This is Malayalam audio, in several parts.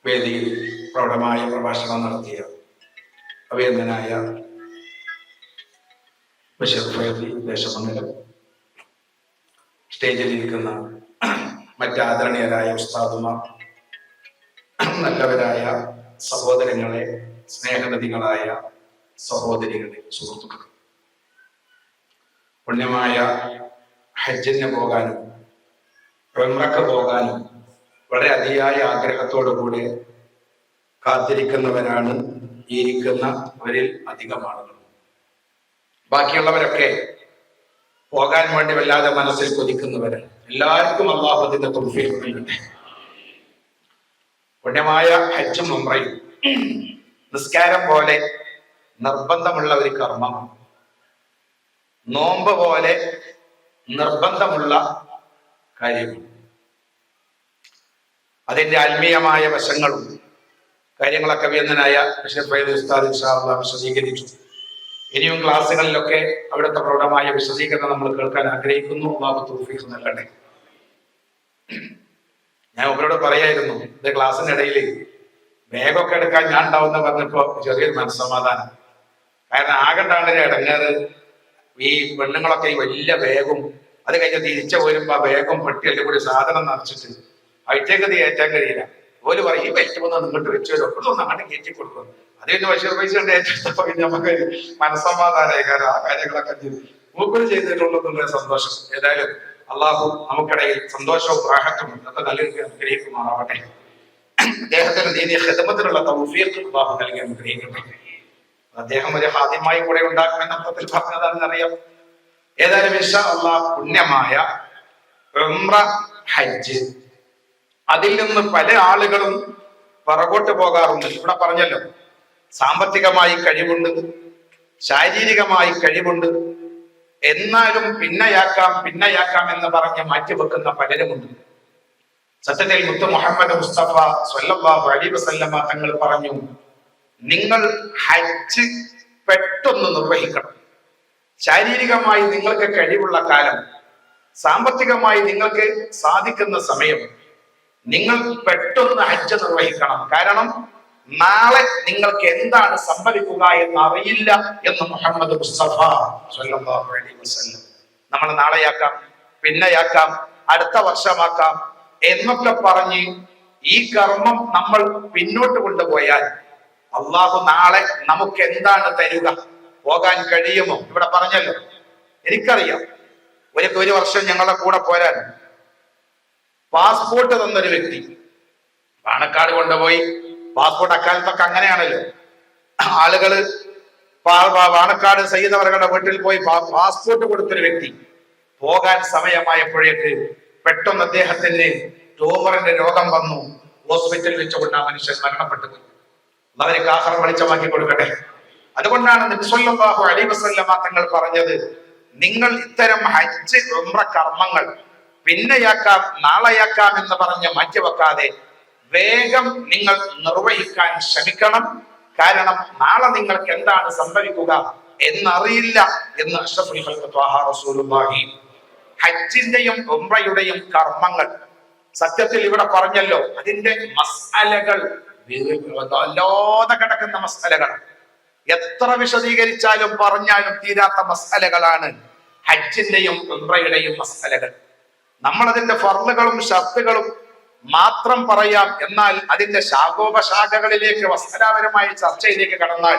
വേദിയിൽ പ്രൗഢമായ പ്രഭാഷണം നടത്തിയ അഭിനന്ദനായ ബഷീർ ഫൈസി ദേശമംഗലം, സ്റ്റേജിലിരിക്കുന്ന മറ്റാദരണീയരായ ഉസ്താദുമാർ, നല്ലവരായ സഹോദരങ്ങളെ, സ്നേഹനദികളായ സഹോദരികളെ, സുഹൃത്തുക്കൾ, പുണ്യമായ ഹജ്ജിന് പോകാനും ഉംറക്ക് പോകാനും വളരെ അതിയായ ആഗ്രഹത്തോടു കൂടെ കാത്തിരിക്കുന്നവരാണ് ഈ ഇരിക്കുന്നവരിൽ അധികം ആളുകൾ. ബാക്കിയുള്ളവരൊക്കെ പോകാൻ വേണ്ടി വല്ലാതെ മനസ്സിൽ കൊതിക്കുന്നവരാണ്. എല്ലാവർക്കും അല്ലാഹു അതിന്റെ തൗഫീഖ് നൽകട്ടെ. പുണ്യമായ ഹജ്ജും ഉംറയും നിസ്കാരം പോലെ നിർബന്ധമുള്ള ഒരു കർമ്മമാണ്. നോമ്പ് പോലെ നിർബന്ധമുള്ള കാര്യമാണ്. അതിന്റെ ആത്മീയമായ വശങ്ങളും കാര്യങ്ങളൊക്കെ അഭിനന്ദനായ ബഷീർ ഫൈസി ഉസ്താദ് ഇൻഷാ അല്ലാഹ് വിശദീകരിച്ചു. ഇനിയും ക്ലാസ്സുകളിലൊക്കെ അവിടുത്തെ പ്രൗഢമായ വിശദീകരണം നമ്മൾ കേൾക്കാൻ ആഗ്രഹിക്കുന്നു. അല്ലാഹു തൗഫീഖ് നൽകട്ടെ. ഞാൻ അവരോട് പറയായിരുന്നു, ഇത് ക്ലാസ്സിനിടയിൽ ബാഗൊക്കെ എടുക്കാൻ ഞാൻ ഉണ്ടാവുന്ന പറഞ്ഞപ്പോ ചെറിയൊരു മനസ്സമാധാനം. കാരണം ആകണ്ടാണ് ഒരു ഇടങ്ങേറ്. ഈ പെണ്ണുങ്ങളൊക്കെ ഈ വലിയ ബാഗും അത് കഴിഞ്ഞ് തിരിച്ചു പോരുമ്പോ ആ ബാഗും പെട്ടിയെല്ലാം കൂടി സാധനം നിറച്ചിട്ട് അയറ്റേക്ക് കയറ്റാൻ കഴിയില്ല. ഓല് പറയും ഈ ബെൽറ്റ് വന്ന് നിങ്ങോട്ട് വെച്ചു ഒന്ന് അങ്ങോട്ട് കയറ്റി കൊടുക്കും. അത് കഴിഞ്ഞ് ബഷീർ ഫൈസി കൊണ്ട് ഏറ്റെടുത്തപ്പോ നമുക്ക് മനസ്സമാധാനമായി. കാരണം ആ കാര്യങ്ങളൊക്കെ മൂപ്പര് ചെയ്തിട്ടുള്ള സന്തോഷം. ഏതായാലും അള്ളാഹു നമുക്കിടയിൽ സന്തോഷവും റാഹത്തും ഒക്കെ നൽകി അനുഗ്രഹിക്കുമാറാവട്ടെ. അദ്ദേഹത്തിന് ദീനി ഖിദ്മത്തിനുള്ള തൗഫീഖ് അള്ളാഹു നൽകി അനുഗ്രഹിക്കട്ടെ. അദ്ദേഹം ഒരു ഹാദിമായി കൂടെ ഉണ്ടാക്കുമെന്ന അർത്ഥത്തിൽ പറഞ്ഞതാണെന്ന് അറിയാം. ഏതായാലും ഇൻഷാ അല്ലാഹ് പുണ്യമായ ഉംറ, ഹജ്ജ്, അതിൽ നിന്ന് പല ആളുകളും പുറകോട്ട് പോകാറുണ്ട്. ഇവിടെ പറഞ്ഞല്ലോ, സാമ്പത്തികമായി കഴിവുണ്ട്, ശാരീരികമായി കഴിവുണ്ട്, എന്നാലും പിന്നയാക്കാം എന്ന് പറഞ്ഞ് മാറ്റിവെക്കുന്ന പലരുമുണ്ട്. സത്യത്തിൽ മുത്ത് മുഹമ്മദ് മുസ്തഫ സ്വല്ലല്ലാഹു അലൈഹി വസല്ലമ തങ്ങൾ പറഞ്ഞു, നിങ്ങൾ ഹജ്ജ് പെട്ടെന്ന് നിർവഹിക്കണം. ശാരീരികമായി നിങ്ങൾക്ക് കഴിവുള്ള കാലം, സാമ്പത്തികമായി നിങ്ങൾക്ക് സാധിക്കുന്ന സമയം നിങ്ങൾ പെട്ടെന്ന് ഹജ്ജ് നിർവഹിക്കണം. കാരണം നാളെ നിങ്ങൾക്ക് എന്താണ് സംഭവിക്കുക എന്ന് അറിയില്ല എന്ന് മുഹമ്മദ് മുസ്തഫ സ്വല്ലല്ലാഹു അലൈഹി വസല്ലം. നമ്മൾ നാളെയാക്കാം, പിന്നെയാക്കാം, അടുത്ത വർഷമാക്കാം എന്നൊക്കെ പറഞ്ഞ് ഈ കർമ്മം നമ്മൾ പിന്നോട്ട് കൊണ്ടുപോയാൽ അള്ളാഹു നാളെ നമുക്ക് എന്താണ് തരിക? പോകാൻ കഴിയുമോ? ഇവിടെ പറഞ്ഞല്ലോ, എനിക്കറിയാം ഒരു വർഷം ഞങ്ങളുടെ കൂടെ പോരാൻ പാസ്പോർട്ട് തന്നൊരു വ്യക്തി പാണക്കാട് കൊണ്ടുപോയി. പാസ്പോർട്ട് അക്കാലത്തൊക്കെ അങ്ങനെയാണല്ലോ, ആളുകള് പാണക്കാട് സയ്യിദ് അവരുടെ വീട്ടിൽ പോയി പാസ്പോർട്ട് കൊടുത്തൊരു വ്യക്തി പോകാൻ സമയമായപ്പോഴേക്ക് പെട്ടെന്ന് അദ്ദേഹത്തിന് ട്യൂമറിന്റെ രോഗം വന്നു. ഹോസ്പിറ്റലിൽ വെച്ചുകൊണ്ട് ആ മനുഷ്യൻ മരണപ്പെട്ടു. അവർക്ക് ആഹാരം വെളിച്ചമാക്കി കൊടുക്കട്ടെ. അതുകൊണ്ടാണ് നബി സല്ലല്ലാഹു അലൈഹി വസല്ലമ തങ്ങൾ പറഞ്ഞത്, നിങ്ങൾ ഇത്തരം ഹജ്ജ് ഉംറ കർമ്മങ്ങൾ പിന്നെയാക്കാം, നാളെയാക്കാം എന്ന് പറഞ്ഞ് മാറ്റിവെക്കാതെ വേഗം നിങ്ങൾ നിർവഹിക്കാൻ ശ്രമിക്കണം. കാരണം നാളെ നിങ്ങൾക്ക് എന്താണ് സംഭവിക്കുക എന്നറിയില്ല എന്ന് അഷ്റഫുൽ ഖൽഖ് ത്വാഹ റസൂലുള്ളാഹി. ഹജ്ജിന്റെയും ഉംറയുടെയും കർമ്മങ്ങൾ സത്യത്തിൽ ഇവിടെ പറഞ്ഞല്ലോ, അതിന്റെ മസ്അലകൾ വല്ലാതെ കിടക്കുന്ന മസ്അലകൾ, എത്ര വിശദീകരിച്ചാലും പറഞ്ഞാലും തീരാത്ത മസ്അലകളാണ് ഹജ്ജിന്റെയും ഉംറയുടെയും മസ്അലകൾ. നമ്മൾ അതിന്റെ ഫർളുകളും ഷർത്തുകളും മാത്രം പറയാം. എന്നാൽ അതിന്റെ ശാഖോപശാഖകളിലേക്ക് വസ്തുതാപരമായ ചർച്ചയിലേക്ക് കടന്നാൽ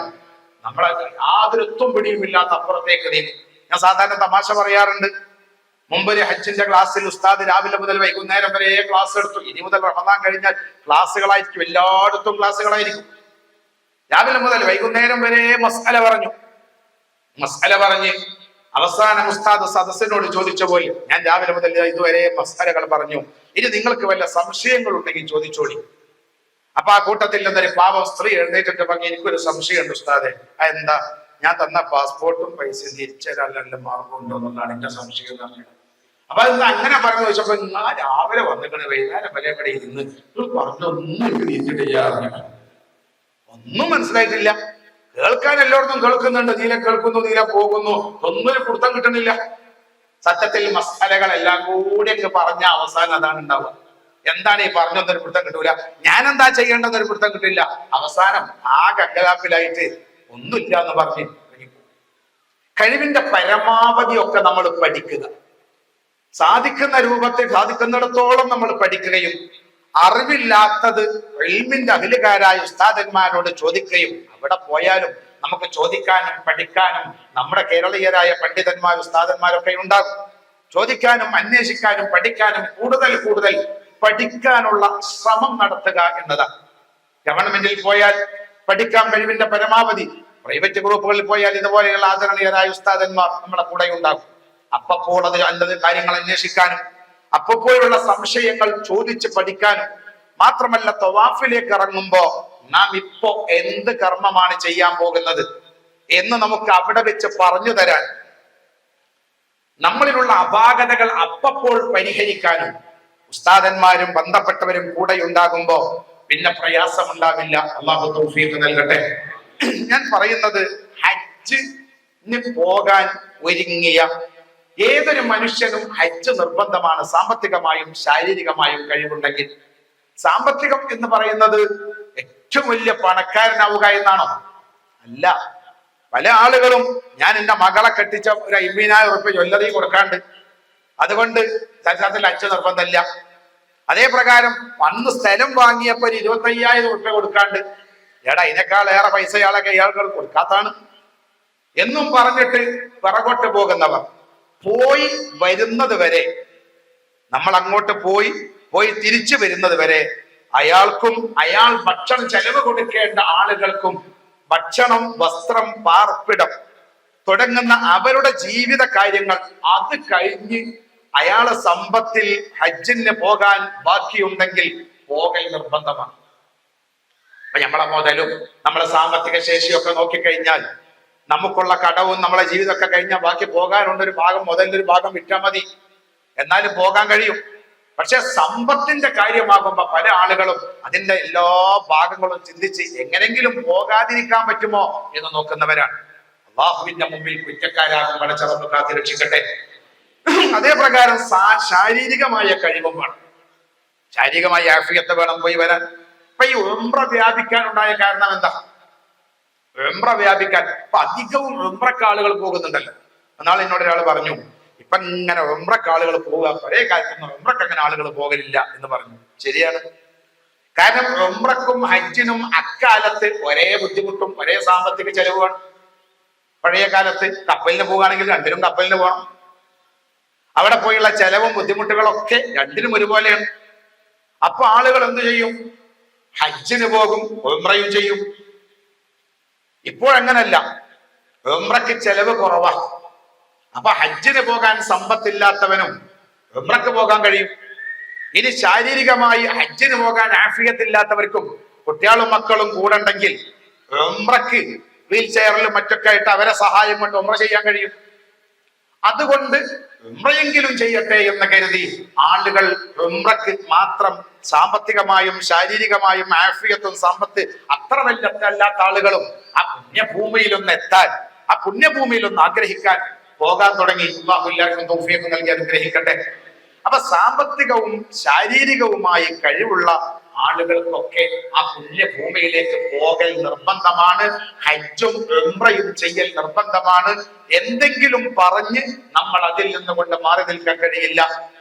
നമ്മളെ യാതൊരു എത്തും പിടിയുമില്ലാത്ത അപ്പുറത്തേക്ക് നീങ്ങും. ഞാൻ സാധാരണ തമാശ പറയാറുണ്ട്, മുമ്പൊരു ഹജ്ജിന്റെ ക്ലാസ്സിൽ ഉസ്താദ് രാവിലെ മുതൽ വൈകുന്നേരം വരെ ക്ലാസ് എടുത്തു. ഇനി മുതൽ റമദാൻ കഴിഞ്ഞാൽ ക്ലാസ്സുകളായിരിക്കും, എല്ലായിടത്തും ക്ലാസ്സുകളായിരിക്കും. രാവിലെ മുതൽ വൈകുന്നേരം വരെ മസ്അല പറഞ്ഞ് അവസാനം ഉസ്താദ് സദസ്സിനോട് ചോദിച്ച പോലെ, ഞാൻ രാവിലെ മുതൽ ഇതുവരെ മസ്അലകൾ പറഞ്ഞു, ഇനി നിങ്ങൾക്ക് വല്ല സംശയങ്ങൾ ഉണ്ടെങ്കിൽ ചോദിച്ചോളി. അപ്പൊ ആ കൂട്ടത്തിൽ നിന്നൊരു പാവം സ്ത്രീ എഴുന്നേറ്റിട്ട് പറഞ്ഞു, എനിക്കൊരു സംശയമുണ്ട് ഉസ്താദെ. എന്താ? ഞാൻ തന്ന പാസ്പോർട്ടും പൈസയും തിരിച്ചല്ല മാർഗമുണ്ടോ എന്നുള്ളതാണ് എന്റെ സംശയം എന്ന് പറഞ്ഞത്. അപ്പൊ അത് അങ്ങനെ പറഞ്ഞു ചോദിച്ചപ്പോ, ഞാൻ രാവിലെ വന്നിട്ട് വൈകുന്നേരം വരെ ഇവിടെ ഇരുന്ന് പറഞ്ഞൊന്നും തിരിച്ചിട്ടില്ല, ഒന്നും മനസ്സിലായിട്ടില്ല. കേൾക്കാൻ എല്ലായിടത്തും കേൾക്കുന്നുണ്ട്, നീല കേൾക്കുന്നു, നീല പോകുന്നു, ഒന്നൊരു പിടുത്തം കിട്ടുന്നില്ല. സത്യത്തിൽ മസാലകളെല്ലാം കൂടി അങ്ങ് പറഞ്ഞ അവസാനം അതാണ് ഉണ്ടാവുക. എന്താണ് ഈ പറഞ്ഞൊന്നൊരു പിടുത്തം കിട്ടൂല, ഞാൻ എന്താ ചെയ്യേണ്ടതൊരു പിടുത്തം കിട്ടില്ല. അവസാനം ആ ഗംഗലാപ്പിലായിട്ട് ഒന്നുമില്ല എന്ന് പറഞ്ഞ് കഴിവിന്റെ പരമാവധി ഒക്കെ നമ്മൾ പഠിക്കുക, സാധിക്കുന്ന രൂപത്തിൽ സാധിക്കുന്നിടത്തോളം നമ്മൾ പഠിക്കുകയും അറിവില്ലാത്തത് ഇൽമിന്റെ അഹിലുകാരായ ഉസ്താദന്മാരോട് ചോദിക്കുകയും അവിടെ പോയാലും നമുക്ക് ചോദിക്കാനും പഠിക്കാനും നമ്മുടെ കേരളീയരായ പണ്ഡിതന്മാർ ഉസ്താദന്മാരൊക്കെ ഉണ്ടാകും. ചോദിക്കാനും അന്വേഷിക്കാനും പഠിക്കാനും കൂടുതൽ കൂടുതൽ പഠിക്കാനുള്ള ശ്രമം നടത്തുക എന്നതാണ്. ഗവൺമെന്റിൽ പോയാൽ പഠിക്കാൻ കഴിവിന്റെ പരമാവധി, പ്രൈവറ്റ് ഗ്രൂപ്പുകളിൽ പോയാൽ ഇതുപോലെയുള്ള ആദരണീയരായ ഉസ്താദന്മാർ നമ്മളെ കൂടെ ഉണ്ടാകും. അപ്പോൾ അത് അല്ലത് കാര്യങ്ങൾ അന്വേഷിക്കാനും അപ്പോഴുള്ള സംശയങ്ങൾ ചോദിച്ച് പഠിക്കാനും മാത്രമല്ല, തവാഫിലേക്ക് ഇറങ്ങുമ്പോ നാം ഇപ്പോ എന്ത് കർമ്മമാണ് ചെയ്യാൻ പോകുന്നത് എന്ന് നമുക്ക് അവിടെ വെച്ച് പറഞ്ഞു തരാൻ, നമ്മളിലുള്ള അപാകതകൾ അപ്പോൾ പരിഹരിക്കാനും ഉസ്താദന്മാരും ബന്ധപ്പെട്ടവരും കൂടെ ഉണ്ടാകുമ്പോ പിന്നെ പ്രയാസമുണ്ടാവില്ല. അള്ളാഹു തൗഫീഖ് നൽകട്ടെ. ഞാൻ പറയുന്നത്, ഹജ്ജിന് പോകാൻ ഒരുങ്ങിയ ഏതൊരു മനുഷ്യനും ഹജ്ജ് നിർബന്ധമാണ്, സാമ്പത്തികമായും ശാരീരികമായും കഴിവുണ്ടെങ്കിൽ. സാമ്പത്തികം എന്ന് പറയുന്നത് ഏറ്റവും വലിയ പണക്കാരനാവുക എന്നാണോ? അല്ല. പല ആളുകളും ഞാൻ എന്റെ മകളെ കെട്ടിച്ച ഒരു 50,000 റുപ്യ ജ്വല്ലറി കൊടുക്കാണ്ട്, അതുകൊണ്ട് സൽസാത്തിൽ ഹജ്ജ് നിർബന്ധമില്ല. അതേ പ്രകാരം അന്ന് സ്ഥലം വാങ്ങിയപ്പോ 25,000 റുപ്യ കൊടുക്കാണ്ട്, എടാ ഇതിനേക്കാളേറെ പൈസ ഇയാളൊക്കെ ഇയാളുകൾ കൊടുക്കാത്താണ് എന്നും പറഞ്ഞിട്ട് പിറകോട്ട് പോകുന്നവർ പോയി വരുന്നത് വരെ, നമ്മൾ അങ്ങോട്ട് പോയി തിരിച്ചു വരുന്നത് വരെ അയാൾക്കും അയാൾ ഭക്ഷണം ചെലവ് കൊടുക്കേണ്ട ആളുകൾക്കും ഭക്ഷണം, വസ്ത്രം, പാർപ്പിടം തുടങ്ങുന്ന അവരുടെ ജീവിത കാര്യങ്ങൾ അത് കഴിഞ്ഞ് അയാളെ സമ്പത്തിൽ ഹജ്ജിന് പോകാൻ ബാക്കിയുണ്ടെങ്കിൽ പോകൽ നിർബന്ധമാണ്. അപ്പൊ നമ്മളെ മുതലും നമ്മളെ സാമ്പത്തിക ശേഷിയൊക്കെ നോക്കിക്കഴിഞ്ഞാൽ നമുക്കുള്ള കടവും നമ്മളെ ജീവിതമൊക്കെ കഴിഞ്ഞാൽ ബാക്കി പോകാനുണ്ട് ഒരു ഭാഗം, മുതലിന്റെ ഒരു ഭാഗം വിറ്റാൽ മതി, എന്നാലും പോകാൻ കഴിയും. പക്ഷെ സമ്പത്തിന്റെ കാര്യമാകുമ്പോ പല ആളുകളും അതിന്റെ എല്ലാ ഭാഗങ്ങളും ചിന്തിച്ച് എങ്ങനെങ്കിലും പോകാതിരിക്കാൻ പറ്റുമോ എന്ന് നോക്കുന്നവരാണ്. അള്ളാഹുവിന്റെ മുമ്പിൽ കുറ്റക്കാരാകും പടച്ചറബ് കാത്തി രക്ഷിക്കട്ടെ. അതേ പ്രകാരം ശാരീരികമായ കഴിവും വേണം, ശാരീരികമായ ആഫിയത്ത് വേണം പോയി വരാൻ. ഇപ്പൊ ഈ ഉംറ വ്യാപിക്കാനുണ്ടായ കാരണം എന്താ? ഉംറ വ്യാപിക്കാൻ ഇപ്പൊ അധികവും ഉംറക്ക് ആളുകൾ പോകുന്നുണ്ടല്ലോ. എന്നാൽ എന്നോട് ഒരാൾ പറഞ്ഞു, ഇപ്പൊ ഇങ്ങനെ ഉംറക്ക് ആളുകൾ പോവുക, പഴയ കാലത്തൊന്നും ഉംറക്ക് അങ്ങനെ ആളുകൾ പോകലില്ല എന്ന് പറഞ്ഞു. ശരിയാണ്. കാരണം ഉംറക്കും ഹജ്ജിനും അക്കാലത്ത് ഒരേ ബുദ്ധിമുട്ടും ഒരേ സാമ്പത്തിക ചെലവുമാണ്. പഴയ കാലത്ത് കപ്പലിന് പോവുകയാണെങ്കിൽ രണ്ടിനും കപ്പലിന് പോകണം. അവിടെ പോയുള്ള ചെലവും ബുദ്ധിമുട്ടുകളൊക്കെ രണ്ടിനും ഒരുപോലെയാണ്. അപ്പൊ ആളുകൾ എന്ത് ചെയ്യും? ഹജ്ജിന് പോകും, ഉംറയും ചെയ്യും. ഇപ്പോഴങ്ങനല്ല, ഉംറക്ക് ചെലവ് കുറവാ. അപ്പൊ ഹജ്ജിന് പോകാൻ സമ്പത്തില്ലാത്തവനും ഉംറക്ക് പോകാൻ കഴിയും. ഇനി ശാരീരികമായി ഹജ്ജിന് പോകാൻ ആഫിയത്തില്ലാത്തവർക്കും കുട്ടികളും മക്കളും കൂടെ ഉണ്ടെങ്കിൽ ഉംറക്ക് വീൽ ചെയറിലും മറ്റൊക്കെ ആയിട്ട് അവരെ സഹായം കൊണ്ട് ഉംറ ചെയ്യാൻ കഴിയും. അതുകൊണ്ട് ഉംറയെങ്കിലും ചെയ്യട്ടെ എന്ന് കരുതി ആളുകൾ ഉംറക്ക് മാത്രം സാമ്പത്തികമായും ശാരീരികമായും ആഫിയത്തും സമ്പത്ത് അത്ര വല്ലത്തല്ലാത്ത ആളുകളും ആ പുണ്യഭൂമിയിലൊന്ന് എത്താൻ, ആ പുണ്യഭൂമിയിലൊന്ന് ആഗ്രഹിക്കാൻ പോകാൻ തുടങ്ങി. അല്ലാഹു എല്ലാവർക്കും തൗഫീഖ് നൽകി അനുഗ്രഹിക്കട്ടെ. അപ്പൊ സാമ്പത്തികവും ശാരീരികവുമായി കഴിവുള്ള ആളുകൾക്കൊക്കെ ആ പുണ്യഭൂമിയിലേക്ക് പോകൽ നിർബന്ധമാണ്. ഹജ്ജും ഉംറയും ചെയ്യൽ നിർബന്ധമാണ്. എന്തെങ്കിലും പറഞ്ഞ് നമ്മൾ അതിൽ നിന്നുകൊണ്ട് മാറി നിൽക്കാൻ കഴിയില്ല.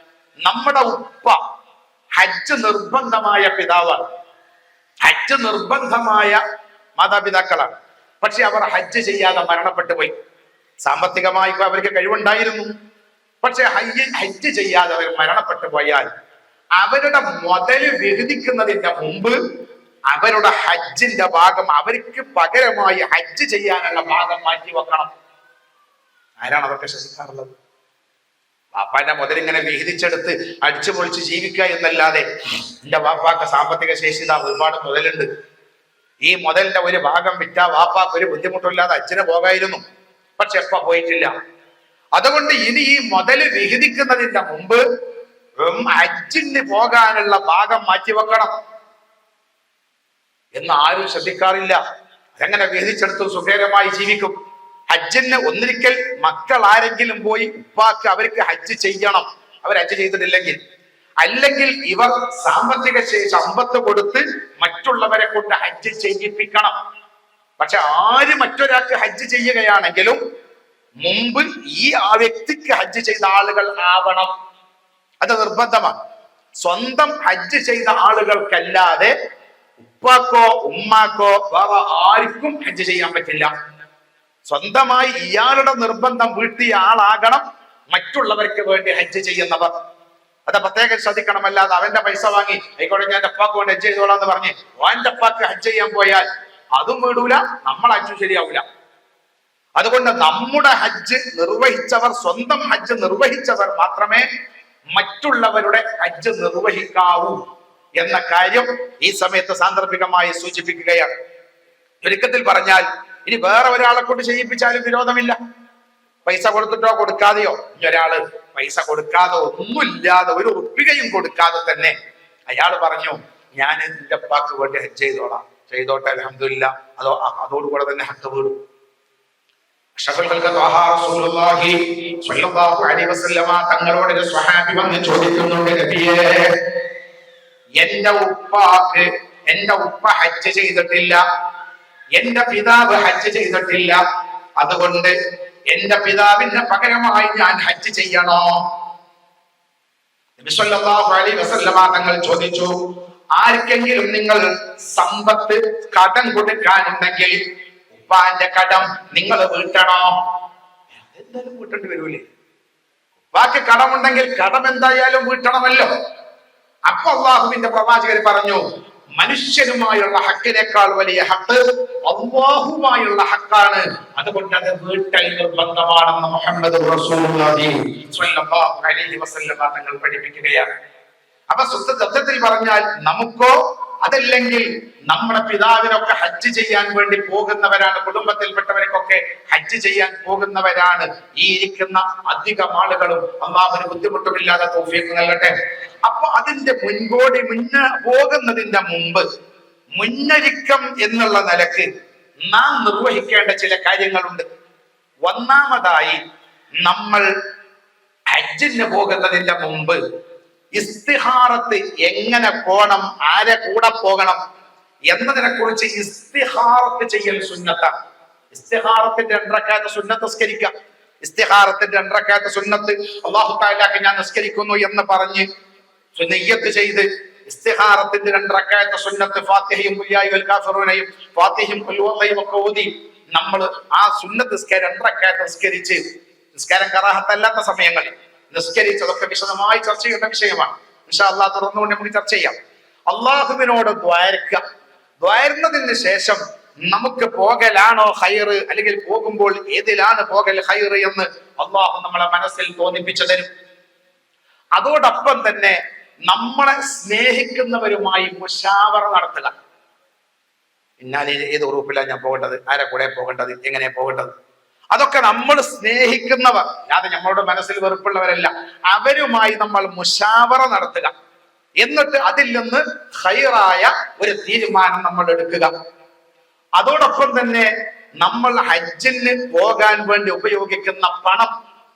നമ്മുടെ ഉപ്പ ഹജ്ജ് നിർബന്ധമായ പിതാവാണ്, ഹജ്ജ് നിർബന്ധമായ മാതാപിതാക്കളാണ്. പക്ഷെ അവർ ഹജ്ജ് ചെയ്യാതെ മരണപ്പെട്ടു പോയി. സാമ്പത്തികമായി അവർക്ക് കഴിവുണ്ടായിരുന്നു, പക്ഷെ ഹജ്ജ് ചെയ്യാതെ അവർ മരണപ്പെട്ടു പോയാൽ അവരുടെ മുതല് വിഹിതിക്കുന്നതിന്റെ മുമ്പ് അവരുടെ ഹജ്ജിന്റെ ഭാഗം അവർക്ക് പകരമായി ഹജ്ജ് ചെയ്യാനുള്ള ഭാഗം മാറ്റി വെക്കണം. ആരാണ് അതൊക്കെ ശ്രദ്ധിക്കാറുള്ളത്? വാപ്പാന്റെ മുതലിങ്ങനെ വിഹിതിച്ചെടുത്ത് അടിച്ചു പൊളിച്ച് ജീവിക്കുക എന്നല്ലാതെ, എന്റെ വാപ്പാക്ക് സാമ്പത്തിക ശേഷി ഒരുപാട് മുതലുണ്ട്, ഈ മുതലിന്റെ ഒരു ഭാഗം വിറ്റാ വാപ്പാക്ക് ഒരു ബുദ്ധിമുട്ടില്ലാതെ ഹജ്ജിന് പോകായിരുന്നു, പക്ഷെ എപ്പ പോയിട്ടില്ല. അതുകൊണ്ട് ഇനി ഈ മുതല് വിഹിതിക്കുന്നതിന്റെ മുമ്പ് ഹജ്ജിന് പോകാനുള്ള ഭാഗം മാറ്റിവെക്കണം എന്ന് ആരും ശ്രദ്ധിക്കാറില്ല. അതെങ്ങനെ വിഹിതിച്ചെടുത്ത് സുഖകരമായി ജീവിക്കും? ഹജ്ജിന് ഒന്നിരിക്കൽ മക്കൾ ആരെങ്കിലും പോയി ഉപ്പാക്ക് അവർക്ക് ഹജ്ജ് ചെയ്യണം, അവർ ഹജ്ജ് ചെയ്തിട്ടില്ലെങ്കിൽ അല്ലെങ്കിൽ ഇവർ സാമ്പത്തിക സമ്പത്ത് കൊടുത്ത് മറ്റുള്ളവരെ കൊണ്ട് ഹജ്ജ് ചെയ്യിപ്പിക്കണം. പക്ഷെ ആര് മറ്റൊരാൾക്ക് ഹജ്ജ് ചെയ്യുകയാണെങ്കിലും മുമ്പ് ആ വ്യക്തിക്ക് ഹജ്ജ് ചെയ്ത ആളുകൾ ആവണം. അത് നിർബന്ധമാണ്. സ്വന്തം ഹജ്ജ് ചെയ്ത ആളുകൾക്കല്ലാതെ ഉപ്പാക്കോ ഉമ്മാക്കോ വേറെ ആർക്കും ഹജ്ജ് ചെയ്യാൻ പറ്റില്ല. സ്വന്തമായി ഇയാളുടെ നിർബന്ധം വീട്ടിയ ആളാകണം മറ്റുള്ളവർക്ക് വേണ്ടി ഹജ്ജ് ചെയ്യുന്നവർ. അത് പ്രത്യേകം ശ്രദ്ധിക്കണം. അല്ലാതെ അവന്റെ പൈസ വാങ്ങി ആയിക്കോട്ടെ ഞാൻ എൻ്റെ അപ്പാക്ക് കൊണ്ട് ഹജ്ജ് ചെയ്തോളാം എന്ന് പറഞ്ഞ് ഓൻ്റെ അപ്പാക്ക് ഹജ്ജ് ചെയ്യാൻ പോയാൽ അതും വീടൂല, നമ്മൾ ഹജ്ജും ശരിയാവൂല. അതുകൊണ്ട് നമ്മുടെ ഹജ്ജ് നിർവഹിച്ചവർ, സ്വന്തം ഹജ്ജ് നിർവഹിച്ചവർ മാത്രമേ മറ്റുള്ളവരുടെ ഹജ്ജ് നിർവഹിക്കാവൂ എന്ന കാര്യം ഈ സമയത്ത് സാന്ദർഭികമായി സൂചിപ്പിക്കുകയാണ്. ചുരുക്കത്തിൽ പറഞ്ഞാൽ ഇനി വേറെ ഒരാളെ കൊണ്ട് ചെയ്യിപ്പിച്ചാലും വിരോധമില്ല. പൈസ കൊടുത്തിട്ടോ കൊടുക്കാതെയോ, ഇനി ഒരാള് പൈസ കൊടുക്കാതെ ഒന്നുമില്ലാതെ ഒരു ഉറുപ്പികയും കൊടുക്കാതെ തന്നെ അയാൾ പറഞ്ഞു ഞാൻ എൻ്റെ അപ്പാക്ക് വേണ്ടി ഹജ്ജ് ചെയ്തോളാം, ചെയ്തോട്ടെ അൽഹംദുലില്ലാ, അതോടുകൂടെ തന്നെ ഹജ്ജ് വീടും. തങ്ങളോട് ഒരു സ്വഹാബി വന്ന് ചോദിക്കുന്നുണ്ട്, നബിയേ എന്റെ ഉപ്പ ഹജ്ജ് ചെയ്തിട്ടില്ല, എന്റെ പിതാവ് ഹജ്ജ് ചെയ്തിട്ടില്ല, അതുകൊണ്ട് എന്റെ പിതാവിന്റെ പകരമായി ഞാൻ ഹജ്ജ് ചെയ്യണോ? നബി സല്ലല്ലാഹു അലൈഹി വസല്ലമ തങ്ങൾ ചോദിച്ചു, ആർക്കെങ്കിലും നിങ്ങൾ സമ്പത്ത് കടം കൊടുക്കാനുണ്ടെങ്കിൽ ഉപ്പാന്റെ കടം നിങ്ങൾ വീട്ടണോ? എന്തായാലും വീട്ടേണ്ടി വരൂലേ? ബാക്കി കടമുണ്ടെങ്കിൽ കടം എന്തായാലും വീട്ടണമല്ലോ. അപ്പൊ അള്ളാഹുവിന്റെ പ്രവാചകർ പറഞ്ഞു, മനുഷ്യനുമായുള്ള ഹക്കിനേക്കാൾ വലിയ ഹക്ക് അല്ലാഹുവുമായുള്ള ഹക്കാണ്, അതുകൊണ്ട് അത് വീട്ടൽ നിർബന്ധമാണെന്ന് മുഹമ്മദ് റസൂലുള്ളാഹി സ്വല്ലല്ലാഹു അലൈഹി വസല്ലം തങ്ങൾ പഠിപ്പിക്കുകയാണ്. അപ്പൊ സത്യത്തിൽ പറഞ്ഞാൽ നമുക്കോ അതല്ലെങ്കിൽ നമ്മുടെ പിതാവിനൊക്കെ ഹജ്ജ് ചെയ്യാൻ വേണ്ടി പോകുന്നവരാണ്, കുടുംബത്തിൽപ്പെട്ടവർക്കൊക്കെ ഹജ്ജ് ചെയ്യാൻ പോകുന്നവരാണ് ഈ ഇരിക്കുന്ന അധികം ആളുകളും. അല്ലാഹുവിന് ബുദ്ധിമുട്ടുമില്ലാതെ തൗഫീഖ് നൽകട്ടെ. അപ്പൊ അതിന്റെ പോകുന്നതിന്റെ മുമ്പ് മുന്നൊരുക്കം എന്നുള്ള നിലക്ക് നാം നിർവഹിക്കേണ്ട ചില കാര്യങ്ങളുണ്ട്. ഒന്നാമതായി നമ്മൾ ഹജ്ജിന് പോകുന്നതിന്റെ മുമ്പ് ഇസ്തിഹാറത്ത് എങ്ങനെ പോകണം, ആരെ കൂടെ പോകണം എന്നതിനെ കുറിച്ച് ഇസ്തിഹാറത്ത് ചെയ്യൽ സുന്നത്താണ്. ഇസ്തിഹാറത്തിന്റെ 2 റക്അത്ത് സുന്നത്ത് നിസ്കരിക്കുക. ഇസ്തിഹാറത്തിന്റെ 2 റക്അത്ത് സുന്നത്ത് അല്ലാഹു തആലക്ക് ഞാൻ നിസ്കരിക്കുന്നു എന്ന് പറഞ്ഞ് നിയ്യത്ത് ചെയ്ത് ഇസ്തിഹാറത്തിന്റെ 2 റക്അത്ത് സുന്നത്ത് ഫാത്തിഹയും ഖുൽയായി വൽ കാഫിറൂനയും ഫാത്തിഹയും ഖുൽവല്ലയും ഒക്കെ ഓതി നമ്മൾ ആ സുന്നത്ത് നിസ്കാരം 2 റക്അത്ത് നിസ്കരിച്ച്, നിസ്കാരം കറാഹത്തല്ലാത്ത സമയങ്ങളിൽ നിസ്കരിച്ചതൊക്കെ വിശദമായി ചർച്ച ചെയ്യേണ്ട വിഷയമാണ്. ഇൻഷാ അല്ലാഹ് തുറന്നുകൊണ്ട് നമുക്ക് ചർച്ച ചെയ്യാം. അള്ളാഹുവിനോട് ദ്വാരക്കുക. ദ്വാരുന്നതിന് ശേഷം നമുക്ക് പോകലാണോ ഹൈറ്, അല്ലെങ്കിൽ പോകുമ്പോൾ ഏതിലാണ് പോകൽ ഹൈറ് എന്ന് അള്ളാഹു നമ്മളെ മനസ്സിൽ തോന്നിപ്പിച്ചു തരും. അതോടൊപ്പം തന്നെ നമ്മളെ സ്നേഹിക്കുന്നവരുമായി മുശാവറ നടത്തുക. ഇന്നാലേ ഏത് ഉറപ്പിലാണ് ഞാൻ പോകേണ്ടത്, ആരെ കൂടെ പോകേണ്ടത്, എങ്ങനെ പോകേണ്ടത്, അതൊക്കെ നമ്മൾ സ്നേഹിക്കുന്നവർ, അല്ലാതെ നമ്മളുടെ മനസ്സിൽ വെറുപ്പുള്ളവരല്ല, അവരുമായി നമ്മൾ മുശാവറ നടത്തുക. എന്നിട്ട് അതിൽ നിന്ന് ഖൈറായ ഒരു തീരുമാനം നമ്മൾ എടുക്കുക. അതോടൊപ്പം തന്നെ നമ്മൾ ഹജ്ജിന് പോകാൻ വേണ്ടി ഉപയോഗിക്കുന്ന പണം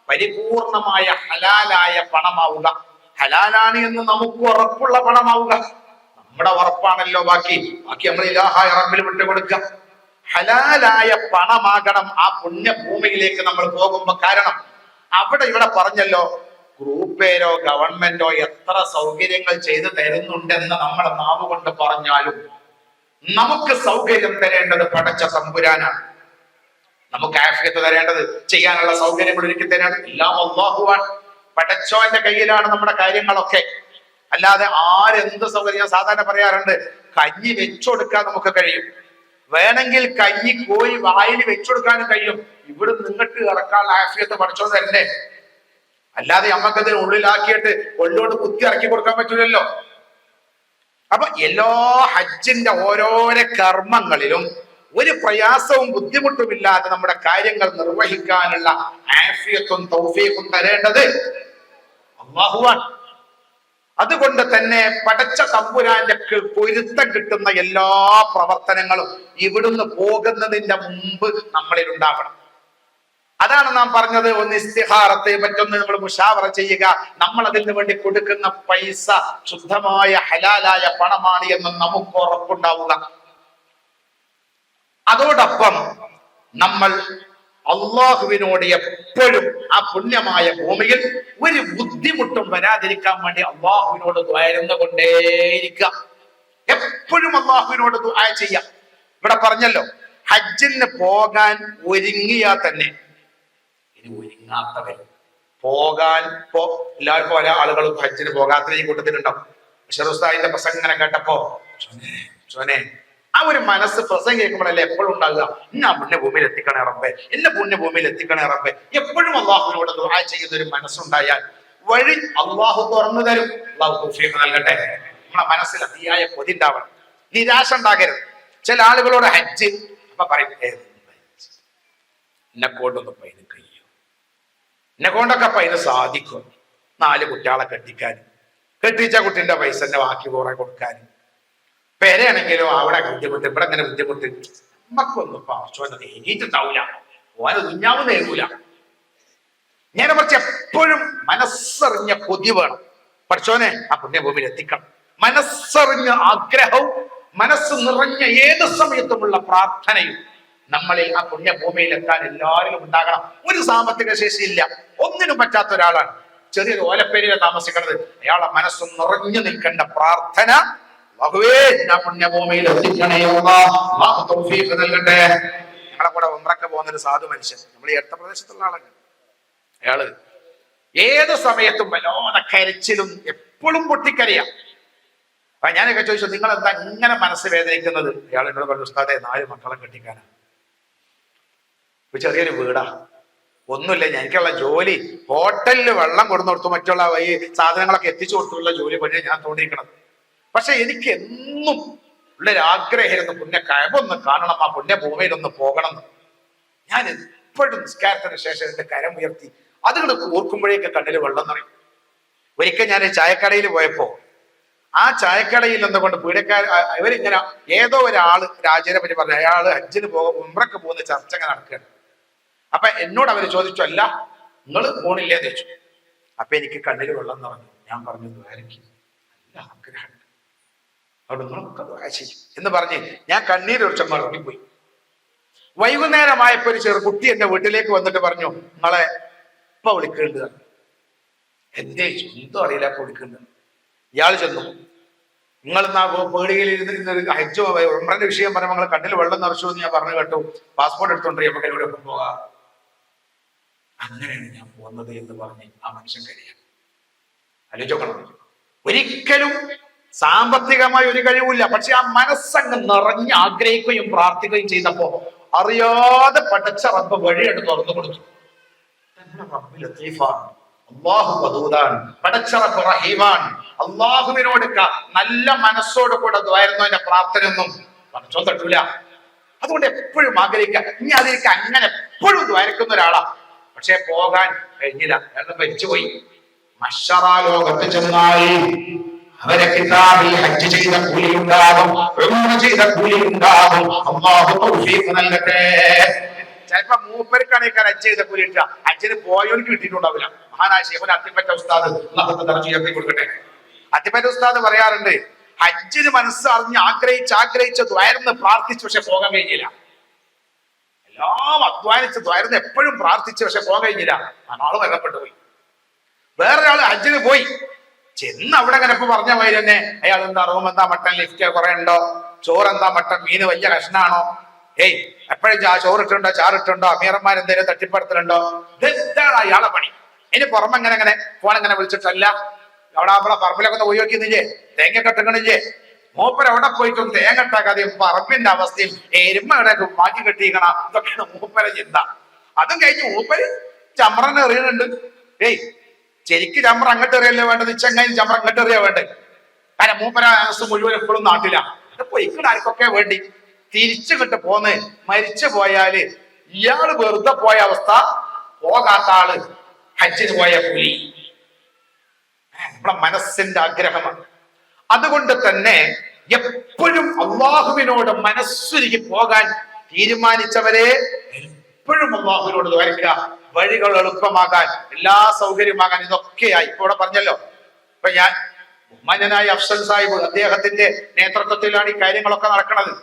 പരിപൂർണമായ ഹലാലായ പണമാവുക. ഹലാലാണ് എന്ന് നമുക്ക് ഉറപ്പുള്ള പണമാവുക. നമ്മുടെ ഉറപ്പാണല്ലോ ബാക്കി നമ്മൾ ഇലാഹായ റബ്ബിൽ വിട്ടുകൊടുക്കുക. ഹലാലായ പണമാകണം ആ പുണ്യഭൂമിയിലേക്ക് നമ്മൾ പോകുമ്പോ. കാരണം ഇവിടെ പറഞ്ഞല്ലോ, ഗ്രൂപ്പേരോ ഗവൺമെന്റോ എത്ര സൗകര്യങ്ങൾ ചെയ്തു തരുന്നുണ്ടെന്ന് നമ്മൾ നാവ് കൊണ്ട് പറഞ്ഞാലും നമുക്ക് സൗകര്യം തരേണ്ടത് പടച്ച തമ്പുരാനാണ്. നമുക്ക് ആഫിയത്ത് തരേണ്ടത്, ചെയ്യാനുള്ള സൗകര്യങ്ങൾ ഒരുക്കി തരേണ്ടത് എല്ലാം അല്ലാഹുവാണ്. പടച്ചോന്റെ കയ്യിലാണ് നമ്മുടെ കാര്യങ്ങളൊക്കെ. അല്ലാതെ ആരെന്ത് സൗകര്യം, സാധാരണ പറയാറുണ്ട്, കഞ്ഞി വെച്ചുകൊടുക്കാൻ നമുക്ക് കഴിയും, വേണമെങ്കിൽ കഞ്ഞി കോഴി വായിൽ വെച്ചുകൊടുക്കാനും കഴിയും. ഇവിടെ നിങ്ങട്ട് ഇറക്കാനുള്ള ആഫിയത്ത് പടച്ചോ തരണ്ടേ. അല്ലാതെ നമ്മക്കതിന് ഉള്ളിലാക്കിയിട്ട് കൊള്ളോട് കുത്തി ഇറക്കി കൊടുക്കാൻ പറ്റൂലല്ലോ. അപ്പൊ എല്ലാ ഹജ്ജിന്റെ ഓരോരോ കർമ്മങ്ങളിലും ഒരു പ്രയാസവും ബുദ്ധിമുട്ടുമില്ലാതെ നമ്മുടെ കാര്യങ്ങൾ നിർവഹിക്കാനുള്ള ആഫിയത്തും തൗഫീഖും തരേണ്ടത് അല്ലാഹുവാണ്. അതുകൊണ്ട് തന്നെ പടച്ച തമ്പുരാന്റെ പൊരുത്തം കിട്ടുന്ന എല്ലാ പ്രവർത്തനങ്ങളും ഇവിടുന്ന് പോകുന്നതിന്റെ മുമ്പ് നമ്മളിൽ ഉണ്ടാവണം. അതാണ് നാം പറഞ്ഞത്, ഒന്ന് ഇസ്തിഹാറത്ത്, മറ്റൊന്ന് നമ്മൾ മുഷാവറ ചെയ്യുക. നമ്മൾ അതിന് വേണ്ടി കൊടുക്കുന്ന പൈസ ശുദ്ധമായ ഹലാലായ പണമാണ് എന്ന് നമുക്ക് ഉറപ്പുണ്ടാവുക. അതോടൊപ്പം നമ്മൾ അള്ളാഹുവിനോട് എപ്പോഴും ആ പുണ്യമായ ഭൂമിയിൽ ഒരു ബുദ്ധിമുട്ടും വരാതിരിക്കാൻ വേണ്ടി അള്ളാഹുവിനോട് ദ്വാരുന്ന കൊണ്ടേയിരിക്കുക. എപ്പോഴും അള്ളാഹുവിനോട് ദുആ ചെയ്യാം. ഇവിടെ പറഞ്ഞല്ലോ, ഹജ്ജിന് പോകാൻ ഒരുങ്ങിയാൽ തന്നെ ഇനി ഒരുങ്ങാത്തവർ പോകാൻ എല്ലാവർക്കും പല ആളുകളും ഹജ്ജിന് പോകാത്ത ഈ കൂട്ടത്തിലുണ്ടാവും. ബഷീറുസ്താദിന്റെ പ്രസംഗം കേട്ടപ്പോ സോനെ ആ ഒരു മനസ്സ് പ്രസംഗം കേൾക്കുമ്പോഴല്ലേ എപ്പോഴും ഉണ്ടാകുക, ഇന്ന പുണ്യഭൂമിയിൽ എത്തിക്കണേ റബ്ബേ, ഇന്ന പുണ്യഭൂമിയിൽ എത്തിക്കണേ റബ്ബേ. എപ്പോഴും അള്ളാഹുവിനോട് ദുആ ചെയ്യുന്ന ഒരു മനസ്സുണ്ടായാൽ വഴി അള്ളാഹു തുറന്നു തരും. അള്ളാഹു തൗഫീഖ് നൽകട്ടെ. നമ്മളെ മനസ്സിൽ അതിയായ കൊതി ഉണ്ടാവണം, നിരാശ ഉണ്ടാകരുത്. ചില ആളുകളോട് ഹജ്ജ് അപ്പൊ പറയും, എന്നെ കൊണ്ടൊന്നും പൈന് കഴിയും, എന്നെ കൊണ്ടൊക്കെ പൈന് സാധിക്കും. 4 കുട്ടികളെ കെട്ടിക്കാനും, കെട്ടിച്ച കുട്ടിന്റെ പൈസ തന്നെ ബാക്കി കുറെ കൊടുക്കാനും, പെരയാണെങ്കിലും അവിടെ ബുദ്ധിമുട്ട്, ഇവിടെ അങ്ങനെ ബുദ്ധിമുട്ട്. നമുക്കൊന്നും പാർശ്വന്നത് എണീറ്റുണ്ടാവില്ല, ഓരോ കുഞ്ഞാവും നേരൂല. നേരെ മറിച്ച് എപ്പോഴും മനസ്സറിഞ്ഞ കൊതി വേണം. പഠിച്ചോനെ ആ പുണ്യഭൂമിയിൽ എത്തിക്കണം. മനസ്സറിഞ്ഞ ആഗ്രഹവും മനസ്സ് നിറഞ്ഞ ഏത് സമയത്തുമുള്ള പ്രാർത്ഥനയും നമ്മളിൽ ആ പുണ്യഭൂമിയിൽ എത്താൻ എല്ലാവരിലും ഉണ്ടാകണം. ഒരു സാമ്പത്തിക ശേഷിയില്ല, ഒന്നിനും പറ്റാത്ത ഒരാളാണ്, ചെറിയൊരു ഓലപ്പേരിലെ താമസിക്കുന്നത്, അയാളെ മനസ്സ് നിറഞ്ഞു നിൽക്കേണ്ട പ്രാർത്ഥന, പുണ്യഭൂമിയിൽ എത്തിക്കണേ അല്ലാഹു തൗഫീഖ് നൽകട്ടെ. ഞങ്ങളെ കൂടെ ഉംറയ്ക്ക് പോകുന്ന ഒരു സാധു മനുഷ്യൻ, നമ്മൾ ഈ അടുത്ത പ്രദേശത്തുള്ള ആളാണ്. അയാള് ഏത് സമയത്തും വല്ലാതെ കരച്ചിലും, എപ്പോഴും പൊട്ടിക്കരയാ. അപ്പൊ ഞാനൊക്കെ ചോദിച്ചു, നിങ്ങൾ എന്താ ഇങ്ങനെ മനസ്സ് വേദനിക്കുന്നത്? അയാൾ എന്നോട് പറഞ്ഞു, ഉസ്താദേ 4 മക്കളെ കെട്ടിക്കാനാ, ചെറിയൊരു വീടാ, ഒന്നുമില്ല, എനിക്കുള്ള ജോലി ഹോട്ടലിൽ വെള്ളം കൊടുന്നു കൊടുത്തു, മറ്റുള്ള ഈ സാധനങ്ങളൊക്കെ എത്തിച്ചു കൊടുത്തുള്ള ജോലി പണിയെ ഞാൻ തോന്നിയിരിക്കണം. പക്ഷെ എനിക്ക് എന്നും ഉള്ളൊരാഗ്രഹമായിരുന്നു പുണ്യ കഅബ ഒന്ന് കാണണം, ആ പുണ്യഭൂമിയിൽ ഒന്ന് പോകണം എന്ന്. ഞാൻ എപ്പോഴും നിസ്കാരത്തിന് ശേഷം എന്റെ കരം ഉയർത്തി അതുകൊണ്ട് ഓർക്കുമ്പോഴേക്ക് കണ്ണിൽ വെള്ളം നിറയും. ഒരിക്കൽ ഞാൻ ചായക്കടയിൽ പോയപ്പോ ആ ചായക്കടയിൽ നിന്നുകൊണ്ട് പീഡക്കാർ ഇവരിങ്ങനെ ഏതോ ഒരാള് രാജനെ പറ്റി പറഞ്ഞു, അയാള് ഹജ്ജിന് ഉംറയ്ക്ക് പോകുന്ന ചർച്ച അങ്ങനെ നടക്കുകയാണ്. അപ്പൊ എന്നോട് അവര് ചോദിച്ചു, അല്ല നിങ്ങൾ പോണില്ലേ എന്ന് ചോദിച്ചു. അപ്പൊ എനിക്ക് കണ്ണിൽ വെള്ളം നിറഞ്ഞു. ഞാൻ പറഞ്ഞു, ദ്വാരക്ക് നല്ല ആഗ്രഹം, അവിടെ നിങ്ങളൊക്കെ ദ്വാര ചെയ്യും എന്ന് പറഞ്ഞ് ഞാൻ കണ്ണീരൊഴിച്ചമ്മ ഇറങ്ങിപ്പോയി. വൈകുന്നേരമായപ്പോ ഒരു ചെറുകുട്ടി എന്റെ വീട്ടിലേക്ക് വന്നിട്ട് പറഞ്ഞു, നിങ്ങളെ ഇപ്പൊ വിളിക്കുന്നുണ്ട്. എന്തേ എന്തോ അറിയില്ല, ഇപ്പൊ വിളിക്കുന്നുണ്ട്. ഇയാൾ ചെന്നു, നിങ്ങൾ പേടിയിൽ ഇരുന്ന് ഹജ്ജ് ഉംറന്റെ വിഷയം പറയുമ്പോൾ നിങ്ങൾ കണ്ണിൽ വെള്ളം നിറച്ചു എന്ന് ഞാൻ പറഞ്ഞു കേട്ടു, പാസ്പോർട്ട് എടുത്തോണ്ട് നമുക്ക് ഇവിടെ പോകാം. അങ്ങനെയാണ് ഞാൻ പോകുന്നത് എന്ന് പറഞ്ഞ് ആ മനുഷ്യൻ കഴിയാൻ ആലോചിക്കണം. ഒരിക്കലും സാമ്പത്തികമായി ഒരു കഴിവില്ല, പക്ഷെ ആ മനസ്സങ്ങ് നിറഞ്ഞ് ആഗ്രഹിക്കുകയും പ്രാർത്ഥിക്കുകയും ചെയ്തപ്പോ അറിയാതെ പടച്ച റബ്ബ് വഴിയെടുത്ത് തുറന്നു കൊടുത്തു. അള്ളാഹുവിനോട് നല്ല മനസ്സോട് കൂടെ ദ്വാരുന്നു എന്റെ പ്രാർത്ഥനയൊന്നും പഠിച്ചോ തട്ടൂല. അതുകൊണ്ട് എപ്പോഴും ആഗ്രഹിക്കുക. ഇനി അതിലേക്ക് അങ്ങനെ എപ്പോഴും ദ്വാരക്കുന്ന ഒരാളാ, പക്ഷെ പോകാൻ കഴിഞ്ഞില്ല, കാരണം മരിച്ചുപോയി. മശ്ശറാ ലോകത്ത് ചെന്നാൽ അവരെ കിതാബിൽ ഹജ്ജ് ചെയ്ത കൂലി ഉണ്ടാകും, ഉംറ ചെയ്ത കൂലി ഉണ്ടാകും. അല്ലാഹു തൗഫീഖ് നൽകട്ടെ. ചിലപ്പോ മൂപ്പർക്കാണെങ്കിൽ ഹജ്ജ് ചെയ്ത കൂലി കിട്ടുക, ഹജ്ജിന് പോയവർക്ക് കിട്ടിയിട്ടുണ്ടാവില്ല. മഹാനായ ശൈഖുൽ അത്തിപ്പറ്റ ഉസ്താദ് അല്ലാഹു ദർജ ഉയർത്തി കൊടുക്കട്ടെ. അത്തിപ്പറ്റ ഉസ്താദ് പറയാറുണ്ട്, ഹജ്ജിന് മനസ്സറിഞ്ഞ് ആഗ്രഹിച്ച് ദ്വാരന്ന് പ്രാർത്ഥിച്ചു, പക്ഷെ പോകാൻ കഴിഞ്ഞില്ല. എല്ലാം അധ്വാനിച്ച് ദ്വാരന്ന് എപ്പോഴും പ്രാർത്ഥിച്ചു, പക്ഷെ പോകാൻ കഴിഞ്ഞില്ല. ആള് മരണപ്പെട്ടു പോയി. വേറൊരാള് ഹജ്ജിന് പോയി, ചെന്ന് അവിടെ അങ്ങനെ ഇപ്പൊ പറഞ്ഞ മാതിരി തന്നെ അയാൾ എന്താ റൂം എന്താ മട്ടൻ ലിഫ്റ്റ് കുറെ ഉണ്ടോ, ചോറ് എന്താ മട്ടൻ മീന് വലിയ കഷ്ണാണോ, ഏയ് എപ്പോഴും ചോറിട്ടുണ്ടോ ചാറിട്ടുണ്ടോ, അമീറന്മാരെന്തേലും തട്ടിപ്പടുത്തലുണ്ടോ, ഇതാണ് അയാളെ പണി. ഇനി പുറമെ അങ്ങനെ ഫോൺ എങ്ങനെ വിളിച്ചിട്ടല്ല, അവിടെ നമ്മളെ പറമ്പിലൊക്കെ ഒന്ന് പോയി നോക്കിന്നില്ലേ, തേങ്ങ കെട്ടണില്ലേ, മൂപ്പർ എവിടെ പോയിട്ടും തേങ്ങ ഇട്ടാക്കാതെയും പറമ്പിന്റെ അവസ്ഥയും എരുമ എവിടെയൊക്കെ മാറ്റി കെട്ടിയിക്കണ, ഇതൊക്കെയാണ് മൂപ്പരെ ചിന്ത. അതും കഴിഞ്ഞ് മൂപ്പര് ചമ്രനെ എറിയുന്നുണ്ട്. ഏയ് ശരിക്ക് ചമ്ര അങ്ങോട്ട് എറിയല്ലേ വേണ്ടത്, ചെങ്ങായി ചമ്ര അങ്ങോട്ട് എറിയാ വേണ്ടത്. കാരണം മൂപ്പര മനസ്സ് മുഴുവൻ എപ്പോഴും നാട്ടില. പൊയ്ക്കണ ആർക്കൊക്കെ വേണ്ടി തിരിച്ചു കിട്ട് പോന്ന് മരിച്ചു പോയാല് ഇയാള് വെറുതെ പോയ അവസ്ഥ, പോകാത്ത ആള് ഹജ്ജിന് പോയ പുലി. നമ്മളെ മനസ്സിന്റെ ആഗ്രഹമാണ്. അതുകൊണ്ട് തന്നെ എപ്പോഴും അള്ളാഹുവിനോട് മനസ്സുരുകി പോകാൻ തീരുമാനിച്ചവരെ എപ്പോഴും അള്ളാഹുവിനോട് ദ്വാരക്കുക. വഴികൾ എളുപ്പമാകാൻ, എല്ലാ സൗകര്യമാകാൻ. ഇതൊക്കെയായി ഇപ്പൊ ഇവിടെ പറഞ്ഞല്ലോ. ഇപ്പൊ ഞാൻ ബഹുമാന്യനായ അഫ്സൽ സാഹിബ്, അദ്ദേഹത്തിന്റെ നേതൃത്വത്തിലാണ് ഈ കാര്യങ്ങളൊക്കെ നടക്കുന്നത്.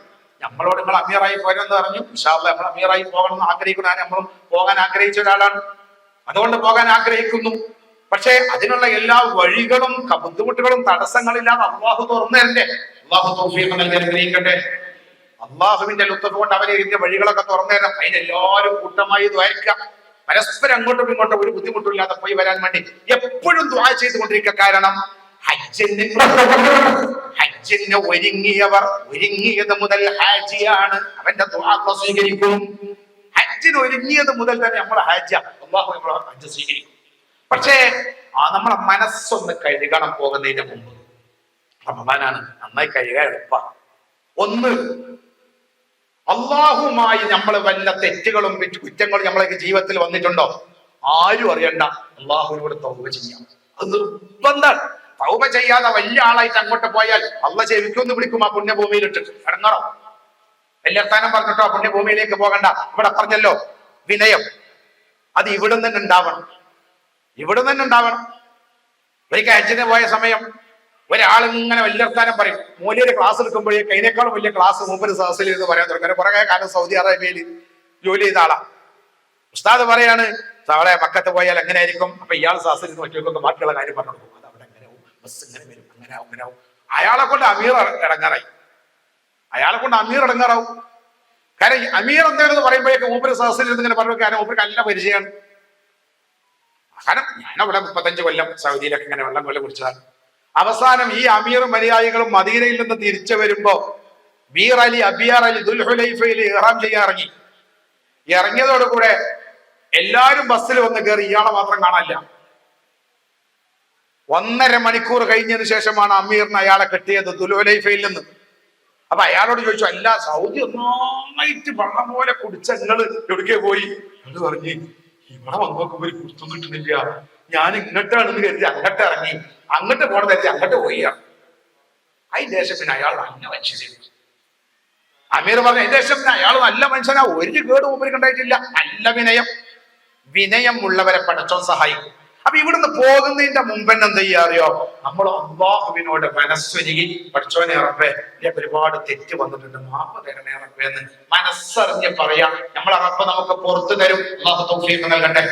നമ്മളോട് നിങ്ങൾ അമീറായി പോരെന്ന് പറഞ്ഞു. ഇൻഷാ അല്ലാഹ് നമ്മൾ അമീറായി പോകണം എന്ന് ആഗ്രഹിക്കുന്ന, നമ്മളും പോകാൻ ആഗ്രഹിച്ച ഒരാളാണ്. അതുകൊണ്ട് പോകാൻ ആഗ്രഹിക്കുന്നു. പക്ഷേ അതിനുള്ള എല്ലാ വഴികളും ബുദ്ധിമുട്ടുകളും തടസ്സങ്ങളില്ലാതെ അള്ളാഹു തുറന്നു തരണ്ടേ. അള്ളാഹു തൗഫീഖ് നൽകി അനുഗ്രഹിക്കട്ടെ. അള്ളാഹുവിന്റെ ലുത്ഫ് കൊണ്ട് അവരെ ഇതിന്റെ വഴികളൊക്കെ തുറന്നു തരണം. അതിനെല്ലാവരും കൂട്ടമായി ദ്വാരിക്കുക. പരസ്പരം അങ്ങോട്ടും ഇങ്ങോട്ടും ഒരു ബുദ്ധിമുട്ടില്ലാതെ പോയി വരാൻ വേണ്ടി എപ്പോഴും ദുആ ചെയ്തുകൊണ്ടിരിക്കുക. കാരണം ഹജ്ജിന് ഒരുങ്ങിയത് മുതൽ ഹാജിയാണ്. അവന്റെ ദുആ സ്വീകരിക്കും. ഹജ്ജിന് ഒരുങ്ങിയത് മുതൽ തന്നെ നമ്മളെ ഹാജ, അള്ളാഹു നമ്മളെ ഹജ്ജ് സ്വീകരിക്കും. പക്ഷേ നമ്മളെ മനസ്സൊന്ന് കഴുകണം പോകുന്നതിന് മുമ്പ്. റമദാനാണ്, നന്നായി കഴുകാൻ എളുപ്പമാണ്. ഒന്ന്, അള്ളാഹുമായി നമ്മൾ വല്ല തെറ്റുകളും കുറ്റങ്ങളും നമ്മളെ ജീവിതത്തിൽ വന്നിട്ടുണ്ടോ? ആരും അറിയണ്ട. അള്ളാഹുവിനോട് തൗബ ചെയ്യാം. അത് നിർബന്ധമാണ്. തൗബ ചെയ്യാതെ വലിയ ആളായിട്ട് അങ്ങോട്ട് പോയാൽ അള്ളാഹ് ചെവിക്കൊന്ന് വിളിക്കും. ആ പുണ്യഭൂമിയിലിട്ട് ഇറങ്ങണം. വലിയ സ്ഥാനം പറഞ്ഞിട്ടോ ആ പുണ്യഭൂമിയിലേക്ക് പോകണ്ട. ഇവിടെ പറഞ്ഞല്ലോ വിനയം, അത് ഇവിടെ തന്നെ ഉണ്ടാവണം. ഇവിടെ തന്നെ ഉണ്ടാവണം. ഒരിക്കൽ ഹജ്ജിന് പോയ സമയം ഒരാളിങ്ങനെ വലിയ സ്ഥാനം പറയും. മൂലയുടെ ക്ലാസ് എടുക്കുമ്പോഴേക്ക് അതിനേക്കാളും വലിയ ക്ലാസ് മൂപ്പര് സദസ്സിൽ ഇരുന്ന് പറയാൻ തുടങ്ങി. കുറെ കാലം സൗദി അറേബ്യയിൽ ജോലി ചെയ്ത ആളാ. ഉസ്താദ് പറയാണ്, അവിടെ മക്കത്ത് പോയാൽ എങ്ങനെ ആയിരിക്കും. അപ്പൊ ഇയാൾ സദസ്സിൽ ഇരുന്ന് ഒറ്റയ്ക്കൊക്കെ ബാക്കിയുള്ള കാര്യം പറഞ്ഞു കൊടുക്കും. അത് അവിടെ എങ്ങനെ ആവും, ബസ് ഇങ്ങനെ വരും, അങ്ങനെ ആവും, അങ്ങനെ ആവും. അയാളെ കൊണ്ട് അമീർ ഇടങ്ങാറായി. കാരണം അമീർ എന്താണെന്ന് പറയുമ്പോഴേക്ക് മൂപ്പര് സദസ്സിൽ ഇരുന്ന് ഇങ്ങനെ പറഞ്ഞു. കാരണം മൂപ്പർക്ക് നല്ല പരിചയമാണ്. കാരണം ഞാനവിടെ 35 കൊല്ലം സൗദിയിലൊക്കെ ഇങ്ങനെ വെള്ളം കുടിച്ചതാണ്. അവസാനം ഈ അമീർ മര്യാദകളും മദീനയിൽ നിന്ന് തിരിച്ചു വരുമ്പോ അബിയാർ അലി ദുൽഹുലൈഫയിൽ ഇഹ്റാം ചെയ്യാൻ ഇറങ്ങിയതോടുകൂടെ എല്ലാരും ബസ്സിൽ വന്ന് കയറി. ഇയാളെ മാത്രം കാണാനില്ല. 1.5 മണിക്കൂർ കഴിഞ്ഞതിന് ശേഷമാണ് അമീറിന് അയാളെ കിട്ടിയത് ദുൽഹുലൈഫയിൽ നിന്ന്. അപ്പൊ അയാളോട് ചോദിച്ചു, അല്ല സൗദി ഒന്നായിട്ട് വെള്ളം പോലെ കുടിച്ച നിങ്ങള് എവിടേക്ക് പോയി? അത് പറഞ്ഞ്, ഇവിടെ വന്ന് നോക്കുമ്പോ ഒരു കുത്തും കിട്ടുന്നില്ല. ഞാൻ ഇങ്ങോട്ടാണെന്ന് കരുതി അങ്ങോട്ട് ഇറങ്ങി, അങ്ങോട്ട് പോണെന്ന് കരുതി അങ്ങോട്ട് പോയി. അതിന് ശേഷം പിന്നെ അയാൾ നല്ല മനുഷ്യനാണ്. അമീർ പറഞ്ഞു, അതിന് ശേഷം പിന്നെ അയാൾ നല്ല മനുഷ്യനാ, ഒരു കേട് മൂപ്പർക്ക് ഉണ്ടായിട്ടില്ല. നല്ല വിനയം ഉള്ളവരെ പടച്ചോൻ സഹായിക്കും. അപ്പൊ ഇവിടുന്ന് പോകുന്നതിന്റെ മുമ്പെന്നെ എന്ത് ചെയ്യാ അറിയോ? നമ്മൾ അല്ലാഹുവിനോട് മനസ്സൊരുങ്ങി, പടച്ചോനെ റബ്ബേ ഒരുപാട് തെറ്റ് വന്നിട്ടുണ്ട്, മാപ്പ് തരണേ റബ്ബേ എന്ന് മനസ്സറിഞ്ഞ് പറയാം. നമ്മളെ റബ്ബ് നമുക്ക് പുറത്തു തരും. അല്ലാഹു തൗഫീഖ് നൽകട്ടെ.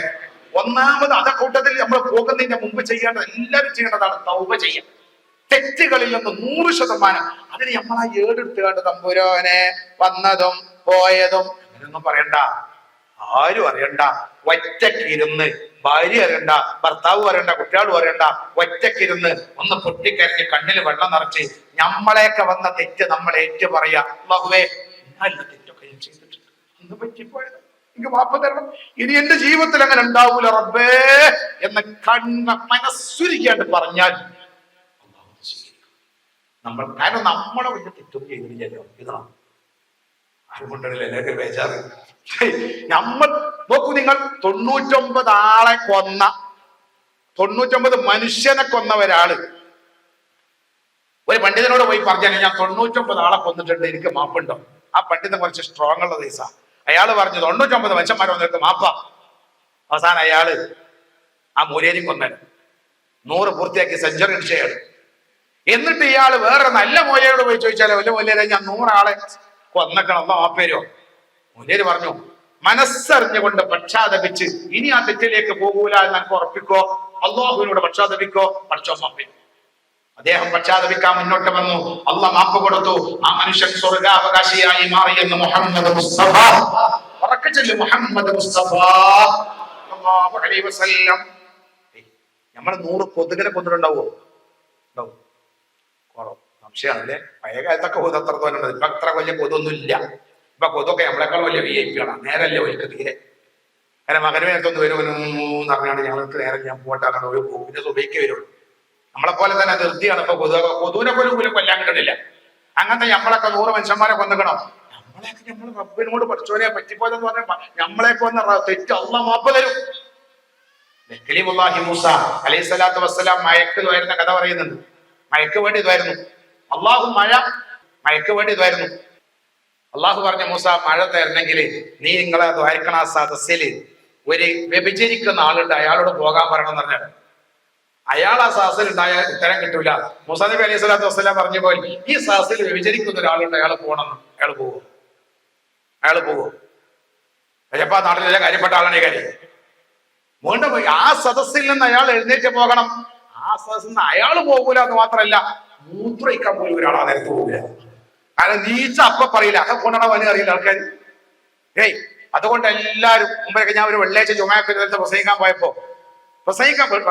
ഒന്നാമത് കൂട്ടത്തിൽ നമ്മൾ പോകുന്നതിന്റെ മുമ്പ് ചെയ്യേണ്ടത്, എല്ലാവരും ചെയ്യേണ്ടതാണ് തൗബ ചെയ്യാം. തെറ്റുകളിൽ നിന്ന് 100%. അതിന് നമ്മളാ ഏടെടുത്തുകൊണ്ട് തമ്പുരാനെ വന്നതും പോയതും അങ്ങനെയൊന്നും പറയണ്ട. ആരും അറിയണ്ട. ഒറ്റക്കിരുന്ന്, ഭാര്യ അറിയണ്ട, ഭർത്താവ് അറിയണ്ട, കുട്ടികൾ അറിയണ്ട, ഒറ്റക്കിരുന്ന് ഒന്ന് പൊട്ടിക്കരഞ്ഞ് കണ്ണിൽ വെള്ളം നിറച്ച് നമ്മളെയൊക്കെ വന്ന തെറ്റ് നമ്മൾ ഏറ്റു പറയാ. അല്ലാഹുവേ, നല്ല തെറ്റൊക്കെ ഞാൻ ചെയ്തിട്ടുണ്ട്, ഒന്ന് പറ്റിപ്പോയത്, എനിക്ക് മാപ്പ് തരണം, ഇനി എന്റെ ജീവിതത്തിൽ അങ്ങനെ ഉണ്ടാവൂല റബ്ബേ എന്ന് മനസ്സുരിക്കാണ്ട് പറഞ്ഞാൽ നമ്മൾ, കാരണം നമ്മളെ വലിയ തെറ്റും ചെയ്തില്ലല്ലോ. ഇതാ ആരുകൊണ്ടല്ലേ എല്ലാവരും ബേജാറ്. നമ്മൾ നോക്കൂ, നിങ്ങൾ 99 ആളെ കൊന്ന, 99 മനുഷ്യനെ കൊന്ന ഒരാള് ഒരു പണ്ഡിതനോട് പോയി പറഞ്ഞാൽ, ഞാൻ 99 ആളെ കൊന്നിട്ടുണ്ട്, എനിക്ക് മാപ്പുണ്ടോ? ആ പണ്ഡിതൻ കുറച്ച് സ്ട്രോങ് ഉള്ള ദിവസ. അയാള് പറഞ്ഞു 99 മനുഷ്യന്മാരെ വന്നിട്ട് മാപ്പ. അവസാനം അയാള് ആ മൂലേരി കൊന്നൻ 100 പൂർത്തിയാക്കി സെഞ്ചുറി അടിച്ചയാള്. എന്നിട്ട് ഇയാള് വേറെ നല്ല മൂലയോട് പോയി ചോദിച്ചാലോ, വല്ല മൂലേരെ ഞാൻ 100 ആളെ കൊന്നക്കണം, എന്നാ മാപ്പേരോ? മൂലേര് പറഞ്ഞു, മനസ്സറിഞ്ഞുകൊണ്ട് പക്ഷാതപിച്ച് ഇനി ആ തെറ്റിലേക്ക് പോകൂല എന്ന് എനിക്ക് ഉറപ്പിക്കോ, അല്ലാഹുവിനോട് പക്ഷാതപിക്കോ, പഠിച്ചോ മാപ്പേ. അദ്ദേഹം പക്ഷാതപിക്കാൻ മുന്നോട്ട് വന്നു. അള്ളാഹ് മാപ്പ് കൊടുത്തു. ആ മനുഷ്യൻ സ്വർഗാവകാശിയായി മാറിയെന്ന് മുഹമ്മദ് മുസ്തഫ. ഉറക്കച്ചൊല്ലു, മുഹമ്മദ് മുസ്തഫ സല്ലല്ലാഹു അലൈഹി വസല്ലം. നമ്മൾ 100 കൊതുകിനെ കൊന്നിട്ടുണ്ടാവോ? ഉണ്ടാവും, സംശയമാണല്ലേ. പഴയ കാലത്തൊക്കെ കൊതു അത്ര തോന്നുന്നത്. ഇപ്പൊ അത്ര വലിയ കൊതൊന്നും ഇല്ല. ഇപ്പൊ കൊതൊക്കെ നമ്മളെക്കാൾ വലിയ VIP ആണ്. നേരല്ലേ ഒരിക്കൽ തീരെ. അങ്ങനെ മകന് നേരത്തൊന്ന് വരുമെന്ന് പറഞ്ഞാണ് ഞങ്ങൾക്ക് നേരം ഞാൻ പോട്ടാണ് ഒരു പിന്നെ സുബൈക്ക് വരുള്ളൂ. നമ്മളെ പോലെ തന്നെ ധൃതിയാണ്. ഇപ്പൊ കൊതുവിനെ പോലും കൊല്ലാൻ കിട്ടണില്ല. അങ്ങനത്തെ നമ്മളൊക്കെ 100 മനുഷ്യന്മാരെ കൊന്നിക്കണം. നമ്മളെയൊക്കെ നമ്മൾ റബ്ബിനോട് പഠിച്ചോനെ പറ്റിപ്പോയെന്ന് പറഞ്ഞ നമ്മളെയൊക്കെ വന്ന തെറ്റ് അള്ളാഹ് മാപ്പ് തരും. കലീമുല്ലാഹി മൂസ അലൈഹിസ്സലാത്തു വസ്സലാം മഴയ്ക്ക് വരുന്ന കഥ പറയുന്നുണ്ട്. മഴയ്ക്ക് വേണ്ടി ഇതായിരുന്നു അള്ളാഹു, മഴയ്ക്ക് വേണ്ടി ഇതായിരുന്നു അള്ളാഹു പറഞ്ഞ മൂസ മഴ തരണമെങ്കിൽ നീ നിങ്ങളെ ദ്വാരക്കണ സദസ്സില് ഒരു വ്യഭിചരിക്കുന്ന ആളുണ്ട്, അയാളോട് പോകാൻ പറയണം എന്ന് പറഞ്ഞാൽ അയാൾ ആ സദസ്സിൽ ഉണ്ടായ ഉത്തരം കിട്ടൂല. മൂസാ നബി അലൈഹി സ്വലാത്തു വസ്സലാം പറഞ്ഞ പോലെ ഈ സദസ്സിൽ വ്യഭിചരിക്കുന്ന ഒരാളുണ്ട്, അയാൾ പോകണം. അയാൾ പോകും. ചിലപ്പോ ആ നാട്ടിലെ കാര്യപ്പെട്ട ആളാണ് ഈ കാര്യം. വീണ്ടും ആ സദസ്സിൽ നിന്ന് അയാൾ എഴുന്നേറ്റ് പോകണം. ആ സദസ്സിൽ നിന്ന് അയാൾ പോകൂല എന്ന് മാത്രമല്ല, മൂത്രയിക്കാൻ പോലും ഒരാളാ നേരത്തെ പോകില്ല. കാരണം നീച്ച അപ്പൊ പറയില്ല, അത് കൊണ്ടാണോ അവന് അറിയില്ല ആൾക്കാർ. അതുകൊണ്ട് എല്ലാവരും മുമ്പൊക്കെ ഞാൻ ഒരു വെള്ളിയാഴ്ച ജുമാക്ക് പ്രസംഗിക്കാൻ പോയപ്പോ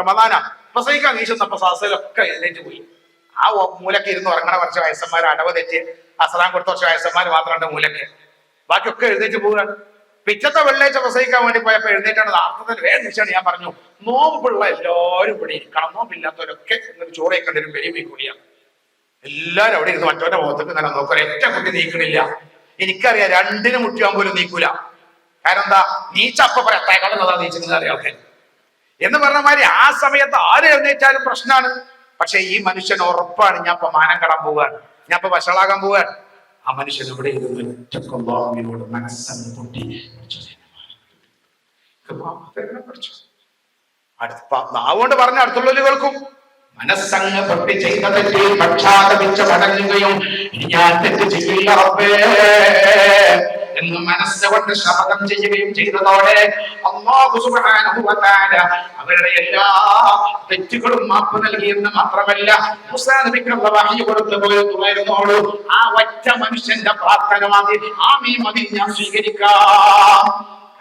റമദാനാ പ്രസംഗിക്കാൻ നീശുന്നപ്പോ സദസ്സിലൊക്കെ എഴുന്നേറ്റ് പോയി. ആ മൂലക്ക് ഇരുന്ന് ഉറങ്ങണ കുറച്ച് വയസ്സന്മാർ, അടവ് തെറ്റ് അസലാം കൊടുത്ത കുറച്ച് വയസ്സന്മാർ മാത്രമുണ്ട് മൂലക്ക്. ബാക്കിയൊക്കെ എഴുന്നേറ്റ് പോവുകയാണ്. പിറ്റത്തെ വെള്ളിയാഴ്ച പ്രസംഗിക്കാൻ വേണ്ടി പോയപ്പോ എഴുന്നേറ്റാണ് ആർത്തത്തിൽ വേഗം നിശ്ചയാണ്. ഞാൻ പറഞ്ഞു, നോമ്പുള്ള എല്ലാവരും ഇവിടെ ഇരിക്കണം, നോമ്പില്ലാത്തവരൊക്കെ എന്നൊരു ചോറേ കണ്ടൊരു പെരുമി കൂടിയാണ്. എല്ലാരും അവിടെ ഇരുന്ന് മറ്റവന്റെ മുഖത്തേക്ക് ഇങ്ങനെ നോക്കുക. ഒറ്റ കുട്ടി നീക്കണില്ല. എനിക്കറിയാം രണ്ടിന് മുട്ടിയാൻ പോലും നീക്കൂല. കാരണം എന്താ, നീച്ചപ്പ പറയാ നീച്ചെന്ന് അറിയാം ആൾക്കാർ എന്ന് പറഞ്ഞ മാതിരി ആ സമയത്ത് ആര് എഴുന്നേറ്റാലും പ്രശ്നമാണ്. പക്ഷെ ഈ മനുഷ്യൻ ഉറപ്പാണ്, ഞാൻ ഇപ്പൊ മാനം കടാൻ പോവുകയാണ്, ഞാൻ ഇപ്പൊ വഷളാകാൻ പോവുകയാണ്. ആ മനുഷ്യൻ ഇവിടെ ഇരുന്നോട് മനസ്സങ്ങ് പൊട്ടി നാവുകൊണ്ട് പറഞ്ഞ അടുത്തുള്ളവര് കേൾക്കും. മനസ്സങ്ങ് പൊട്ടി ചെയ്തത് പക്ഷാതപിച്ച് മടങ്ങുകയും ഞാൻ തെറ്റ് ചെയ്യില്ല റബ്ബേ എന്ന് മനസ്സുകൊണ്ട് ശപഥം ചെയ്യുകയും ചെയ്തതോടെ അല്ലാഹു സുബ്ഹാനഹു വ തആല അവരുടെ എല്ലാ തെറ്റുകളും മാപ്പ് നൽകിയെന്ന് മാത്രമല്ല, മൂസാ നബിക്ക് വഹി കൊടുത്തു പോയിരുന്നോളൂ ആ ഒറ്റ മനുഷ്യന്റെ പ്രാർത്ഥന മതി, ആമീൻ മതി, ഞാൻ സ്വീകരിക്കാം.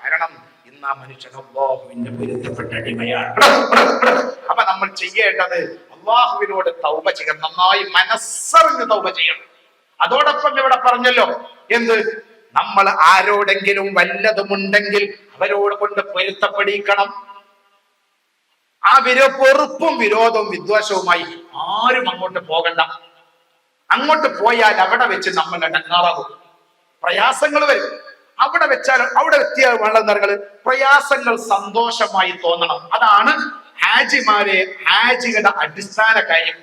കാരണം ഇന്ന് ആ മനുഷ്യൻ അല്ലാഹുവിന്റെ പൊരുത്തപ്പെട്ട അടിമയാണ്. അപ്പൊ നമ്മൾ ചെയ്യേണ്ടത് അല്ലാഹുവിനോട് തൗബ ചെയ്യണം, നന്നായി മനസ്സറിഞ്ഞ് തൗബ ചെയ്യണം. അതോടൊപ്പം ഇവിടെ പറഞ്ഞല്ലോ എന്ത്, നമ്മൾ ആരോടെങ്കിലും വല്ലതുമുണ്ടെങ്കിൽ അവരോട് കൊണ്ട് പൊരുത്തപ്പെടിക്കണം. ആ വെറുപ്പും വിരോധവും വിദ്വേഷവുമായി ആരും അങ്ങോട്ട് പോകണ്ട. അങ്ങോട്ട് പോയാൽ അവിടെ വെച്ച് നമ്മൾ ഇടങ്ങാറാകും, പ്രയാസങ്ങൾ വരും. അവിടെ വെച്ചാൽ അവിടെ എത്തിയ വളർന്നവர்கள் പ്രയാസങ്ങൾ സന്തോഷമായി തോന്നണം. അതാണ് ഹാജികളുടെ അടിസ്ഥാന കാര്യം.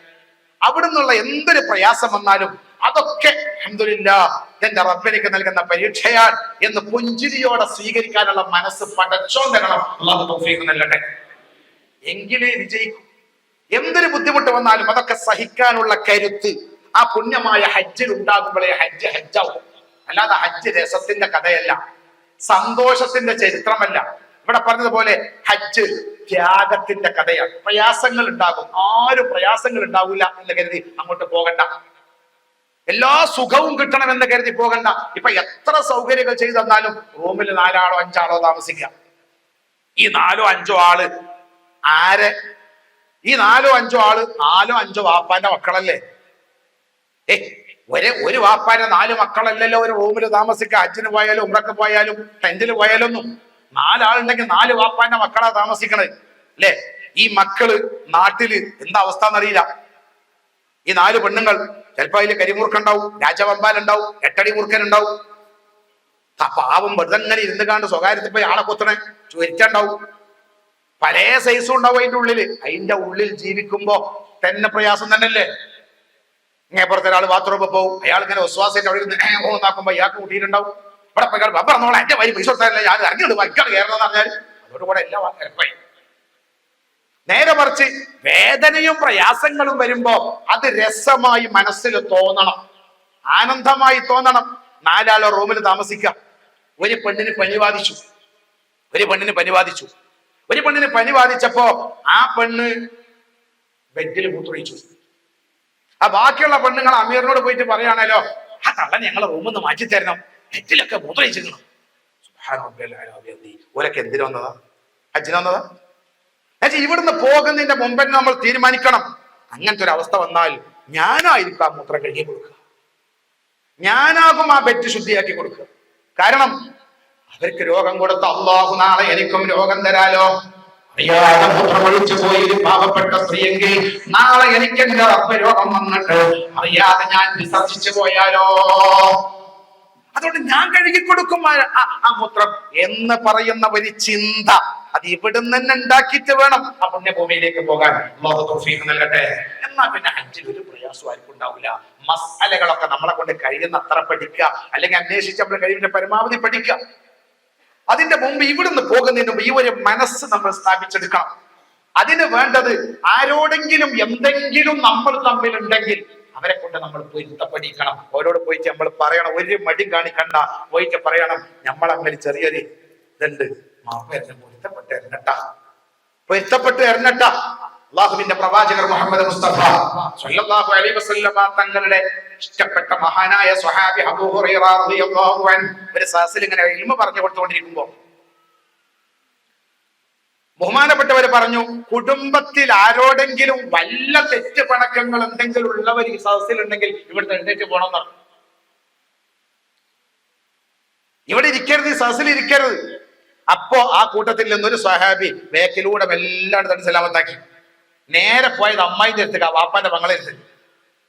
അവിടുന്നുള്ള എന്തൊരു പ്രയാസം വന്നാലും അതൊക്കെ അൽഹംദുലില്ലാഹ് എന്റെ റബ്ബിലേക്ക് നൽകുന്ന പരീക്ഷയാണ് എന്ന് പുഞ്ചിരിയോടെ സ്വീകരിക്കാനുള്ള മനസ്സ് പടച്ചോൻ തരണം. അല്ലാഹു തൗഫീഖ് നൽകട്ടെ. എങ്കിലേ വിജയിക്കും. എന്തൊരു ബുദ്ധിമുട്ട് വന്നാലും അതൊക്കെ സഹിക്കാനുള്ള കരുത്ത് ആ പുണ്യമായ ഹജ്ജിൽ ഉണ്ടാകുമ്പോഴേ ഹജ്ജ് ഹജ്ജാവും. അല്ലാതെ ഹജ്ജ് രസത്തിന്റെ കഥയല്ല, സന്തോഷത്തിന്റെ ചരിത്രമല്ല. ഇവിടെ പറഞ്ഞതുപോലെ ഹജ്ജ് ത്യാഗത്തിന്റെ കഥയാണ്. പ്രയാസങ്ങൾ ഉണ്ടാകും, ആരും പ്രയാസങ്ങൾ ഉണ്ടാവില്ല എന്ന് കരുതി അങ്ങോട്ട് പോകണ്ട. എല്ലാ സുഖവും കിട്ടണമെന്ന് കരുതി പോകണ്ട. ഇപ്പൊ എത്ര സൗകര്യങ്ങൾ ചെയ്തു തന്നാലും റൂമിൽ 4 ആളോ 5 ആളോ താമസിക്കാം. ഈ 4 5 ആള് ആരെ? ഈ 4 5 ആള് 4 5 വാപ്പാന്റെ മക്കളല്ലേ? ഒരു വാപ്പാന്റെ 4 മക്കളല്ലല്ലോ ഒരു റൂമിൽ താമസിക്കുക. ഹജ്ജിന് പോയാലും ഉംറക്ക് പോയാലും ടെന്റിൽ പോയാലൊന്നും 4 ആളുണ്ടെങ്കിൽ 4 വാപ്പാന്റെ മക്കളാ താമസിക്കണത് അല്ലേ? ഈ മക്കള് നാട്ടില് എന്താ അവസ്ഥ എന്നറിയില്ല. ഈ 4 പെണ്ണുങ്ങൾ ചിലപ്പോ അതിൽ കരിമൂർക്കുണ്ടാവും, രാജവമ്പാലുണ്ടാവും, 8 അടി മൂർക്കൻ ഉണ്ടാവും. പാവം വെറുതെ ഇങ്ങനെ ഇരുന്ന് കാണ്ട് സ്വകാര്യത്തിൽ പോയി ആളെ കുത്തണേ ചുരുച്ചുണ്ടാവും. പല സൈസും ഉണ്ടാവും അതിന്റെ ഉള്ളിൽ ജീവിക്കുമ്പോ തന്നെ പ്രയാസം തന്നെയല്ലേ. ഇങ്ങേപ്പുറത്തെ ഒരാൾ ബാത്റൂമിൽ പോകും, അയാൾ ഇങ്ങനെ വിശ്വാസമായിട്ട് അവിടെ ഇരുന്ന് ഓന്നാക്കുമ്പോ ഇയാൾക്ക് കൂട്ടിയിട്ടുണ്ടാവും. ഇവിടെ പറഞ്ഞോളാം എന്റെ വരി പൈസ കൊടുത്താലേ ഞാൻ ഇറങ്ങിയിട്ട് വൈക്കാണ് കയറണമെന്ന് പറഞ്ഞാൽ അതോടുകൂടെ എല്ലാം ഇറപ്പായി. നേരെ മറിച്ച് വേദനയും പ്രയാസങ്ങളും വരുമ്പോ അത് രസമായി മനസ്സിൽ തോന്നണം, ആനന്ദമായി തോന്നണം. 4 ആളോ റൂമിൽ താമസിക്കാം. ഒരു പെണ്ണിന് പനി ബാധിച്ചപ്പോ ആ പെണ്ണ് ബെഡിൽ മൂത്രയിച്ചു. ആ ബാക്കിയുള്ള പെണ്ണുങ്ങൾ അമീറിനോട് പോയിട്ട് പറയാണല്ലോ, ആ തള്ള ഞങ്ങളെ റൂമിൽ നിന്ന് മാറ്റി തരണം, ബെഡിലൊക്കെ മൂത്രയിച്ചിരുന്നു. ഓരൊക്കെ എന്തിനു വന്നതാ? ഹജ്ജിന് വന്നതാ? ഇവിടുന്ന് പോകുന്നതിന്റെ മുമ്പേ നമ്മൾ തീരുമാനിക്കണം, അങ്ങനത്തെ ഒരു അവസ്ഥ വന്നാൽ ഞാനായിരിക്കും ആ മൂത്രം കഴുകി കൊടുക്കുക, ഞാനാകും ആ ബെഡ് ശുദ്ധിയാക്കി കൊടുക്കുക. കാരണം അവർക്ക് രോഗം കൊടുത്ത അല്ലാഹു നാളെ എനിക്കും രോഗം തരാലോ. അറിയാതെ മൂത്രമൊഴിച്ചു പോയി പാവപ്പെട്ട സ്ത്രീയെങ്കിൽ നാളെ എനിക്ക് എന്റെ റബ്ബ് രോഗം വന്നിട്ട് അറിയാതെ ഞാൻ വിസർജിച്ചു പോയാലോ. അതുകൊണ്ട് ഞാൻ കഴുകി കൊടുക്കും ആ മൂത്രം എന്ന് പറയുന്ന ഒരു ചിന്ത അത് ഇവിടുന്ന് തന്നെ ഉണ്ടാക്കിയിട്ട് വേണം ആ പുണ്യഭൂമിയിലേക്ക് പോകാൻ. അല്ലാഹു തൗഫീഖ് നൽകട്ടെ. എന്നാൽ പിന്നെ ഹജ്ജിൽ ഒരു പ്രയാസം ആർക്കും ഉണ്ടാവില്ല. മസാലകളൊക്കെ നമ്മളെ കൊണ്ട് കഴിയുന്ന അത്ര പഠിക്കുക, അല്ലെങ്കിൽ അന്വേഷിച്ച് നമ്മൾ കഴിവിന്റെ പരമാവധി പഠിക്കുക. അതിന്റെ മുമ്പ് ഇവിടുന്ന് പോകുന്നതിന് മുമ്പ് ഈ ഒരു മനസ്സ് നമ്മൾ സ്ഥാപിച്ചെടുക്കണം. അതിന് വേണ്ടത് ആരോടെങ്കിലും എന്തെങ്കിലും നമ്മൾ തമ്മിലുണ്ടെങ്കിൽ അവരെ കൊണ്ട് നമ്മൾ പൊരുത്തപ്പെടിക്കണം. ഓരോട് പോയിട്ട് നമ്മൾ പറയണം, ഒരു മടി കാണിക്കണ്ട, പോയിട്ട് പറയണം നമ്മൾ അങ്ങനെ ചെറിയൊരു ഇതുണ്ട്, മാപ്പ എന്നെ പൊരുത്തപ്പെട്ട് എറിഞ്ഞട്ട. അള്ളാഹുവിന്റെ പ്രവാചകർ മുഹമ്മദ് മുസ്തഫ സ്വല്ലല്ലാഹു അലൈഹി വസല്ലമ തങ്ങളുടെ ഇഷ്ടപ്പെട്ട മഹാനായ സ്വഹാബി അബൂ ഹുറൈറ റളിയല്ലാഹു അൻഹു ഒരു സദസ്സിൽ ഇങ്ങനെ ഇൽമു പറഞ്ഞു കൊടുത്തുകൊണ്ടിരിക്കുമ്പോൾ ബഹുമാനപ്പെട്ടവര് പറഞ്ഞു, കുടുംബത്തിൽ ആരോടെങ്കിലും വല്ല തെറ്റ് പണക്കങ്ങൾ എന്തെങ്കിലും ഉള്ളവർ ഈ സദസ്സിലുണ്ടെങ്കിൽ ഇവിടുത്തെ എഴുന്നേറ്റ് പോകണമെന്ന് പറഞ്ഞു. ഇവിടെ ഇരിക്കരുത്, ഈ സദസ്സിൽ ഇരിക്കരുത്. അപ്പോ ആ കൂട്ടത്തിൽ നിന്നൊരു സ്വഹാബി ബേക്കിലൂടെ എല്ലാം തട്ടി സലാമത്താക്കി. നേരെ പോയത് അമ്മായിന്റെ അടുത്തേക്ക്, വാപ്പാന്റെ മകളെ അടുത്ത്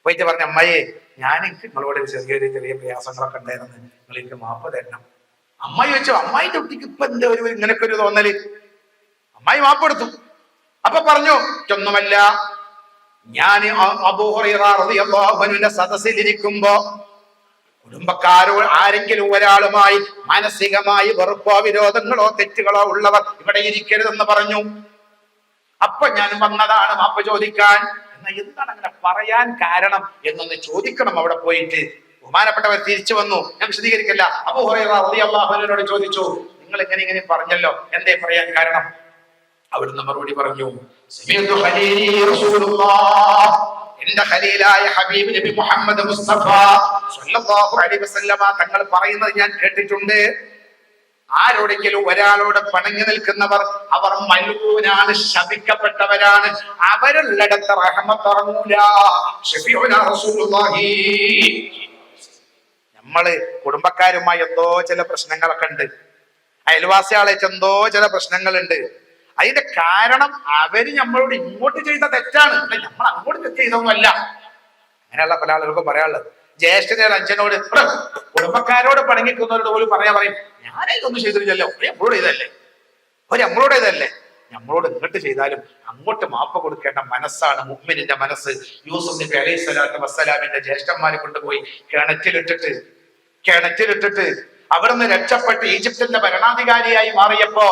പോയിട്ട് പറഞ്ഞു, അമ്മായിയെ ഞാൻ എനിക്ക് നിങ്ങളോട് ചെറിയ പ്രയാസങ്ങളൊക്കെ ഉണ്ടായിരുന്നു, നിങ്ങൾ എനിക്ക് മാപ്പ് തരണം. അമ്മായി വെച്ചു, അമ്മായിന്റെ കുട്ടിക്ക് ഇപ്പൊ എന്താ ഒരു ഇങ്ങനൊക്കെ ഒരു തോന്നല്. അമ്മായി മാപ്പെടുത്തു. അപ്പൊ പറഞ്ഞു, ഒന്നുമല്ല, ഞാൻ അബൂ ഹുറൈറ റളിയല്ലാഹു അൻഹുവിന്റെ സദസ്സിലിരിക്കുമ്പോ കുടുംബക്കാരോ ആരെങ്കിലും ഒരാളുമായി മാനസികമായി വെറുപ്പോ വിരോധങ്ങളോ തെറ്റുകളോ ഉള്ളവർ ഇവിടെ ഇരിക്കരുതെന്ന് പറഞ്ഞു. അപ്പൊ ഞാൻ വന്നതാണ് മാപ്പ് ചോദിക്കാൻ. എന്നാൽ എന്താണ് അങ്ങനെ പറയാൻ കാരണം എന്നൊന്ന് ചോദിക്കണം അവിടെ പോയിട്ട്. ബഹുമാനപ്പെട്ടവർ തിരിച്ചു വന്നു. ഞാൻ വിശദീകരിക്കില്ല. അബൂ ഹുറൈറ റളിയല്ലാഹു അൻഹുവിനോട് ചോദിച്ചു, നിങ്ങൾ ഇങ്ങനെ പറഞ്ഞല്ലോ, എന്തേ പറയാൻ കാരണം? അവിടുന്ന് മറുപടി പറഞ്ഞു, എന്റെ ഖലീലായ ഹബീബ് നബി മുഹമ്മദ് മുസ്തഫ സ്വല്ലല്ലാഹു അലൈഹി വസല്ലമ തങ്ങൾ പറയുന്നത് ഞാൻ കേട്ടിട്ടുണ്ട്. ആരോടെങ്കിലും ഒരാളോട് പണങ്ങി നിൽക്കുന്നവർ അവർ മൽഊനാണ്, ശപിക്കപ്പെട്ടവരാണ്. അവരുള്ളിടത്ത് റഹ്മത്ത് ഇറങ്ങൂല. ശഫീഉനാ റസൂലുള്ളാഹി. നമ്മള് കുടുംബക്കാരുമായി എന്തോ ചില പ്രശ്നങ്ങളൊക്കെ ഉണ്ട്, അയൽവാസികളായിട്ട് എന്തോ ചില പ്രശ്നങ്ങളുണ്ട്. അതിന്റെ കാരണം അവര് നമ്മളോട് ഇങ്ങോട്ട് ചെയ്ത തെറ്റാണ്, നമ്മൾ അങ്ങോട്ട് തെറ്റ് ചെയ്തൊന്നുമല്ല. അങ്ങനെയുള്ള പല ആളുകൾക്കും പറയാനുള്ളത്. ജ്യേഷ്ഠനെ അച്ഛനോട് കുടുംബക്കാരോട് പണങ്ങിക്കുന്നവരോട് പോലും പറയും, ഞാനതൊന്നും ചെയ്തില്ലല്ലോ, നമ്മളോട് ചെയ്തല്ലേ, നമ്മളോട് ചെയ്തല്ലേ. നമ്മളോട് ഇങ്ങോട്ട് ചെയ്താലും അങ്ങോട്ട് മാപ്പ് കൊടുക്കേണ്ട മനസ്സാണ് മുഅ്മിനിന്റെ മനസ്സ്. യൂസുഫ് നബി അലൈഹി സ്വലാത്തു വസ്സലാമിന്റെ ജ്യേഷ്ഠന്മാരെ കൊണ്ടുപോയി കിണറ്റിലിട്ടിട്ട് അവിടുന്ന് രക്ഷപ്പെട്ട് ഈജിപ്തിന്റെ ഭരണാധികാരിയായി മാറിയപ്പോ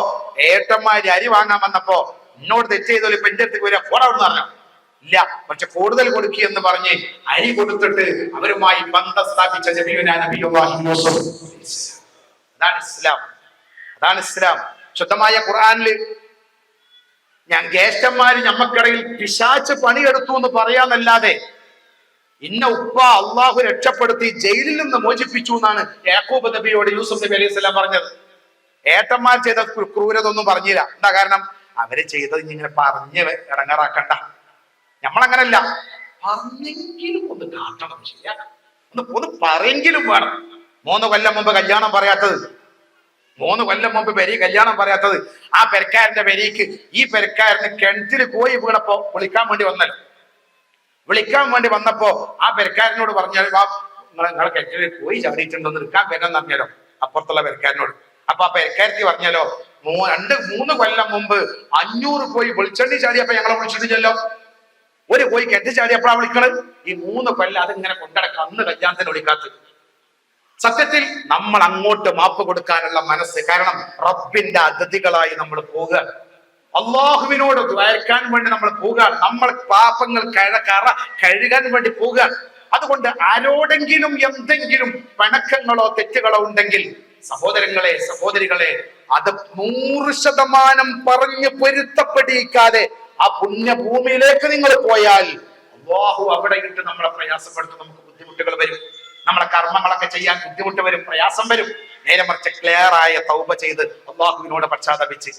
ഏട്ടന്മാര് അരി വാങ്ങാൻ വന്നപ്പോ, എന്നോട് തെറ്റ് ചെയ്തോലും ഇപ്പൊ എന്റെ അടുത്തേക്ക് വരിക, പോടാന്ന് പറഞ്ഞു. ഇല്ല, പക്ഷെ കൂടുതൽ കൊടുക്കുക എന്ന് പറഞ്ഞ് അരി കൊടുത്തിട്ട് അവരുമായി ബന്ധം സ്ഥാപിച്ച നബിയുല്ലാഹി യൂസുഫ്. അതാണ് ഇസ്ലാം, അതാണ് ഇസ്ലാം. ശുദ്ധമായ ഖുർആനില് ഞാൻ ജ്യേഷ്ഠന്മാര് ഞമ്മക്കിടയിൽ പിശാച്ച് പണിയെടുത്തു എന്ന് പറയാന്നല്ലാതെ ഇന്ന ഉപ്പ അള്ളാഹു രക്ഷപ്പെടുത്തി ജയിലിൽ നിന്ന് മോചിപ്പിച്ചു എന്നാണ് യാക്കൂബ് നബിയോട് യൂസുഫ് നബി അലൈഹി സ്വലാം പറഞ്ഞത്. ഏട്ടന്മാർ ചെയ്ത ക്രൂരത ഒന്നും പറഞ്ഞില്ല. എന്താ കാരണം? അവര് ചെയ്തത് ഇങ്ങനെ പറഞ്ഞ് ഇടങ്ങാറാക്കണ്ട. നമ്മളങ്ങനല്ല, പറഞ്ഞെങ്കിലും ഒന്ന് കാട്ടണം, ചെയ്യാൻ ഒന്ന് പറയെങ്കിലും വേണം. 3 കൊല്ലം മുമ്പ് കല്യാണം പറയാത്തത്, 3 കൊല്ലം മുമ്പ് കല്യാണം പറയാത്തത് ആ പെരക്കാരന്റെ പെരയ്ക്ക് ഈ പെരക്കാരന് കിണറ്റിൽ കോഴി വീണപ്പോ വിളിക്കാൻ വേണ്ടി വന്നപ്പോ ആ പെരക്കാരനോട് പറഞ്ഞാൽ, നിങ്ങളെ കിണറ്റിൽ കോഴി ചാടിയിട്ടുണ്ടോന്ന് എടുക്കാൻ വരാന്ന് പറഞ്ഞാലോ അപ്പുറത്തുള്ള പെരക്കാരനോട്. അപ്പൊ ആ പെരക്കാരത്തി പറഞ്ഞാലോ, 3 കൊല്ലം മുമ്പ് 500 കോഴി വെളിച്ചെണ്ണി ചാടിയപ്പോ ഞങ്ങളെ വിളിച്ചിട്ടില്ലല്ലോ, ഒരു കോഴി കിണറ്റി ചാടിയപ്പോഴാ വിളിക്കണത്. ഈ 3 കൊല്ലം അതിങ്ങനെ കൊണ്ടടക്ക, അന്ന് കല്യാണത്തിന് വിളിക്കാത്തത്. സത്യത്തിൽ നമ്മൾ അങ്ങോട്ട് മാപ്പ് കൊടുക്കാനുള്ള മനസ്സ്, കാരണം റബ്ബിന്റെ അതിഥികളായി നമ്മൾ പോകുക, അള്ളാഹുവിനോട് ദ്വാരക്കാൻ വേണ്ടി നമ്മൾ പോവുക, നമ്മൾ പാപങ്ങൾ കഴുകാൻ വേണ്ടി പോവുക. അതുകൊണ്ട് ആരോടെങ്കിലും എന്തെങ്കിലും പിണക്കങ്ങളോ തെറ്റുകളോ ഉണ്ടെങ്കിൽ സഹോദരങ്ങളെ സഹോദരികളെ, അത് 100% പറഞ്ഞ് പൊരുത്തപ്പെടിക്കാതെ ആ പുണ്യഭൂമിയിലേക്ക് നിങ്ങൾ പോയാൽ അല്ലാഹു അവിടെ ഇട്ട് നമ്മളെ പ്രയാസപ്പെടുത്തും. നമുക്ക് ബുദ്ധിമുട്ടുകൾ വരും, നമ്മളെ കർമ്മങ്ങളൊക്കെ ചെയ്യാൻ ബുദ്ധിമുട്ട് വരും, പ്രയാസം വരും. നേരെ മറിച്ച് ക്ലിയർ ആയ തൗബ ചെയ്ത് അള്ളാഹുവിനോട് പശ്ചാത്തപിച്ച്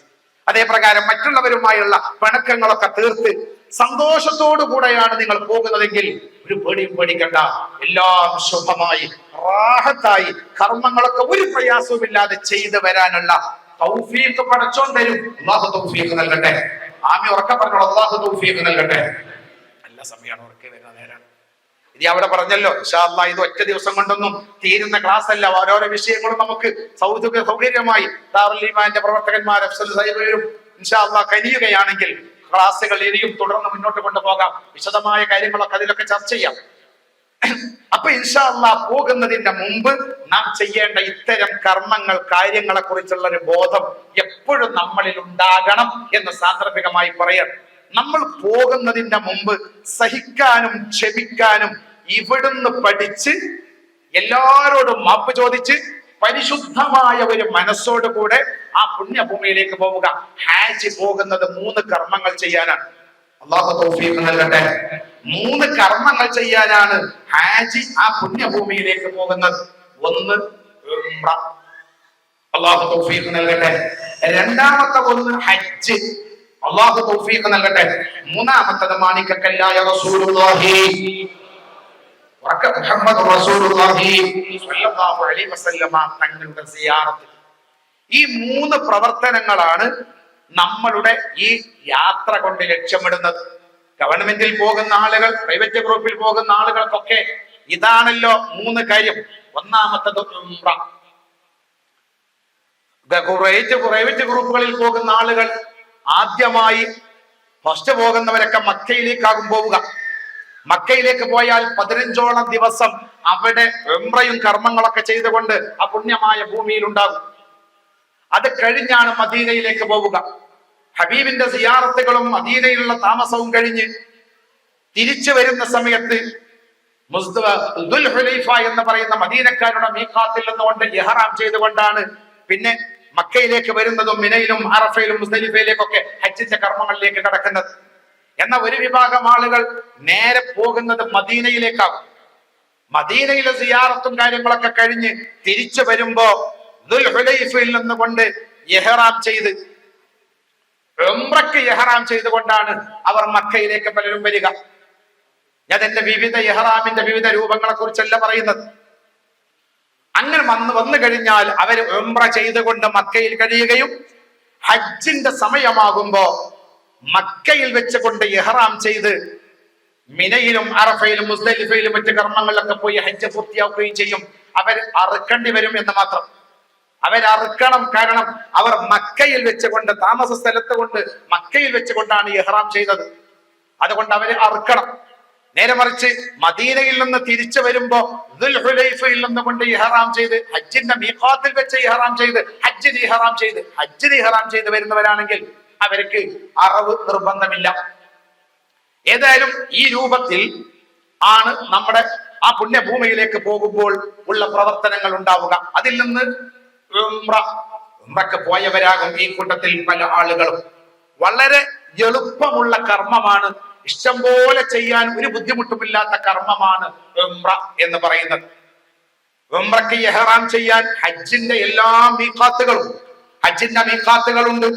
അതേ പ്രകാരം മറ്റുള്ളവരുമായുള്ള പിണക്കങ്ങളൊക്കെ തീർത്ത് സന്തോഷത്തോടു കൂടെയാണ് നിങ്ങൾ പോകുന്നതെങ്കിൽ ഒരു പേടിയും പേടിക്കണ്ട. എല്ലാം ശുഭമായി റാഹത്തായി കർമ്മങ്ങളൊക്കെ ഒരു പ്രയാസവും ഇല്ലാതെ ചെയ്തു വരാനുള്ള തൗഫീഖ് പടച്ചോൻ തരും. അല്ലാഹു തൗഫീഖ് നൽകട്ടെ. ആമീൻ. ഉറക്കെ പറഞ്ഞോളൂ, അല്ലാഹു തൗഫീഖ് നൽകട്ടെ. നല്ല സമയമാണ്, ഉറക്കെ വരുന്ന നേരാണ്. ഇനി അവിടെ പറഞ്ഞല്ലോ, ഇൻഷാ അല്ലാഹ് ഇത് ഒറ്റ ദിവസം കൊണ്ടൊന്നും തീരുന്ന ക്ലാസ് അല്ല. ഓരോരോ വിഷയങ്ങളും നമുക്ക് സൗകര്യമായി ദാറുൽ ഈമാന്റെ പ്രവർത്തകന്മാർ അഫ്സൽ സാഹിബും ഇൻഷാ അല്ലാഹ് കനിയുകയാണെങ്കിൽ ക്ലാസ്സുകൾ ഇനിയും തുടർന്ന് മുന്നോട്ട് കൊണ്ടുപോകാം. വിശദമായ കാര്യങ്ങളൊക്കെ അതിലൊക്കെ ചർച്ച ചെയ്യാം. അപ്പൊ ഇൻഷാ അല്ലാഹ് പോകുന്നതിന്റെ മുമ്പ് നാം ചെയ്യേണ്ട ഇത്തരം കർമ്മങ്ങൾ, കാര്യങ്ങളെ കുറിച്ചുള്ള ഒരു ബോധം എപ്പോഴും നമ്മളിൽ ഉണ്ടാകണം എന്ന് സാന്ദർഭികമായി പറയണം. നമ്മൾ പോകുന്നതിന്റെ മുമ്പ് സഹിക്കാനും ക്ഷമിക്കാനും ഇവിടുന്ന് പഠിച്ച് എല്ലാരോടും മാപ്പ് ചോദിച്ച് പരിശുദ്ധമായ ഒരു മനസ്സോട് കൂടെ ആ പുണ്യഭൂമിയിലേക്ക് പോവുക. ഹാജ് പോകുന്നത് 3 കർമ്മങ്ങൾ ചെയ്യാനാണ്. അല്ലാഹു തൗഫീഖ് നൽകട്ടെ. 3 കർമ്മങ്ങൾ ചെയ്യാനാണ് ഹാജി ആ പുണ്യഭൂമിയിലേക്ക് പോകുന്നത്. ഒന്ന് ഉംറ, അല്ലാഹു തൗഫീഖ് നൽകട്ടെ. രണ്ടാമത്തെ ഒന്ന് ഹജ്ജ്, അല്ലാഹു തൗഫീഖ് നൽകട്ടെ. മൂന്നാമത്തത് മാണിക്കക്കല്ലായ റസൂലുള്ളാഹി മുഹമ്മദ് റസൂലുള്ളാഹി സ്വല്ലല്ലാഹു അലൈഹി വസല്ലമ തങ്ങളുടെ സിയാറത്ത്. ഈ 3 പ്രവർത്തനങ്ങളാണ് നമ്മളുടെ ഈ യാത്ര കൊണ്ട് ലക്ഷ്യമിടുന്നത്. ഗവൺമെന്റിൽ പോകുന്ന ആളുകൾ, പ്രൈവറ്റ് ഗ്രൂപ്പിൽ പോകുന്ന ആളുകൾക്കൊക്കെ ഇതാണല്ലോ 3 കാര്യം. ഒന്നാമത്തത് ഉംറ. പ്രൈവറ്റ് ഗ്രൂപ്പുകളിൽ പോകുന്ന ആളുകൾ ആദ്യമായി ഫസ്റ്റ് പോകുന്നവരൊക്കെ മക്കയിലേക്കാകും പോവുക. മക്കയിലേക്ക് പോയാൽ 15ഓളം ദിവസം അവിടെ ഉംറയും കർമ്മങ്ങളൊക്കെ ചെയ്തുകൊണ്ട് ആ പുണ്യമായ ഭൂമിയിൽ ഉണ്ടാകും. അത് കഴിഞ്ഞാണ് മദീനയിലേക്ക് പോവുക. ഹബീബിന്റെ സിയാറത്തുകളും മദീനയിലുള്ള താമസവും കഴിഞ്ഞ് തിരിച്ചു വരുന്ന സമയത്ത് ദുൽഹുലൈഫ എന്ന് പറയുന്ന മദീനക്കാരുടെ മീഖാത്തിൽ നിന്നുകൊണ്ട് ഇഹ്റാം ചെയ്തുകൊണ്ടാണ് പിന്നെ മക്കയിലേക്ക് വരുന്നതും മിനയിലും അറഫയിലും മുസ്ദലിഫയിലേക്കൊക്കെ ഹജ്ജിന്റെ കർമ്മങ്ങളിലേക്ക് കടക്കുന്നത്. എന്ന ഒരു വിഭാഗം ആളുകൾ നേരെ പോകുന്നത് മദീനയിലേക്കാകും. മദീനയിലെ സിയാറത്തും കാര്യങ്ങളൊക്കെ കഴിഞ്ഞ് തിരിച്ചു വരുമ്പോ ദുൽഹുലൈഫയിൽ നിന്നുകൊണ്ട് ഇഹ്റാം ചെയ്ത് ഉംറയ്ക്ക് ഇഹ്റാം ചെയ്തുകൊണ്ടാണ് അവർ മക്കയിലേക്ക് പലരും വരിക. ഞാൻ എന്റെ വിവിധ ഇഹ്റാമിന്റെ വിവിധ രൂപങ്ങളെ കുറിച്ചല്ല പറയുന്നത്. അങ്ങനെ വന്നു കഴിഞ്ഞാൽ അവർ ഉംറ ചെയ്തുകൊണ്ട് മക്കയിൽ കഴിയുകയും ഹജ്ജിന്റെ സമയമാകുമ്പോ മക്കയിൽ വെച്ചുകൊണ്ട് ഇഹ്റാം ചെയ്ത് മിനയിലും അറഫയിലും മുസ്ദലിഫയിലും മറ്റു കർമ്മങ്ങളിലൊക്കെ പോയി ഹജ്ജ് പൂർത്തിയാക്കുകയും ചെയ്യും. അവർ അറുക്കേണ്ടി വരും എന്ന് മാത്രം. അവരറുക്കണം. കാരണം അവർ മക്കയിൽ വെച്ചുകൊണ്ട്, താമസ സ്ഥലത്ത് കൊണ്ട് മക്കയിൽ വെച്ചുകൊണ്ടാണ് ഇഹ്റാം ചെയ്തത്. അതുകൊണ്ട് അവര് അറുക്കണം. നേരെ മറിച്ച് മദീനയിൽ നിന്ന് തിരിച്ചു വരുമ്പോ ദുൽഹുലൈഫയിൽ നിന്നുകൊണ്ട് ഇഹ്റാം ചെയ്ത് ഹജ്ജിന്റെ മീഖാത്തിൽ വെച്ച് ഇഹ്റാം ചെയ്ത് ഹജ്ജിന് ഇഹ്റാം ചെയ്ത് വരുന്നവരാണെങ്കിൽ അവർക്ക് അറവ് നിർബന്ധമില്ല. ഏതായാലും ഈ രൂപത്തിൽ ആണ് നമ്മുടെ ആ പുണ്യഭൂമിയിലേക്ക് പോകുമ്പോൾ ഉള്ള പ്രവർത്തനങ്ങൾ ഉണ്ടാവുക. അതിൽ നിന്ന് ഉംറക്ക് പോയവരാകും ഈ കൂട്ടത്തിൽ പല ആളുകളും. വളരെ എളുപ്പമുള്ള കർമ്മമാണ്, ഇഷ്ടം പോലെ ചെയ്യാൻ ഒരു ബുദ്ധിമുട്ടുമില്ലാത്ത കർമ്മമാണ് ഉംറ എന്ന് പറയുന്നത്. ഉംറക്ക് ഇഹ്റാം ചെയ്യാൻ ഹജ്ജിന്റെ എല്ലാ മീഖാത്തുകളും ഉണ്ട്.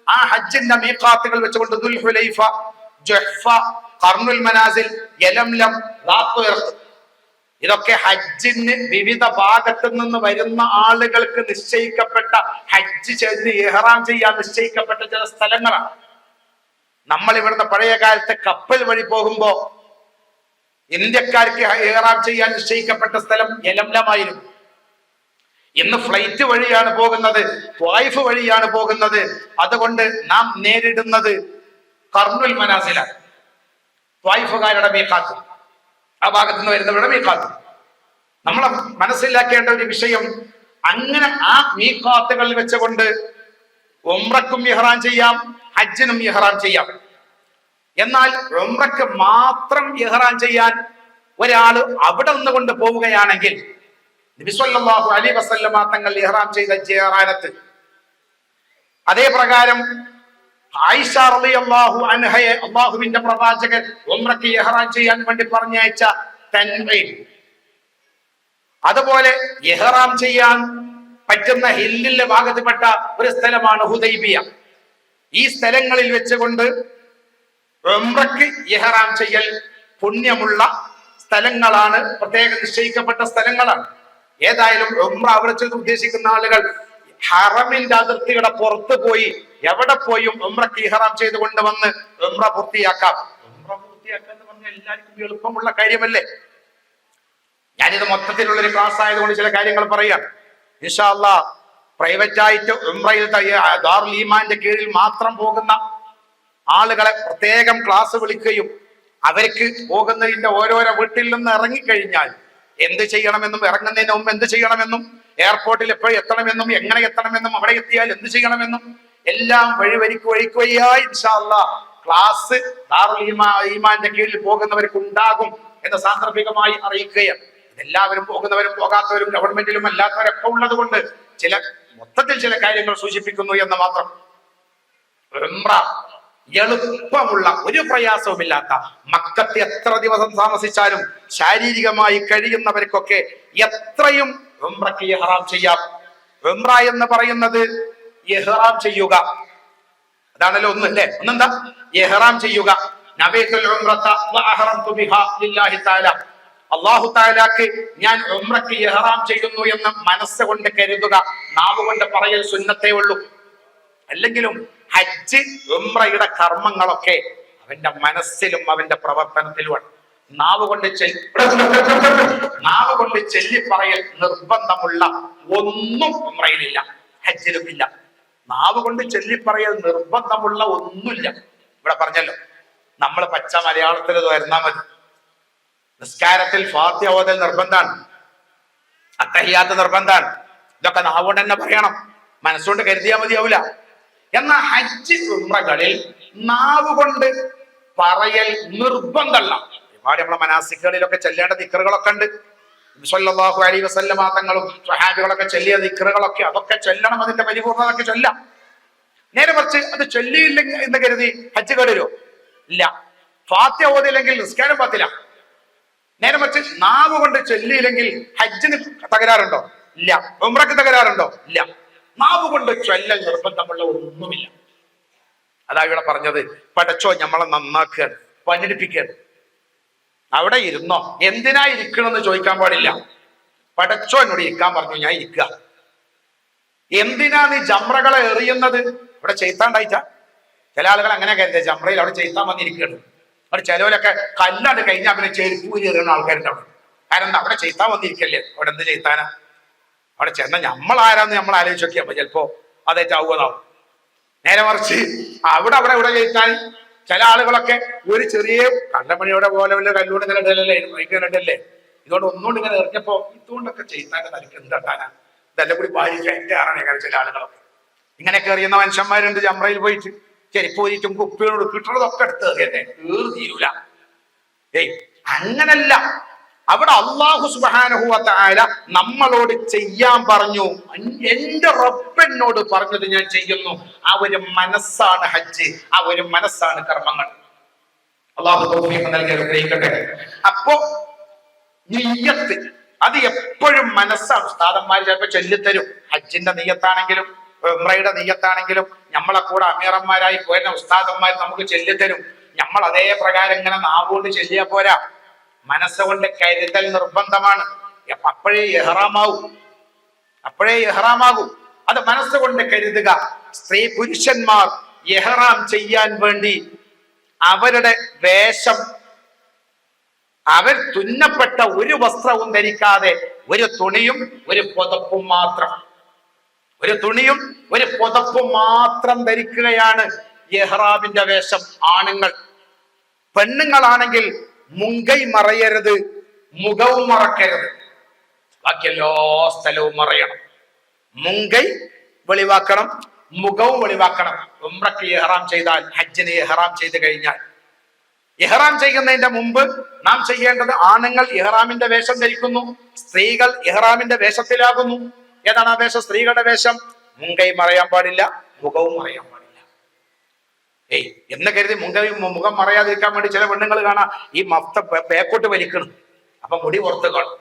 ആ ഹജ്ജിന്റെ മീഖാത്തുകൾ വെച്ചുകൊണ്ട് ദുൽഹുലൈഫ, ജുഹ്ഫ, ഖർനുൽ മനാസിൽ, യലംലം, ദാത്തു ഇർഖ്, ഇതൊക്കെ ഹജ്ജിന് വിവിധ ഭാഗത്തു നിന്ന് വരുന്ന ആളുകൾക്ക് നിശ്ചയിക്കപ്പെട്ട, ഹജ്ജ് ചെയ്ത് ഇഹ്റാം ചെയ്യാൻ നിശ്ചയിക്കപ്പെട്ട ചില സ്ഥലങ്ങളാണ്. നമ്മൾ ഇവിടുന്ന് പഴയ കാലത്ത് കപ്പൽ വഴി പോകുമ്പോ ഇന്ത്യക്കാർക്ക് ഇഹ്റാം ചെയ്യാൻ നിശ്ചയിക്കപ്പെട്ട സ്ഥലം യലംലമായിരുന്നു. ഇന്ന് ഫ്ലൈറ്റ് വഴിയാണ് പോകുന്നത്, ത്വായിഫ് വഴിയാണ് പോകുന്നത്. അതുകൊണ്ട് നാം നേരിടുന്നത് ഖർനുൽ മനാസിലാണ്, ത്വായിഫുകാരുടെ മീഖാത്ത്, ആ ഭാഗത്ത് നിന്ന് വരുന്നവരുടെ മീഖാത്ത്. നമ്മൾ മനസ്സിലാക്കേണ്ട ഒരു വിഷയം, അങ്ങനെ ആ മീഖാത്തുകളിൽ വെച്ചുകൊണ്ട് ഉംറക്കും ഇഹ്റാം ചെയ്യാം, ഹജ്ജിനും ഇഹ്റാം ചെയ്യാം. എന്നാൽ ഉംറക്ക് മാത്രം ഇഹ്റാം ചെയ്യാൻ ഒരാള് അവിടെ നിന്നുകൊണ്ട് പോവുകയാണെങ്കിൽ നബി സല്ലല്ലാഹു അലൈഹി വസല്ലമ തങ്ങൾ ഇഹ്റാം ചെയ്ത ജിറാനത്ത്, അതേ പ്രകാരം ആയിഷ റളിയല്ലാഹു അൻഹയെ അല്ലാഹുവിന്റെ പ്രവാചകൻ ഉംറക്ക് ഇഹ്റാം ചെയ്യാൻ വേണ്ടി പറഞ്ഞയച്ച തൻഈം, അതുപോലെ ഇഹ്റാം ചെയ്യാൻ പറ്റുന്ന ഹില്ലിന്റെ ഭാഗത്തുപെട്ട ഒരു സ്ഥലമാണ് ഹുദൈബിയ. ഈ സ്ഥലങ്ങളിൽ വെച്ചുകൊണ്ട് ഉംറക്ക് ഇഹ്റാം ചെയ്യൽ പുണ്യമുള്ള സ്ഥലങ്ങളാണ്, പ്രത്യേകം നിശ്ചയിക്കപ്പെട്ട സ്ഥലങ്ങളാണ്. ഏതായാലും ഉംറ അവിടെ ചെയ്ത് ഉദ്ദേശിക്കുന്ന ആളുകൾ ഹറമിന്റെ അതിർത്തിയുടെ പുറത്ത് പോയി എവിടെ പോയും ഉംറക്ക് ഇഹ്റാം ചെയ്തുകൊണ്ട് വന്ന് ഉംറ പൂർത്തിയാക്കാം. ഉംറ പൂർത്തിയാക്കുക എന്ന് പറഞ്ഞാൽ എല്ലാവർക്കും എളുപ്പമുള്ള കാര്യമല്ലേ? ഞാനിത് മൊത്തത്തിലുള്ള ഒരു ക്ലാസ് ആയതുകൊണ്ട് ചില കാര്യങ്ങൾ പറയാം. ഇൻഷാ അല്ലാഹ് പ്രൈവറ്റ് ആയിട്ട് ഉംറയിൽ ദാറുൽ ഈമാന്റെ കീഴിൽ മാത്രം പോകുന്ന ആളുകളെ പ്രത്യേകം ക്ലാസ് വിളിക്കുകയും അവർക്ക് പോകുന്നതിന്റെ ഓരോരോ വീട്ടിൽ നിന്ന് ഇറങ്ങിക്കഴിഞ്ഞാൽ എന്ത് ചെയ്യണമെന്നും, ഇറങ്ങുന്നതിന് മുമ്പ് എന്ത് ചെയ്യണമെന്നും, എയർപോർട്ടിൽ എപ്പോഴും എത്തണമെന്നും, എങ്ങനെ എത്തണമെന്നും, അവിടെ എത്തിയാൽ എന്ത് ചെയ്യണമെന്നും എല്ലാം വഴിയായി ഇൻഷാ അല്ലാഹ് ക്ലാസ് ദാറുൽ ഈമാന്റെ കീഴിൽ പോകുന്നവർക്ക് ഉണ്ടാകും എന്ന് സാന്ദർഭികമായി അറിയിക്കുകയാണ്. എല്ലാവരും പോകുന്നവരും പോകാത്തവരും ഗവൺമെന്റിലും അല്ലാത്തവരൊക്കെ ഉള്ളത് കൊണ്ട് മൊത്തത്തിൽ ചില കാര്യങ്ങൾ സൂചിപ്പിക്കുന്നു എന്ന് മാത്രം. എളുപ്പമുള്ള, ഒരു പ്രയാസവുമില്ലാത്ത, മക്കത്ത് എത്ര ദിവസം താമസിച്ചാലും ശാരീരികമായി കഴിയുന്നവർക്കൊക്കെ എത്രയും ഉംറയ്ക്ക് ഇഹ്റാം ചെയ്യാം. ഉംറ എന്ന് പറയുന്നത് ഇഹ്റാം ചെയ്യുക, അതാണല്ലോ ഒന്ന്, അല്ലേ? ഒന്നെന്താ? ഇഹ്റാം ചെയ്യുക. നബിത്തുൽ ഉംറത വഅഹറംതു ബിഹാ ലില്ലാഹി തആല, അല്ലാഹു തആലക്ക് ഞാൻ ഉംറയ്ക്ക് ഇഹ്റാം ചെയ്യുന്നു എന്ന് മനസ്സുകൊണ്ട് കരുതുക. നാവ് കൊണ്ട് പറയൽ സുന്നത്തേ ഉള്ളൂ. അല്ലെങ്കിലും ഹജ്ജ് ഉംറയുടെ കർമ്മങ്ങളൊക്കെ അവന്റെ മനസ്സിലും അവന്റെ പ്രവർത്തനത്തിലുമാണ്. നാവ് കൊണ്ട് ചൊല്ലി പറയൽ നിർബന്ധമുള്ള ഒന്നും ഉംറയിലില്ല, ഹജ്ജിലുമില്ല. നാവ് കൊണ്ട് ചൊല്ലിപ്പറയൽ നിർബന്ധമുള്ള ഒന്നുമില്ല. ഇവിടെ പറഞ്ഞല്ലോ, നമ്മൾ പച്ച മലയാളത്തിൽ വരുന്നാൽ മതി. നിസ്കാരത്തിൽ ഫാത്തിഹ ഓതൽ നിർബന്ധമാണ്, അത്തഹിയാത്ത് നിർബന്ധമാണ്. ഇതൊക്കെ നാവുകൊണ്ട് തന്നെ പറയണം, മനസ്സുകൊണ്ട് കരുതിയാൽ മതിയാവില്ല. എന്നാൽ ഹജ്ജ് ഉംറകളിൽ നാവ് കൊണ്ട് പറയൽ നിർബന്ധമല്ല. ഒരുപാട് നമ്മളെ മനാസിക്കുകളിലൊക്കെ ചെല്ലേണ്ട ദിക്റുകളൊക്കെ ഉണ്ട്. സല്ലല്ലാഹു അലൈഹി വസല്ലമ തങ്ങളും സ്വഹാബികളൊക്കെ ചൊല്ലിയ ദിക്റുകളൊക്കെ, അതൊക്കെ ചൊല്ലണം, അതിന്റെ പരിപൂർണതൊക്കെ ചൊല്ലാം. നേരെ മറിച്ച് അത് ചൊല്ലിയില്ലെങ്കിൽ എന്ന് കരുതി ഹജ്ജ് കേടുവരുമോ? ഇല്ല. ഫാത്തിഹ ഓതില്ലെങ്കിൽ നിസ്കാരം പാത്തില്ല. നേരെ മറിച്ച് നാവ് കൊണ്ട് ചൊല്ലിയില്ലെങ്കിൽ ഹജ്ജിന് തകരാറുണ്ടോ? ഇല്ല. ഉംറയ്ക്ക് തകരാറുണ്ടോ? ഇല്ല. നാവ് കൊണ്ട് ചൊല്ലൽ നിർബന്ധമുള്ള ഒന്നുമില്ല. അതാ ഇവിടെ പറഞ്ഞത്, പടച്ചോ നമ്മളെ നന്നാക്കുകയാണ്, പണിയെടുപ്പിക്കുകയാണ്. അവിടെ ഇരുന്നോ, എന്തിനാ ഇരിക്കണമെന്ന് ചോദിക്കാൻ പാടില്ല. പടച്ചോ എന്നോട് ഇരിക്കാൻ പറഞ്ഞു, ഞാൻ ഇരിക്കുക. എന്തിനാ നീ ജംറകളെ എറിയുന്നത്? ഇവിടെ ചെയ്ത്താണ്ടായിട്ടാ? ചില ആളുകൾ അങ്ങനെ കരുതിയ ജംറയിൽ അവിടെ ചെയ്ത്താൻ വന്നിരിക്കുകയാണ്. അവിടെ ചിലവരൊക്കെ കല്ലാണ്ട് കഴിഞ്ഞാൽ പിന്നെ ചെരുപ്പൂരി എറിയുന്ന ആൾക്കാരുണ്ട് അവിടെ. കാരണം അവിടെ ചെയ്ത്താൻ വന്നിരിക്കല്ലേ, അവിടെ എന്ത് ചെയ്ത്താനാ? അവിടെ ചെന്ന നമ്മളാരാന്ന് നമ്മൾ ആലോചിച്ച് നോക്കിയാൽ മതി, ചിലപ്പോ അതേറ്റാവുന്നതാവും. നേരെ മറിച്ച് അവിടെ ചെയ്ത്താൻ ചില ആളുകളൊക്കെ ഒരു ചെറിയ കണ്ടമണിയുടെ പോലെ വല്ല കല്ലുകൊണ്ട് ഇങ്ങനെ ഇടലല്ലേ, ഇടല്ലേ, ഇതുകൊണ്ട് ഒന്നുകൊണ്ട് ഇങ്ങനെ എറിഞ്ഞപ്പോ ഇതുകൊണ്ടൊക്കെ ചെയ്താന്റെ തനിക്ക് എന്ത് തട്ടാനാ, ഇതെല്ലാം കൂടി ഭാര്യയാണ്. ചില ആളുകളൊക്കെ ഇങ്ങനെയൊക്കെ എറിയുന്ന മനുഷ്യന്മാരുണ്ട്. ജംറയിൽ പോയിട്ട് ചെരിപ്പോരിറ്റും കുപ്പിയോട് കിട്ടുന്നതൊക്കെ എടുത്ത് എറിയട്ടെ, തീരൂല. അങ്ങനല്ല. അവിടെ അല്ലാഹു സുബ്ഹാനഹു വ തആല നമ്മളോട് ചെയ്യാൻ പറഞ്ഞു. എന്റെ റബ്ബെന്നോട് പറഞ്ഞത് ഞാൻ ചെയ്യുന്നു. ആ ഒരു മനസ്സാണ് ഹജ്ജ്, ആ ഒരു മനസ്സാണ് കർമ്മങ്ങൾ. അല്ലാഹു തൗഫീഖ് നൽകി അനുഗ്രഹിക്കട്ടെ. അപ്പോ നിയ്യത്ത് അത് എപ്പോഴും മനസ്സാണ്. ഉസ്താദന്മാർ ചിലപ്പോൾ ചൊല്ലിത്തരും, ഹജ്ജിന്റെ നിയ്യത്താണെങ്കിലും ഉംറയുടെ നിയ്യത്താണെങ്കിലും നമ്മളെ കൂടെ അമീറന്മാരായി പോരുന്ന ഉസ്താദന്മാർ നമുക്ക് ചൊല്ലിത്തരും. നമ്മൾ അതേ പ്രകാരം ഇങ്ങനെ നാവുകൊണ്ട് ചൊല്ലിയാ പോരാ, മനസ്സുകൊണ്ട് കരുതൽ നിർബന്ധമാണ്. അപ്പോഴേ ഇഹ്റാമാകൂ. അത് മനസ്സുകൊണ്ട് കരുതുക. സ്ത്രീ പുരുഷന്മാർ ഇഹ്റാം ചെയ്യാൻ വേണ്ടി അവരുടെ വേഷം, അവർ തുന്നപ്പെട്ട ഒരു വസ്ത്രവും ധരിക്കാതെ ഒരു തുണിയും ഒരു പുതപ്പും മാത്രം ധരിക്കുകയാണ് ഇഹ്റാമിന്റെ വേഷം. ആണുങ്ങൾ. പെണ്ണുങ്ങളാണെങ്കിൽ മുങ്കൈ മറയരുത്, മുഖവും മറക്കരുത്, ബാക്കി എല്ലാ സ്ഥലവും മറയണം. മുങ്കൈ വെളിവാക്കണം, മുഖവും വെളിവാക്കണം. ഉംറയ്ക്ക് ഇഹ്റാം ചെയ്താൽ, ഹജ്ജിന് ഇഹ്റാം ചെയ്ത് കഴിഞ്ഞാൽ, ഇഹ്റാം ചെയ്യുന്നതിന്റെ മുമ്പ് നാം ചെയ്യേണ്ടത്, ആണുങ്ങൾ ഇഹ്റാമിന്റെ വേഷം ധരിക്കുന്നു, സ്ത്രീകൾ ഇഹ്റാമിന്റെ വേഷത്തിലാകുന്നു. ഏതാണ് ആ വേഷം? സ്ത്രീകളുടെ വേഷം. മുങ്കൈ മറയാൻ പാടില്ല, മുഖവും മറയാൻ പാടില്ല. എന്ന് കരുതി മുഖം മറയാതിരിക്കാൻ വേണ്ടി ചില പെണ്ണുങ്ങൾ കാണാം ഈ മഫ്ത പേക്കോട്ട് വലിക്കണം, അപ്പൊ മുടി പുറത്ത് കാണും.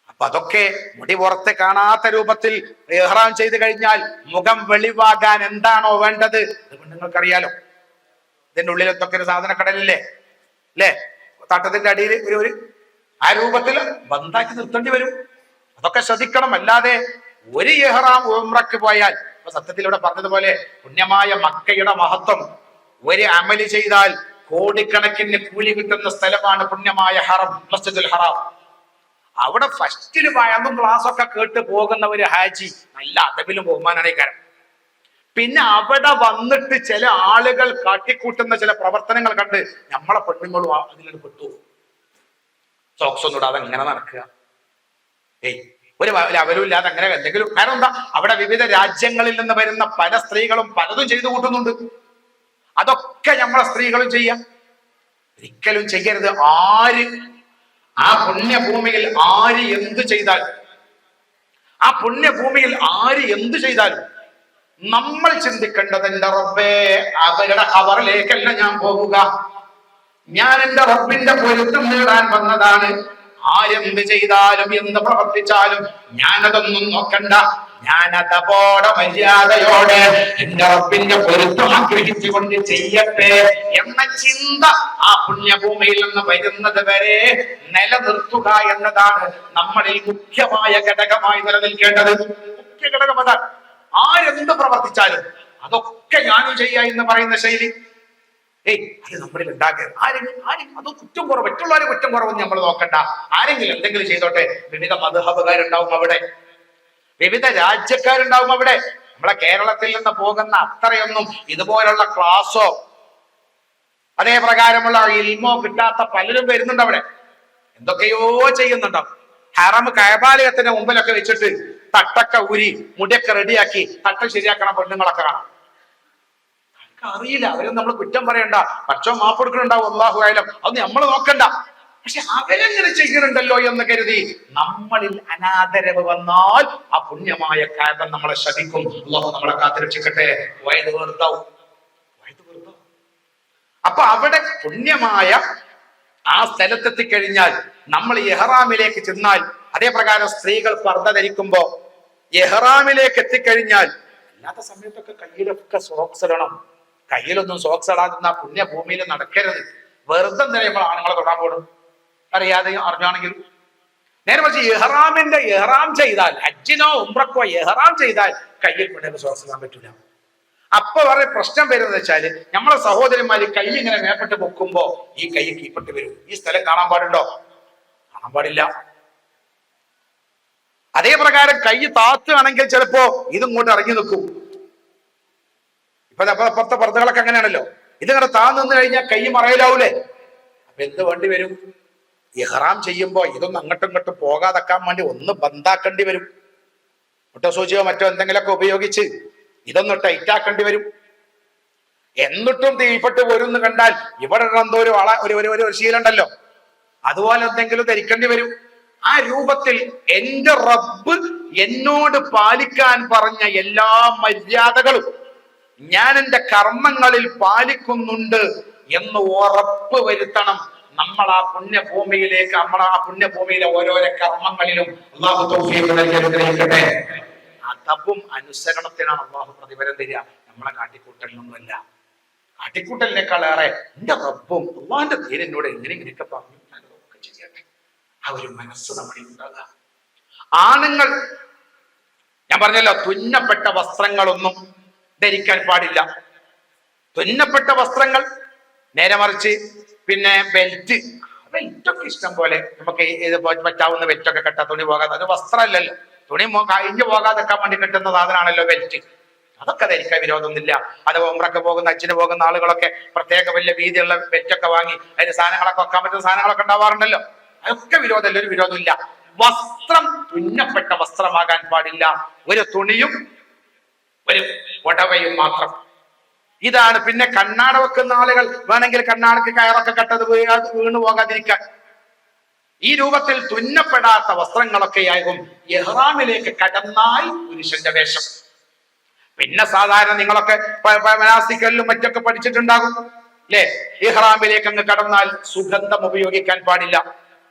അപ്പൊ അതൊക്കെ മുടി പുറത്ത് കാണാത്ത രൂപത്തിൽ ഇഹ്റാം ചെയ്ത് കഴിഞ്ഞാൽ മുഖം വെളിവാകാൻ എന്താണോ വേണ്ടത് അത് പെണ്ണുങ്ങൾക്കറിയാലോ. ഇതിന്റെ ഉള്ളിൽ എന്തൊക്കെ ഒരു സാധനക്കടലില്ലേ, അല്ലേ? തട്ടത്തിന്റെ അടിയിൽ ഒരു ആ രൂപത്തിൽ ബന്ധാക്കി നിർത്തേണ്ടി വരും. അതൊക്കെ ശ്രദ്ധിക്കണം. അല്ലാതെ ഒരു ഇഹ്റാം ഉംറയ്ക്ക് പോയാൽ, സത്യത്തിൽ ഇവിടെ പറഞ്ഞതുപോലെ പുണ്യമായ മക്കയുടെ മഹത്വം, ഒരു അമല് ചെയ്താൽ കോടിക്കണക്കിന് കൂലി കിട്ടുന്ന സ്ഥലമാണ് പുണ്യമായ ഹറം, മസ്ജിദുൽ ഹറാം. അവിടെ ഫസ്റ്റില് വയമ്പും ക്ലാസ്സൊക്കെ കേട്ട് പോകുന്ന ഒരു ഹാജി നല്ല അതബിലും ബഹുമാനാണ്. പിന്നെ അവിടെ വന്നിട്ട് ചില ആളുകൾ കാട്ടിക്കൂട്ടുന്ന ചില പ്രവർത്തനങ്ങൾ കണ്ട് നമ്മളെ പെണ്ണുങ്ങളും അതിൽ പെട്ടു. സോക്സ് ഒന്നും ഇടാതെ അങ്ങനെ നടക്കുക, ഒരു ലെവലും ഇല്ലാതെ അങ്ങനെ എന്തെങ്കിലും. കാരണം എന്താ, അവിടെ വിവിധ രാജ്യങ്ങളിൽ നിന്ന് വരുന്ന പല സ്ത്രീകളും പലതും ചെയ്തു കൂട്ടുന്നുണ്ട്. അതൊക്കെ നമ്മളെ സ്ത്രീകളും ചെയ്യാം. ഒരിക്കലും ചെയ്യരുത്. ആര് ആ പുണ്യഭൂമിയിൽ ആര് എന്ത് ചെയ്താൽ, ആ പുണ്യഭൂമിയിൽ ആര് എന്ത് ചെയ്താലും നമ്മൾ ചിന്തിക്കേണ്ടത്, എന്റെ റബ്ബേ അവരുടെ ഖബറിലേക്കല്ല ഞാൻ പോവുക, ഞാൻ എന്റെ റബ്ബിന്റെ പൊരുത്തം നേടാൻ വന്നതാണ്. ആരെന്ത് ചെയ്താലും എന്ത് പ്രവർത്തിച്ചാലും ഞാനതൊന്നും നോക്കണ്ട, ഞാനതപോടെ മര്യാദയോടെ എന്റെ റബ്ബിന്റെ പൊരുത്തം ആഗ്രഹിച്ചുകൊണ്ട് ചെയ്യട്ടെ എന്ന ചിന്ത ആ പുണ്യഭൂമിയിൽ നിന്ന് വരുന്നത് വരെ നിലനിർത്തുക എന്നതാണ് നമ്മളിൽ മുഖ്യമായ ഘടകമായി നിലനിൽക്കേണ്ടത്. മുഖ്യ ഘടകം അതാണ്. ആരെന്ത് പ്രവർത്തിച്ചാലും അതൊക്കെ ഞാനും ചെയ്യാ എന്ന് പറയുന്ന ശൈലി അത് നമ്മളിൽ ഉണ്ടാകരുത്. ആരെങ്കിലും അത് കുറ്റം കുറവ്, മറ്റുള്ളവരെ കുറ്റം കുറവെന്ന് നമ്മൾ നോക്കണ്ട. ആരെങ്കിലും എന്തെങ്കിലും ചെയ്തോട്ടെ. വിവിധ മദ്ഹബുകാരുണ്ടാവും അവിടെ, വിവിധ രാജ്യക്കാരുണ്ടാവും അവിടെ. നമ്മളെ കേരളത്തിൽ നിന്ന് പോകുന്ന അത്രയൊന്നും ഇതുപോലുള്ള ക്ലാസ്സോ അതേ പ്രകാരമുള്ള ഇൽമോ കിട്ടാത്ത പലരും വരുന്നുണ്ട് അവിടെ. എന്തൊക്കെയോ ചെയ്യുന്നുണ്ടാവും. ഹറം കഅബാലയത്തിന്റെ മുമ്പിലൊക്കെ വെച്ചിട്ട് തട്ടൊക്കെ ഊരി മുടിയൊക്കെ റെഡിയാക്കി തട്ട ശരിയാക്കണം പെണ്ണുങ്ങളൊക്കെ കാണാം. അറിയില്ല, അവരും നമ്മൾ കുറ്റം പറയണ്ട, പക്ഷോ മാപ്പ് കൊടുക്കണുണ്ടാവും, അല്ലാഹു അഅലം, അത് നമ്മൾ നോക്കണ്ട. പക്ഷെ അവരെങ്ങനെ ചെയ്യുന്നുണ്ടല്ലോ എന്ന് കരുതി നമ്മളിൽ അനാദരവ് വന്നാൽ ആ പുണ്യമായ കാര്യം നമ്മളെ ശപിക്കും. അല്ലാഹു നമ്മളെ കാത്തിരക്ഷിക്കട്ടെ. വയത് വെറുതാവും. അപ്പൊ അവിടെ പുണ്യമായ ആ സ്ഥലത്തെത്തിക്കഴിഞ്ഞാൽ നമ്മൾ ഇഹ്റാമിലേക്ക് ചെന്നാൽ, അതേ പ്രകാരം സ്ത്രീകൾ പർദ്ദ ധരിക്കുമ്പോ ഇഹ്റാമിലേക്ക് എത്തിക്കഴിഞ്ഞാൽ അല്ലാത്ത സമയത്തൊക്കെ കയ്യിലൊക്കെ സോക്സ് ഇടണം. കയ്യിലൊന്നും സോക്സ് ഇടാതെ പുണ്യഭൂമിയിൽ നടക്കരുത്. വെറുതെ എന്തിനാ നമ്മൾ ആണുങ്ങളെ തൊടാൻ പോടും, അറിയാതെ അറിഞ്ഞാണെങ്കിലും. നേരെ മറിച്ച് ഇഹ്റാം ചെയ്താൽ, ഹജ്ജിനോ ഉംറക്കോ ഇഹ്റാം ചെയ്താൽ കയ്യിൽ പെണ്ണിന് സോക്സ് ഇടാൻ പറ്റൂല. അപ്പൊ വളരെ പ്രശ്നം വരുന്നത് വെച്ചാല് നമ്മളെ സഹോദരന്മാര് കൈ ഇങ്ങനെ മേപ്പെട്ട് പൊക്കുമ്പോ ഈ കൈ കീപ്പെട്ട് വരും. ഈ സ്ഥലം കാണാൻ പാടുണ്ടോ? കാണാൻ പാടില്ല. അതേ പ്രകാരം കൈ താത്തുകയാണെങ്കിൽ ചിലപ്പോ ഇതും ഇറങ്ങി നിൽക്കും. അപ്പുറത്തെ പർദ്ദകളൊക്കെ അങ്ങനെയാണല്ലോ. ഇതിങ്ങനെ താന്ന് നിന്ന് കഴിഞ്ഞാൽ കൈ മറയിലാവൂലേ? അപ്പൊ എന്ത് വേണ്ടി വരും? ഇഹ്റാം ചെയ്യുമ്പോ ഇതൊന്നും അങ്ങോട്ടും ഇങ്ങോട്ടും പോകാതെക്കാൻ വേണ്ടി ഒന്ന് ബന്ധാക്കേണ്ടി വരും. മുട്ടസൂചിയോ മറ്റോ എന്തെങ്കിലുമൊക്കെ ഉപയോഗിച്ച് ഇതൊന്ന് ടൈറ്റാക്കേണ്ടി വരും. എന്നിട്ടും തീപ്പെട്ട് പോരുന്ന് കണ്ടാൽ ഇവിടെ എന്തോ ഒരു ശീലമുണ്ടല്ലോ, അതുപോലെ എന്തെങ്കിലും ധരിക്കേണ്ടി വരും. ആ രൂപത്തിൽ എന്റെ റബ്ബ് എന്നോട് പാലിക്കാൻ പറഞ്ഞ എല്ലാ മര്യാദകളും ഞാൻ എന്റെ കർമ്മങ്ങളിൽ പാലിക്കുന്നുണ്ട് എന്ന് ഉറപ്പ് വരുത്തണം. നമ്മൾ ആ പുണ്യഭൂമിയിലേക്ക്, ആ പുണ്യഭൂമിയിലെ ഓരോരോ കർമ്മങ്ങളിലും അല്ലാഹു തൗഫീഖ് നൽകി അനുഗ്രഹിക്കട്ടെ. അതബും അനുസരണത്തിനാണ് അല്ലാഹു പ്രതിഫലം തരിക, നമ്മളെ കാട്ടിക്കൂട്ടലിനൊന്നുമല്ല. കാട്ടിക്കൂട്ടലിനേക്കാളേറെ എന്റെ റബ്ബും അള്ളാന്റെ ദീൻ എന്നോട് എങ്ങനെയൊക്കെ പറഞ്ഞു ഞാനതൊക്കെ ചെയ്യട്ടെ. ആ ഒരു മനസ്സ് നമ്മളിൽ ഉണ്ടാകുക. ആണുങ്ങൾ ഞാൻ പറഞ്ഞല്ലോ, തുന്നപ്പെട്ട വസ്ത്രങ്ങളൊന്നും ധരിക്കാൻ പാടില്ല. തുന്നപ്പെട്ട വസ്ത്രങ്ങൾ, നേരെ മറിച്ച് പിന്നെ ബെൽറ്റൊക്കെ ഇഷ്ടം പോലെ നമുക്ക് ഇത് പറ്റാവുന്ന ബെൽറ്റൊക്കെ കെട്ടാ. തുണി പോകാതെ, അത് വസ്ത്രമല്ലല്ലോ, തുണി കഴിഞ്ഞു പോകാതെക്കാൻ വേണ്ടി കിട്ടുന്ന സാധനമാണല്ലോ ബെൽറ്റ്. അതൊക്കെ ധരിക്കാൻ വിരോധമൊന്നുമില്ല. അത് ഉംറയ്ക്ക് പോകുന്ന, ഹജ്ജിന് പോകുന്ന ആളുകളൊക്കെ പ്രത്യേക വലിയ വീതിയുള്ള ബെൽറ്റൊക്കെ വാങ്ങി അതിന് സാധനങ്ങളൊക്കെ വെക്കാൻ പറ്റുന്ന സാധനങ്ങളൊക്കെ ഉണ്ടാവാറുണ്ടല്ലോ. അതൊക്കെ വിരോധമല്ല, ഒരു വിരോധമില്ല. വസ്ത്രം തുന്നപ്പെട്ട വസ്ത്രമാകാൻ പാടില്ല. ഒരു തുണിയും ഒരു പുടവയും മാത്രം. ഇതാണ്. പിന്നെ കണ്ണാട വെക്കുന്ന ആളുകൾ വേണമെങ്കിൽ കണ്ണാടക്ക് കയറൊക്കെ കെട്ടത് വീണു പോകാതിരിക്കാൻ ഈ രൂപത്തിൽ തുന്നപ്പെടാത്ത വസ്ത്രങ്ങളൊക്കെയാകും ഇഹ്റാമിലേക്ക് കടന്നാൽ പുരുഷന്റെ വേഷം. പിന്നെ സാധാരണ നിങ്ങളൊക്കെ മനാസിക്കലിലും മറ്റൊക്കെ പഠിച്ചിട്ടുണ്ടാകും അല്ലെ? ഇഹ്റാമിലേക്ക് അങ്ങ് കടന്നാൽ സുഗന്ധം ഉപയോഗിക്കാൻ പാടില്ല,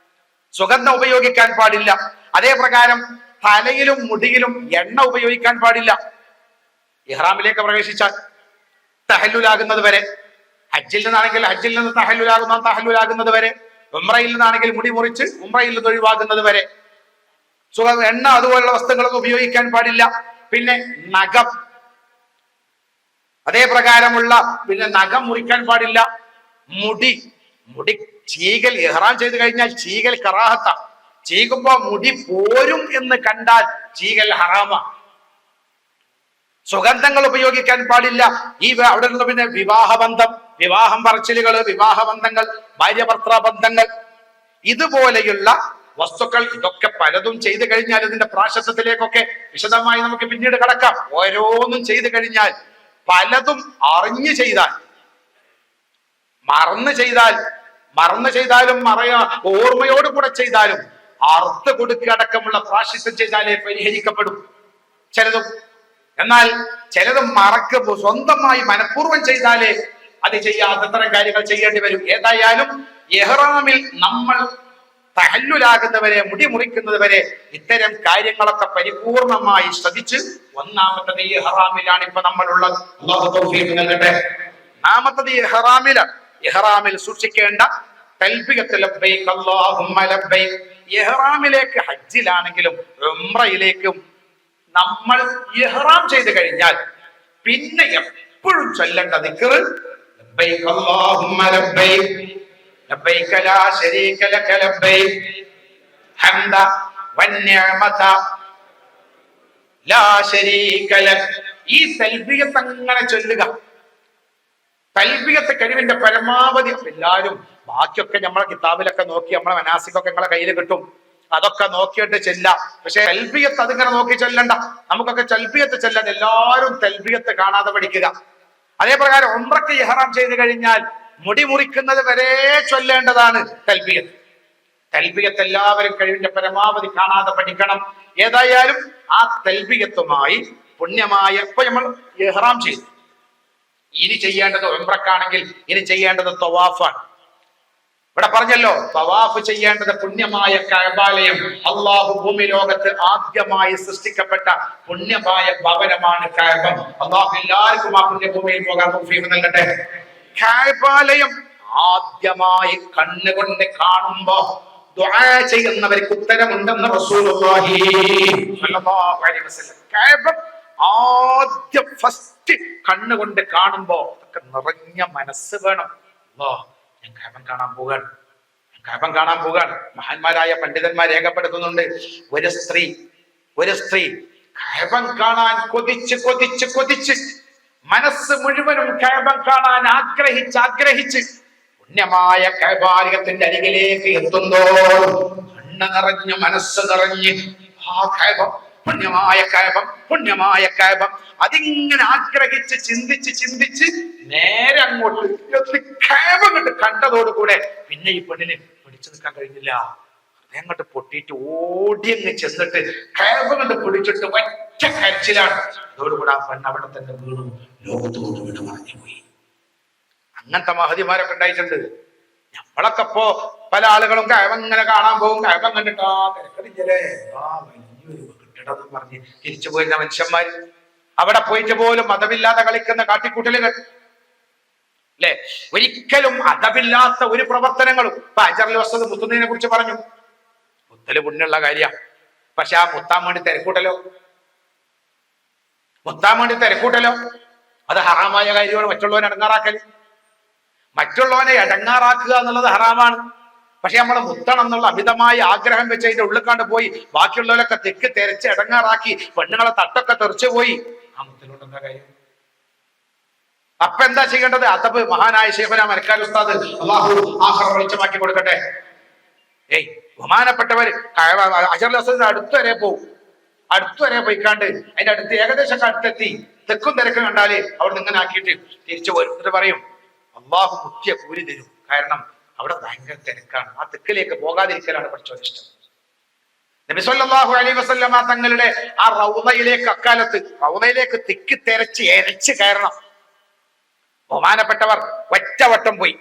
സുഗന്ധം ഉപയോഗിക്കാൻ പാടില്ല. അതേ പ്രകാരം തലയിലും മുടിയിലും എണ്ണ ഉപയോഗിക്കാൻ പാടില്ല. ഇഹ്റാമിലേക്ക് പ്രവേശിച്ചാൽ തഹല്ലുലാകുന്നത് വരെ, ഹജ്ജിൽ നിന്നാണെങ്കിൽ ഹജ്ജിൽ നിന്ന് തഹല്ലുലാകുന്നത് വരെ, ഉംറയിൽ നിന്നാണെങ്കിൽ മുടി മുറിച്ച് ഉംറയിൽ നിന്ന് ഒഴിവാകുന്നത് വരെ എണ്ണ അതുപോലുള്ള വസ്തുക്കളൊന്നും ഉപയോഗിക്കാൻ പാടില്ല. പിന്നെ നഖം, അതേ പ്രകാരമുള്ള പിന്നെ നഖം മുറിക്കാൻ പാടില്ല. മുടി ചീകൽ, ഇഹ്റാം ചെയ്ത് കഴിഞ്ഞാൽ ചീകൽ കറാഹത്ത. ചീകുമ്പോ മുടി പോരും എന്ന് കണ്ടാൽ ചീകൽ ഹറാമ. സുഗന്ധങ്ങൾ ഉപയോഗിക്കാൻ പാടില്ല. അവിടെ നിന്ന് പിന്നെ വിവാഹം പറച്ചിലുകള്, വിവാഹബന്ധങ്ങൾ, ഭാര്യ-ഭർത്തൃ ബന്ധങ്ങൾ, ഇതുപോലെയുള്ള വസ്തുക്കൾ, ഇതൊക്കെ പലതും ചെയ്തു കഴിഞ്ഞാൽ ഇതിന്റെ പ്രാശസ്ത്യത്തിലേക്കൊക്കെ വിശദമായി നമുക്ക് പിന്നീട് കടക്കാം. ഓരോന്നും ചെയ്തു കഴിഞ്ഞാൽ പലതും അറിഞ്ഞു ചെയ്താൽ, മറന്നു ചെയ്താലും ഓർമ്മയോട് കൂടെ ചെയ്താലും അർത്ഥ കൊടുക്കുക അടക്കമുള്ള പ്രാശസ്ത്യം ചെയ്താലേ പരിഹരിക്കപ്പെടും ചിലതും. എന്നാൽ ചിലതും സ്വന്തമായി മനഃപൂർവ്വം ചെയ്താലേ അത് ചെയ്യാതെ അത്തരം കാര്യങ്ങൾ ചെയ്യേണ്ടി വരും. ഏതായാലും ഇഹ്റാമിൽ നമ്മൾ തഹല്ലുലാകുന്നവരെ, മുടി മുറിക്കുന്നത് വരെ ഇത്തരം കാര്യങ്ങളൊക്കെ പരിപൂർണമായി ശ്രദ്ധിച്ച്, ഒന്നാമത്തത് ഇഹ്റാമിലാണ് ഇപ്പൊ നമ്മളുള്ളത്. അല്ലാഹു തൗഫീഖ് നൽകട്ടെ. ഒന്നാമത്തത് ഇഹ്റാമിൽ സൂക്ഷിക്കേണ്ട തൽബിയത്ത് ലബ്ബൈക അല്ലാഹുമ്മ ലബ്ബൈക. ഇഹ്റാമിലേക്ക്, ഹജ്ജിലാണെങ്കിലും ഉംറയിലേക്കും നമ്മൾ ഇഹ്റാം ചെയ്തു കഴിഞ്ഞാൽ പിന്നെ എപ്പോഴും ചൊല്ലേണ്ട ദിക്ർ ലബ്ബൈക അല്ലാഹുമ്മ ലബ്ബൈക ലബ്ബൈക ലാ ശരീക ലക ലബ്ബൈക ഹംദ വന്നിഅമത ലാ ശരീക ലക. ഈ തൽബിയത്ത് അങ്ങനെ ചൊല്ലുക. തൽബിയത്ത് കഴിവിന്റെ പരമാവധി. എല്ലാവരും ബാക്കിയൊക്കെ നമ്മളെ കിതാബിലൊക്കെ നോക്കി, നമ്മളെ മനാസിക്കൊക്കെ നിങ്ങളെ കയ്യിൽ കിട്ടും, അതൊക്കെ നോക്കിയിട്ട് ചെല്ലാം. പക്ഷെ തൽബിയത്ത് അതിങ്ങനെ നോക്കി ചെല്ലണ്ട. നമുക്കൊക്കെ തൽബിയത്ത് ചെല്ലാൻ എല്ലാവരും തൽബിയത്ത് കാണാതെ പഠിക്കുക. അതേപ്രകാരം ഉംറയ്ക്ക് ഇഹ്റാം ചെയ്തു കഴിഞ്ഞാൽ മുടി മുറിക്കുന്നത് വരെ ചൊല്ലേണ്ടതാണ് തൽബിയത്ത്. തൽബിയത്ത് എല്ലാവരും കഴിവിന്റെ പരമാവധി കാണാതെ പഠിക്കണം. ഏതായാലും ആ തൽബിയത്തുമായി പുണ്യമായ, ഇപ്പൊ നമ്മൾ ഇഹ്റാം ചെയ്തു, ഇനി ചെയ്യേണ്ടത് ഉംറക്കാണെങ്കിൽ ഇനി ചെയ്യേണ്ടത് തവാഫാണ്. ഇവിടെ പറഞ്ഞല്ലോ, തവാഫ് ചെയ്യേണ്ടത് പുണ്യമായ കഅബാലയം. അള്ളാഹു ഭൂമി ലോകത്ത് ആദ്യമായി സൃഷ്ടിക്കപ്പെട്ട പുണ്യമായ ഭവനമാണ് കഅബ. അള്ളാഹു എല്ലാവർക്കും ആ പുണ്യഭൂമിയിൽ പോകാൻ തൗഫീഖ് നൽകട്ടെ. കഅബാലയം ആദ്യമായി കണ്ണുകൊണ്ട് കാണുമ്പോ ദുആ ചെയ്യുന്നവർക്ക് ഉത്തരമുണ്ടെന്ന് റസൂലുള്ളാഹി സ്വല്ലല്ലാഹു അലൈഹി വസല്ലം. കഅബ ആദ്യം ഫസ്റ്റ് കണ്ണുകൊണ്ട് കാണുമ്പോ ഒക്കെ നിറഞ്ഞ മനസ്സ് വേണം. ഞാൻ കഅബ കാണാൻ പോകാൻ മഹാന്മാരായ പണ്ഡിതന്മാർ രേഖപ്പെടുത്തുന്നുണ്ട്. ഒരു സ്ത്രീ കഅബ കാണാൻ കൊതിച്ച് മനസ്സ് മുഴുവനും കഅബ കാണാൻ ആഗ്രഹിച്ച് പുണ്യമായ കഅബാലയത്തിന്റെ അരികിലേക്ക് എത്തുന്നു. കണ്ണ് നിറഞ്ഞ് മനസ്സ് നിറഞ്ഞ് ആ കഅബ, പുണ്യമായ കഅബ അതിങ്ങനെ ആഗ്രഹിച്ച് ചിന്തിച്ച് നേരെ അങ്ങോട്ട് കഅബ കണ്ടതോടുകൂടെ പിന്നെ ഈ പെണ്ണിന് പിടിച്ചു നിൽക്കാൻ കഴിഞ്ഞില്ല. അതങ്ങോട്ട് പൊട്ടിയിട്ട് ഓടിയങ്ങ് ചെന്നിട്ട് കഅബ പിടിച്ചിട്ട് ഒറ്റ കരച്ചിലാണ്. അതോടുകൂടെ ആ പെണ്ണ് അവിടെ തന്നെ വീണു, ലോകത്തോട് വിട പറഞ്ഞു പോയി. അങ്ങനത്തെ മഹതിമാരൊക്കെ ഉണ്ടായിട്ടുണ്ട്. നമ്മളൊക്കെ ഇപ്പോ പല ആളുകളും കഅബ ഇങ്ങനെ കാണാൻ പോകും, കഅബ കണ്ടിട്ടാ തിരക്കടിഞ്ഞല്ലേ, വലിയൊരു കെട്ടിടം പറഞ്ഞ് തിരിച്ചു പോയിരുന്ന മനുഷ്യന്മാര്, അവിടെ പോയിട്ട് പോലും മതമില്ലാതെ കളിക്കുന്ന കാട്ടിക്കൂട്ടലുകൾ അല്ലെ. ഒരിക്കലും അതവില്ലാത്ത ഒരു പ്രവർത്തനങ്ങളും. ഇപ്പൊ അജറുൽ വസ്വദ് മുത്തുന്നതിനെ കുറിച്ച് പറഞ്ഞു. മുത്തല് പുണ്യുള്ള കാര്യ. പക്ഷെ ആ മുത്താൻ വേണ്ടി തിരക്കൂട്ടലോ അത് ഹറാമായ കാര്യമാണ്. മറ്റുള്ളവനെ അടങ്ങാറാക്കുക എന്നുള്ളത് ഹറാമാണ്. പക്ഷെ നമ്മളെ മുത്തണം എന്നുള്ള അമിതമായ ആഗ്രഹം വെച്ച് അതിന്റെ ഉള്ളിക്കാണ്ട് പോയി ബാക്കിയുള്ളവരൊക്കെ തെക്ക് തെരച്ച് ഇടങ്ങാറാക്കി പെണ്ണുങ്ങളെ തട്ടൊക്കെ തെറിച്ചു പോയി. ആ മുത്തലോട്ട് എന്താ കാര്യം? അപ്പൊ എന്താ ചെയ്യേണ്ടത്? അതബ് മഹാനായ ശൈഖുനാ മർക്കാരി ഉസ്താദ് അല്ലാഹു ആഖിറ വെളിച്ചമാക്കി കൊടുക്കട്ടെ. ബഹുമാനപ്പെട്ടവര് അജറുൽ വസ്വദിന്റെ അടുത്തുവരെ പോയിക്കാണ്ട് അതിന്റെ അടുത്ത് ഏകദേശം അടുത്തെത്തി തെക്കും തിരക്കും കണ്ടാല് അവിടെ നിന്ന് ഇങ്ങനെ ആക്കിയിട്ട് തിരിച്ചു പോരും. എന്നിട്ട് പറയും അള്ളാഹു മുഖ്യ കൂലി തരും. കാരണം അവിടെ ഭയങ്കര തിരക്കാണ്. ആ തെക്കിലേക്ക് പോകാതിരിക്കലാണ് പഠിച്ചോൻ ഇഷ്ടം. നബി സല്ലല്ലാഹു അലൈഹി വസല്ലമ തങ്ങളുടെ ആ റൗളയിലേക്ക് തിക്കി എരച്ച് കയറണം. ബഹുമാനപ്പെട്ടവർ ഒറ്റവട്ടം പോയി.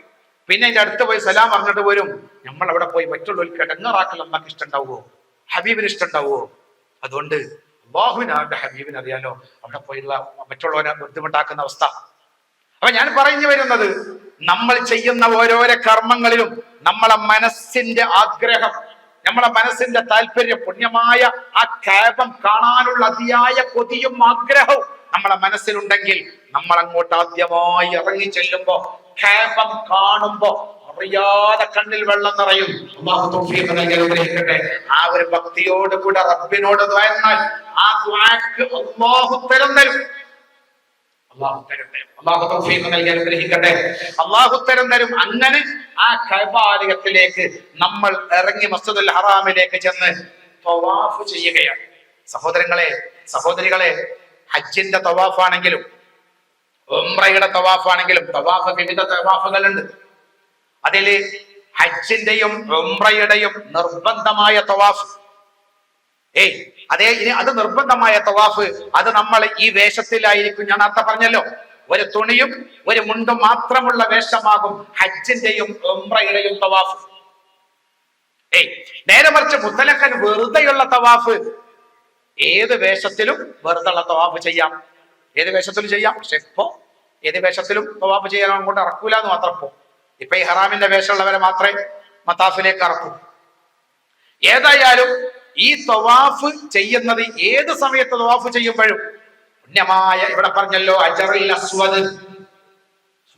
പിന്നെ അതിന്റെ അടുത്ത് പോയി സലാം പറഞ്ഞിട്ട് വരും. നമ്മൾ അവിടെ പോയി മറ്റുള്ളവർക്ക് ഇടങ്ങാറാക്കൽ അമ്മക്ക് ഇഷ്ടമുണ്ടാവുമോ? ഹബീബിന് ഇഷ്ടമുണ്ടാവുമോ? അതുകൊണ്ട് അല്ലാഹുവിന് അവരുടെ ഹബീബിന് അറിയാലോ അവിടെ പോയുള്ള മറ്റുള്ളവരെ ബുദ്ധിമുട്ടാക്കുന്ന അവസ്ഥ. അപ്പൊ ഞാൻ പറഞ്ഞു വരുന്നത്, നമ്മൾ ചെയ്യുന്ന ഓരോരോ കർമ്മങ്ങളിലും നമ്മളെ മനസ്സിന്റെ ആഗ്രഹം, നമ്മളെ മനസ്സിന്റെ താല്പര്യം, പുണ്യമായ ആ കഅബ കാണാനുള്ള അതിയായ കൊതിയും ആഗ്രഹവും നമ്മളെ മനസ്സിലുണ്ടെങ്കിൽ നമ്മൾ അങ്ങോട്ട് ആദ്യമായി ഇറങ്ങി ചെല്ലുമ്പോ കഅബ കാണുമ്പോ അറിയാതെ കണ്ണിൽ വെള്ളം നിറയും. അല്ലാഹു തൗഫീഖ് നൽകി അനുഗ്രഹിക്കട്ടെ. ആ ഒരു ഭക്തിയോട് കൂടെ റബ്ബിനോട് ദുആ ചെയ്താൽ ആ ദുആക്ക് അല്ലാഹു ഉത്തരം തരും. അള്ളാഹു തൗഫീഖ് നൽകി അനുഗ്രഹിക്കട്ടെ. അള്ളാഹു ഉത്തരം തരും. അങ്ങനെ ആ കഅബാലയത്തിലേക്ക് നമ്മൾ ഇറങ്ങി മസ്ജിദുൽ ഹറാമിലേക്ക് ചെന്ന് തവാഫ് ചെയ്യുകയാണ്. സഹോദരങ്ങളെ, സഹോദരികളെ, ഹജ്ജിന്റെ തവാഫാണെങ്കിലും ഉംറയുടെ തവാഫാണെങ്കിലും തവാഫ് വിവിധ തവാഫുകളുണ്ട്. അതില് ഹജ്ജിന്റെയും ഉംറയുടെയും നിർബന്ധമായ തവാഫ്, അത് നിർബന്ധമായ തവാഫ്, അത് നമ്മൾ ഈ വേഷത്തിലായിരിക്കും. ഞാൻ നേരത്തെ പറഞ്ഞല്ലോ, ഒരു തുണിയും ഒരു മുണ്ടും മാത്രമുള്ള വേഷമാകും ഹജ്ജിന്റെയും ഉംറയുടെയും തവാഫ്. നേരെ മറിച്ച് മുത്തലക്കൻ വെറുതെയുള്ള തവാഫ് ഏത് വേഷത്തിലും വെറുതെയുള്ള തവാഫ് ചെയ്യാം, ഏത് വേഷത്തിലും ചെയ്യാം. പക്ഷെ ഇപ്പോ ഏത് വേഷത്തിലും തവാഫ് ചെയ്യാൻ അങ്ങോട്ട് ഇറക്കൂല എന്ന് മാത്രം. ഇപ്പൊ ഈ ഹറാമിന്റെ വേഷമുള്ളവരെ മാത്രമേ മത്താഫിലേക്ക് ഇറക്കൂ. ഏതായാലും ഈ തവാഫ് ചെയ്യുന്നത് ഏത് സമയത്ത് തവാഫ് ചെയ്യുമ്പോഴും പുണ്യമായ, ഇവിടെ പറഞ്ഞല്ലോ അജറുൽ അസ്വദ്,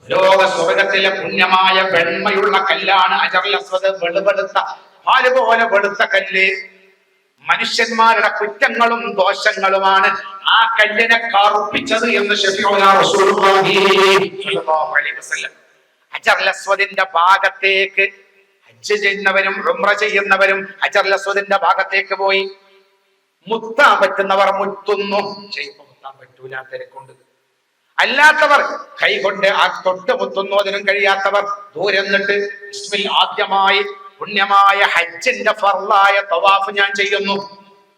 ലോക സ്വർഗത്തിലെ പുണ്യമായ വെണ്മയുള്ള കല്ലാണ് അജറുൽ അസ്വദ്. വെളുവെടുത്ത പാല് പോലെ വെളുത്ത കല്ല്. മനുഷ്യന്മാരുടെ കുറ്റങ്ങളും ദോഷങ്ങളുമാണ് ആ കല്ലിനെ കറുപ്പിച്ചത് എന്ന് ഹജറുൽ അസ്വദിന്റെ ഭാഗത്തേക്ക് ഹജ്ജ് ചെയ്യുന്നവരും ഉംറ ചെയ്യുന്നവരും ഹജറുൽ അസ്വദിന്റെ ഭാഗത്തേക്ക് പോയി മുത്താൻ പറ്റുന്നവർ മുത്തുന്നു. ചെയ്യുമ്പോ മുത്താൻ പറ്റൂല, തിരക്കൊണ്ട്. അല്ലാത്തവർ കൈകൊണ്ട് ആ തൊട്ട് മുത്തുന്നു. അതിനും കഴിയാത്തവർ ദൂരെ നിന്നിട്ട് ബിസ്മിൽ ആദ്യമായി പുണ്യമായ ഹജ്ജിന്റെ ഫർളായ തവാഫ് ഞാൻ ചെയ്യുന്നു,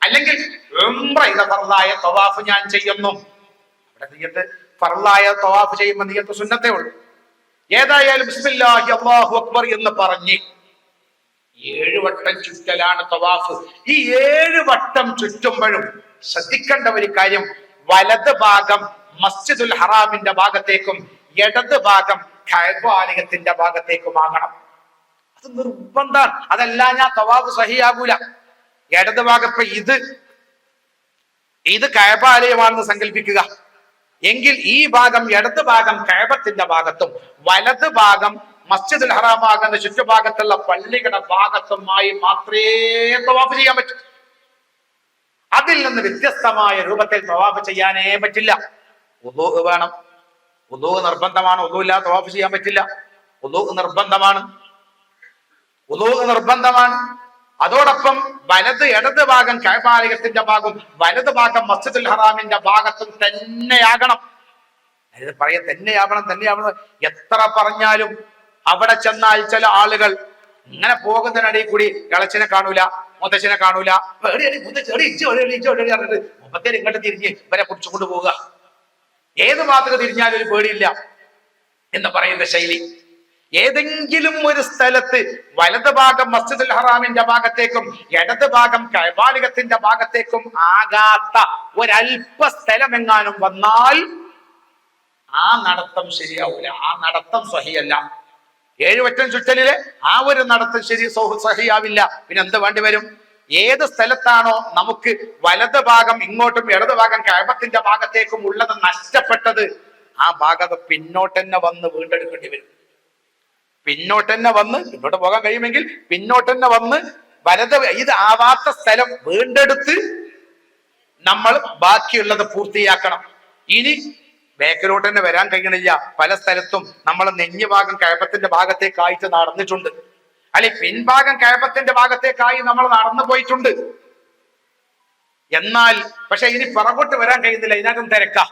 അല്ലെങ്കിൽ ഉംറയുടെ ഫർളായ തവാഫ് ഞാൻ ചെയ്യുന്നു. അവിടെ നിയ്യത്ത് ഫർളായ തവാഫ് ചെയ്യുമ്പോൾ നിയ്യത്ത് സുന്നത്തേ ഉള്ളൂ. ഏതായാലും ബിസ്മില്ലാഹി അല്ലാഹു അക്ബർ എന്ന് പറഞ്ഞ് 7 വട്ടം ചുറ്റലാണ് തവാഫ്. ഈ 7 വട്ടം ചുറ്റുമ്പോഴും ശ്രദ്ധിക്കേണ്ട ഒരു കാര്യം, വലത് ഭാഗം മസ്ജിദുൽ ഹറാമിന്റെ ഭാഗത്തേക്കും ഇടത് ഭാഗം കഅബാലയത്തിന്റെ ഭാഗത്തേക്കുമാകണം. അത് നിർബന്ധമാണ്. അതല്ല ഞാൻ തവാഫ് സഹിയാകൂല. ഇടത് ഭാഗം, ഇപ്പൊ ഇത് കഅബാലയമാണെന്ന് സങ്കല്പിക്കുക എങ്കിൽ ഈ ഭാഗം, ഇടത് ഭാഗം കഅബത്തിന്റെ ഭാഗത്തും വലത് ഭാഗം മസ്ജിദുൽ ഹറാമാകുന്ന ചുറ്റുഭാഗത്തുള്ള പള്ളികളുടെ ഭാഗത്തുമായി മാത്രമേ തവാഫ് ചെയ്യാൻ പറ്റൂ. അതിൽ നിന്ന് വ്യത്യസ്തമായ രൂപത്തിൽ തവാഫ് ചെയ്യാനേ പറ്റില്ല. വുളൂ വേണം, വുളൂ നിർബന്ധമാണ്. വുളൂ ഇല്ലാതെ തവാഫ് ചെയ്യാൻ പറ്റില്ല. വുളൂ നിർബന്ധമാണ്, വുളൂ നിർബന്ധമാണ്. അതോടൊപ്പം വലത് ഇടത് ഭാഗം കഅബാലയത്തിന്റെ ഭാഗം, വലത് ഭാഗം മസ്ജിദുൽ ഹറാമിന്റെ ഭാഗത്തും തന്നെയാകണം. അതായത് തന്നെയാവണം. എത്ര പറഞ്ഞാലും അവിടെ ചെന്നാൽ ചില ആളുകൾ ഇങ്ങനെ പോകുന്നതിനിടയിൽ കൂടി ഇളച്ചനെ കാണൂല, മുത്തച്ഛനെ കാണൂല, മുപ്പത്തേര് ഇങ്ങോട്ട് തിരിഞ്ഞ് ഇവരെ പിടിച്ചുകൊണ്ട് പോവുക. ഏത് ഭാഗത്ത് തിരിഞ്ഞാലും ഒരു പേടിയില്ല എന്ന് പറയുന്ന ശൈലി. ഏതെങ്കിലും ഒരു സ്ഥലത്ത് വലത് ഭാഗം മസ്ജിദുൽ ഹറാമിന്റെ ഭാഗത്തേക്കും ഇടത് ഭാഗം കഅബാലയത്തിന്റെ ഭാഗത്തേക്കും ആകാത്ത ഒരല്പ സ്ഥലമെങ്ങാനും വന്നാൽ ആ നടത്തം ശരിയാവൂല, ആ നടത്തം സ്വഹിയല്ല. 7 വട്ടം ചുറ്റലില് ആ ഒരു നടത്തം സഹിയാവില്ല. പിന്നെ എന്ത് വേണ്ടി വരും? ഏത് സ്ഥലത്താണോ നമുക്ക് വലത് ഭാഗം ഇങ്ങോട്ടും ഇടത് ഭാഗം കഅബത്തിന്റെ ഭാഗത്തേക്കും ഉള്ളത് നഷ്ടപ്പെട്ടത്, ആ ഭാഗത്ത് പിന്നോട്ട് തന്നെ വന്ന് വീണ്ടെടുക്കേണ്ടി വരും. പിന്നോട്ട് പോകാൻ കഴിയുമെങ്കിൽ പിന്നോട്ട് തന്നെ വന്ന് വലത് ഇത് ആവാത്ത സ്ഥലം വീണ്ടെടുത്ത് നമ്മൾ ബാക്കിയുള്ളത് പൂർത്തിയാക്കണം. ഇനി ബേക്കിലോട്ട് തന്നെ വരാൻ കഴിയണില്ല. പല സ്ഥലത്തും നമ്മൾ നെഞ്ഞ് ഭാഗം കഅബത്തിന്റെ ഭാഗത്തേക്കായിട്ട് നടന്നിട്ടുണ്ട്, അല്ലെങ്കിൽ പിൻഭാഗം കഅബത്തിന്റെ ഭാഗത്തേക്കായി നമ്മൾ നടന്നു പോയിട്ടുണ്ട്. എന്നാൽ പക്ഷെ ഇനി പുറകോട്ട് വരാൻ കഴിയുന്നില്ല, ഇതിനകം തിരക്കാം.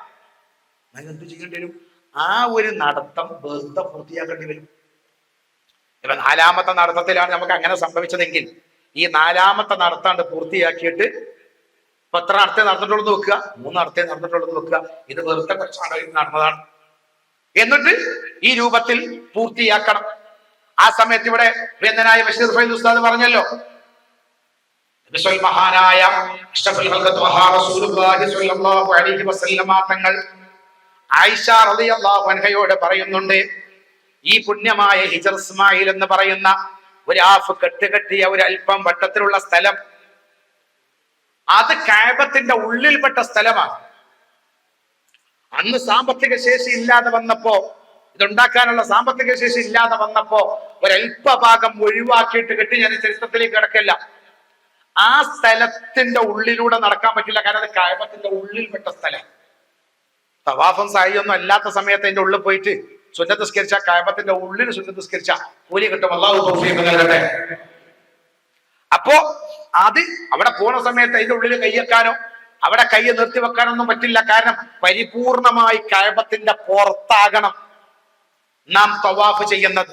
എന്ത് ചെയ്യേണ്ടി വരും? ആ ഒരു നടത്തം വെറുതെ പൂർത്തിയാക്കേണ്ടി വരും. ഇപ്പൊ 4ാമത്തെ നടത്തത്തിലാണ് നമുക്ക് അങ്ങനെ സംഭവിച്ചതെങ്കിൽ ഈ 4ാമത്തെ നടത്താണ്ട് പൂർത്തിയാക്കിയിട്ട് ഇപ്പൊ എത്ര നടത്തേ നടന്നിട്ടുള്ളത് നോക്കുക, 3 നടത്തേ നടന്നിട്ടുള്ളത് നോക്കുക. ഇത് വെറുതെ കുറച്ചാണ് നടന്നതാണ്. എന്നിട്ട് ഈ രൂപത്തിൽ പൂർത്തിയാക്കണം. ആ സമയത്ത് ഇവിടെ വേദനായ ബഷീർ ഫൈദ് ഉസ്താദ് പറഞ്ഞല്ലോ, മഹാനായ തങ്ങൾ ആയിഷ റളിയല്ലാഹു അൻഹയോട് പറയുന്നുണ്ട്, ഈ പുണ്യമായ ഹിജർ ഇസ്മായിൽ എന്ന് പറയുന്ന ഒരു ആഫ് കെട്ടുകെട്ടിയ ഒരു അല്പം വട്ടത്തിലുള്ള സ്ഥലം, അത് കഅബത്തിന്റെ ഉള്ളിൽപ്പെട്ട സ്ഥലമാണ്. അന്ന് സാമ്പത്തിക ശേഷി ഇല്ലാതെ വന്നപ്പോ, ഇതുണ്ടാക്കാനുള്ള സാമ്പത്തിക ശേഷി ഇല്ലാതെ വന്നപ്പോ ഒരല്പ ഭാഗം ഒഴിവാക്കിയിട്ട് കെട്ടി, ഞാൻ ചരിത്രത്തിലേക്ക് കിടക്കില്ല. ആ സ്ഥലത്തിന്റെ ഉള്ളിലൂടെ നടക്കാൻ പറ്റില്ല, കാരണം അത് കഅബത്തിന്റെ ഉള്ളിൽപ്പെട്ട സ്ഥലം. തവാഫും സായിയൊന്നും അല്ലാത്ത സമയത്ത് അതിന്റെ ഉള്ളിൽ പോയിട്ട് സുന്നത്ത് നിസ്കരിച്ച കഅബത്തിന്റെ ഉള്ളിൽ സുന്നത്ത് നിസ്കരിച്ച കൂലി കിട്ടും. അല്ലാഹു തൗഫീഖ് നൽകട്ടെ. അപ്പോ അത് അവിടെ പോണ സമയത്ത് അതിന്റെ ഉള്ളിൽ കൈയ്യെക്കാനോ അവിടെ കൈ നിർത്തി വെക്കാനൊന്നും പറ്റില്ല. കാരണം പരിപൂർണമായി കഅബത്തിന്റെ പുറത്താകണം നാം തവാഫ് ചെയ്യുന്നത്.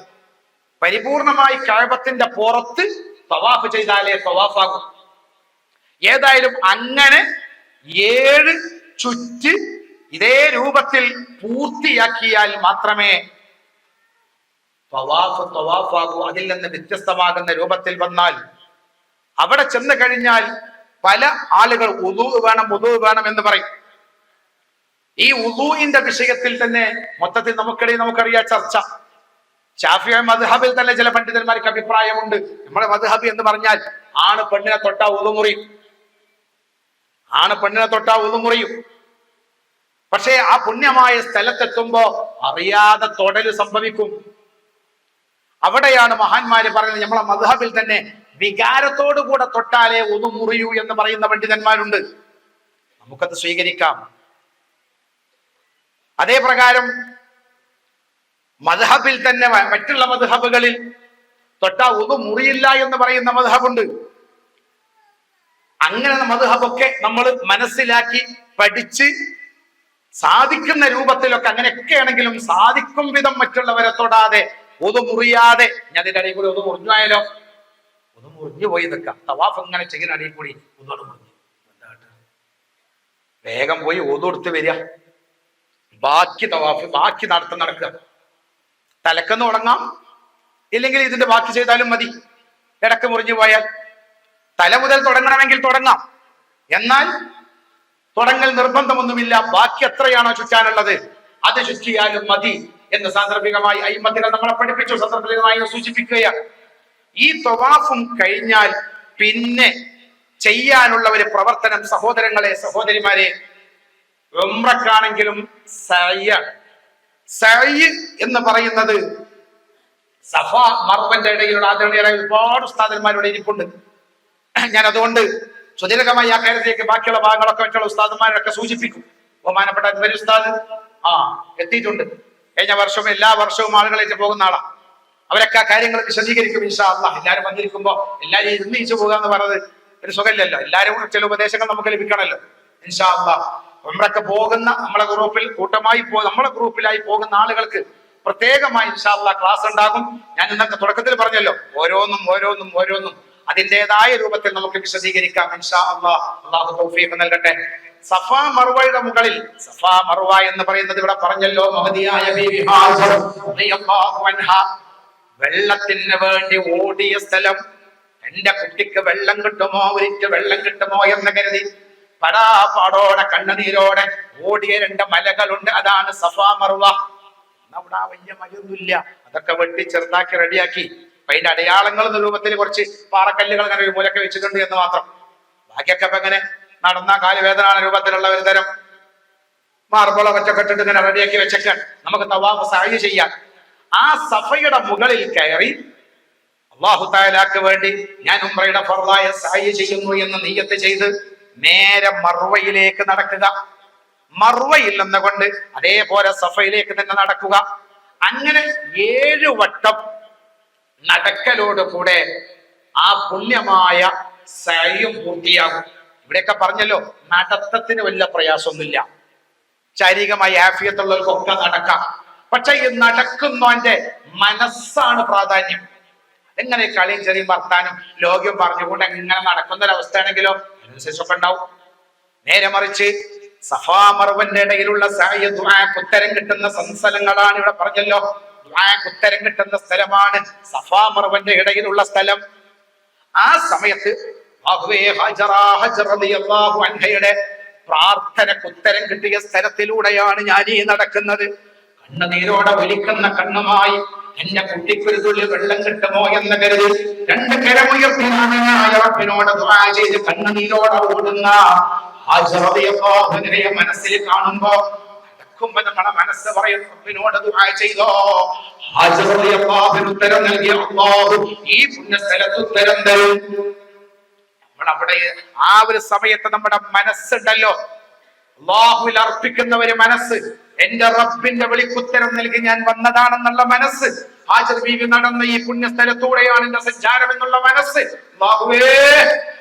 പരിപൂർണമായി കഅബത്തിന്റെ പുറത്ത് തവാഫ് ചെയ്താലേ തവാഫാകും. ഏതായാലും അങ്ങനെ 7 ചുറ്റ് ഇതേ രൂപത്തിൽ പൂർത്തിയാക്കിയാൽ മാത്രമേ തവാഫാകൂ. അതിൽ നിന്ന് വ്യത്യസ്തമാകുന്ന രൂപത്തിൽ വന്നാൽ അവിടെ ചെന്ന് കഴിഞ്ഞാൽ പല ആളുകൾ ഉദൂ വേണം എന്ന് പറയും. ഈ ഉദൂഇന്റെ വിഷയത്തിൽ തന്നെ മൊത്തത്തിൽ നമുക്കറിയാം ചർച്ച. ശാഫിഈ മദ്ഹബിൽ തന്നെ ചില പണ്ഡിതന്മാർക്ക് അഭിപ്രായമുണ്ട്. നമ്മുടെ മദ്ഹബ് എന്ന് പറഞ്ഞാൽ ആണ് പെണ്ണിനെ തൊട്ടാ ഉദു മുറിയും. പക്ഷേ ആ പുണ്യമായ സ്ഥലത്തെത്തുമ്പോ അറിയാതെ തൊടല് സംഭവിക്കും. അവിടെയാണ് മഹാന്മാര് പറയുന്നത്, നമ്മളെ മദ്ഹബിൽ തന്നെ വികാരത്തോടു കൂടെ തൊട്ടാലേ ഉദു മുറിയൂ എന്ന് പറയുന്ന പണ്ഡിതന്മാരുണ്ട്. നമുക്കത് സ്വീകരിക്കാം. അതേ പ്രകാരം മദ്ഹബിൽ തന്നെ മറ്റുള്ള മദ്ഹബുകളിൽ തൊട്ടാ ഉദു മുറിയില്ല എന്ന് പറയുന്ന മദ്ഹബുണ്ട്. അങ്ങനെ മദ്ഹബൊക്കെ നമ്മൾ മനസ്സിലാക്കി പഠിച്ച് സാധിക്കുന്ന രൂപത്തിലൊക്കെ അങ്ങനെയൊക്കെ ആണെങ്കിലും സാധിക്കും വിധം മറ്റുള്ളവരെ തൊടാതെ ഉദു മുറിയാതെ, ഞാൻ അതിന്റെ അടിയിൽ കൂടി ഉദു മുറിഞ്ഞായാലോ, ഉദു മുറിഞ്ഞു പോയി നിൽക്കാം. തവാഫ് ഇങ്ങനെ ചെയ്യുന്ന അടിയിൽ കൂടി ഉദു മുറിഞ്ഞു, വേഗം പോയി ഉദു എടുത്ത് വരിക, ബാക്കി നടക്കുക. തലക്കെന്ന് തുടങ്ങാം, ഇല്ലെങ്കിൽ ഇതിന്റെ ബാക്കി ചെയ്താലും മതി. ഇടക്ക് മുറിഞ്ഞു പോയാൽ തല മുതൽ തുടങ്ങണമെങ്കിൽ തുടങ്ങാം. എന്നാൽ തുടങ്ങൽ നിർബന്ധമൊന്നുമില്ല. ബാക്കി എത്രയാണോ ചുറ്റാനുള്ളത് അത് ചുറ്റിയാലും മതി എന്ന് സാന്ദർഭികമായി അയിമ്മത്തിനെ നമ്മളെ പഠിപ്പിച്ചു. സാന്ദർഭികമായി സൂചിപ്പിക്കുകയാണ്. ഈ തവാഫും കഴിഞ്ഞാൽ പിന്നെ ചെയ്യാനുള്ള ഒരു പ്രവർത്തനം, സഹോദരങ്ങളെ സഹോദരിമാരെ, ഉംറക്കാണെങ്കിലും സഅയ് എന്ന് പറയുന്നത് സഫ മർവന്റെ ഇടയിലുള്ള ആദരണീയരായ ഒരുപാട് ഉസ്താദന്മാരുടെ ഇരിപ്പുണ്ട്. ഞാൻ അതുകൊണ്ട് സുദീർഘമായി ആ കാര്യത്തിലേക്ക് ബാക്കിയുള്ള ഭാഗങ്ങളൊക്കെ മറ്റുള്ള ഉസ്താദന്മാരൊക്കെ സൂചിപ്പിക്കും. ബഹുമാനപ്പെട്ട അൻവരി ഉസ്താദ് എത്തിയിട്ടുണ്ട്. കഴിഞ്ഞ വർഷവും എല്ലാ വർഷവും ആളുകളേറ്റ് പോകുന്ന ആളാ. അവരൊക്കെ ആ കാര്യങ്ങൾ വിശദീകരിക്കും ഇൻഷാ അല്ലാഹ്. എല്ലാവരും വന്നിരിക്കുമ്പോ എല്ലാവരും ഇരുന്നിച്ചു പോകുക എന്ന് പറയുന്നത് ഒരു സുഖമില്ലല്ലോ. എല്ലാവരും ചില ഉപദേശങ്ങൾ നമുക്ക് ലഭിക്കണമല്ലോ. ഇൻഷാ അല്ലാഹ് ഉംറക്ക് പോകുന്ന നമ്മളെ ഗ്രൂപ്പിലായി പോകുന്ന ആളുകൾക്ക് പ്രത്യേകമായി ഇൻഷാ അല്ലാഹ് ക്ലാസ് ഉണ്ടാകും. ഞാൻ ഇന്നത്തെ തുടക്കത്തിൽ പറഞ്ഞല്ലോ, ഓരോന്നും അതിൻ്റെതായ രൂപത്തിൽ നമുക്ക് വിശദീകരിക്കാം ഇൻഷാ അല്ലാഹ്. അല്ലാഹു തൗഫീഖ് നൽകട്ടെ. സഫ മർവയുടെ മുകളിൽ, സഫ മർവ എന്ന് പറയുന്നത് ഇവിടെ പറഞ്ഞല്ലോ, മഹദിയായ ബീവി ഹാജർ റളിയല്ലാഹു അൻഹാ വെള്ളത്തിന് വേണ്ടി ഓടിയ സ്ഥലം. എന്റെ കുട്ടിക്ക് വെള്ളം കിട്ടുമോ, ഒരിറ്റ് വെള്ളം കിട്ടുമോ എന്ന് കരുതി പടാപാടോടെ കണ്ണുനീരോടെ ഓടിയ 2 മലകളുണ്ട്. അതാണ് സഫ മർവ. അവിടെ വലിയ മലയൊന്നുമില്ല, അതൊക്കെ വെട്ടി ചെറുതാക്കി റെഡിയാക്കി അതിന്റെ അടയാളങ്ങൾ എന്ന രൂപത്തിൽ കുറച്ച് പാറക്കല്ലുകൾ അങ്ങനെ ഒരു മൂലൊക്കെ വെച്ചിട്ടുണ്ട് എന്ന് മാത്രം. ബാക്കിയൊക്കെ ഇപ്പൊ ഇങ്ങനെ നടന്ന കാലുവേദന രൂപത്തിലുള്ള ഒരു തരം മാർബിളോ മറ്റൊക്കെ ഇട്ടിട്ട് ഇങ്ങനെ റെഡിയാക്കി വെച്ചൊക്കെ നമുക്ക് തവാഫ് സഅയ് ചെയ്യാം. ആ സഫയുടെ മുകളിൽ കയറി അല്ലാഹു തആലക്ക് വേണ്ടി ഞാൻ ഉംറയുടെ ഫർളായ സഅയ് ചെയ്യുന്നു എന്ന് നിയ്യത്ത് ചെയ്ത് നേരെ മർവയിലേക്ക് നടക്കുക. മർവയിൽ നിന്നുകൊണ്ട് അതേപോലെ സഫയിലേക്ക് തന്നെ നടക്കുക. അങ്ങനെ 7 വട്ടം നടക്കലോട് കൂടെ ആ പുണ്യമായ സഅയും പൂർത്തിയാകും. ഇവിടെയൊക്കെ പറഞ്ഞല്ലോ, നടത്തത്തിന് വലിയ പ്രയാസമൊന്നുമില്ല. ശാരീരികമായി ആഫിയത്തുള്ളവർക്കൊക്കെ നടക്കാം. പക്ഷെ ഈ നടക്കുന്നവന്റെ മനസ്സാണ് പ്രാധാന്യം. എങ്ങനെ കളിയും ചെറിയ വർത്താനും ലോകം പറഞ്ഞുകൊണ്ട് എങ്ങനെ നടക്കുന്ന ഒരവസ്ഥയാണെങ്കിലോ അതിനനുസരിച്ചൊക്കെ ഉണ്ടാവും. നേരെ മറിച്ച് സഫാ മർവന്റെ ഇടയിലുള്ള സഅയ് ദുആക്ക് ഉത്തരം കിട്ടുന്ന സ്ഥലങ്ങളാണ്. ഇവിടെ പറഞ്ഞല്ലോ, ദുആക്ക് ഉത്തരം കിട്ടുന്ന സ്ഥലമാണ് സഫാ മർവന്റെ ഇടയിലുള്ള സ്ഥലം. ആ സമയത്ത് ഹാജറ റളിയല്ലാഹു അൻഹയുടെ പ്രാർത്ഥനക്ക് ഉത്തരം കിട്ടിയ സ്ഥലത്തിലൂടെയാണ് ഞാൻ ഈ നടക്കുന്നത്. കണ്ണുനീരോടെ ഒലിക്കുന്ന കണ്ണുമായി എന്റെ കുട്ടിക്കൊരു തുള്ളി വെള്ളം കിട്ടുമോ എന്ന് കരുതി 2 കരമുയർത്തിനാണ് റബ്ബിനോട് ദുആ ചെയ്ത് കണ്ണുനീരോടെ ഓടുന്ന ഹാജറ റളിയല്ലാഹു അൻഹയെ മനസ്സിൽ കാണുമ്പോ നമ്മുടെ മനസ്സ് പറയും, റബ്ബിനോട് ദുആ ചെയ്തോ, ഹാജറ റളിയല്ലാഹു അൻഹു ഉത്തരം നൽകിയ അല്ലാഹു ഈ പുണ്യ സ്ഥലത്ത് ഉത്തരം തരും. അവിടെ ആ ഒരു സമയത്ത് നമ്മുടെ മനസ്സുണ്ടല്ലോ, അള്ളാഹുവിൽ അർപ്പിക്കുന്ന ഒരു മനസ്സ്, എന്റെ റബ്ബിന്റെ വിളിക്കുത്തരം നൽകി ഞാൻ വന്നതാണെന്നുള്ള മനസ്സ്, ഹാജർ ബീവി നടന്ന ഈ പുണ്യസ്ഥലത്തൂടെയാണ് എന്റെ സഞ്ചാരം എന്നുള്ള മനസ്സ്, അല്ലാഹുവേ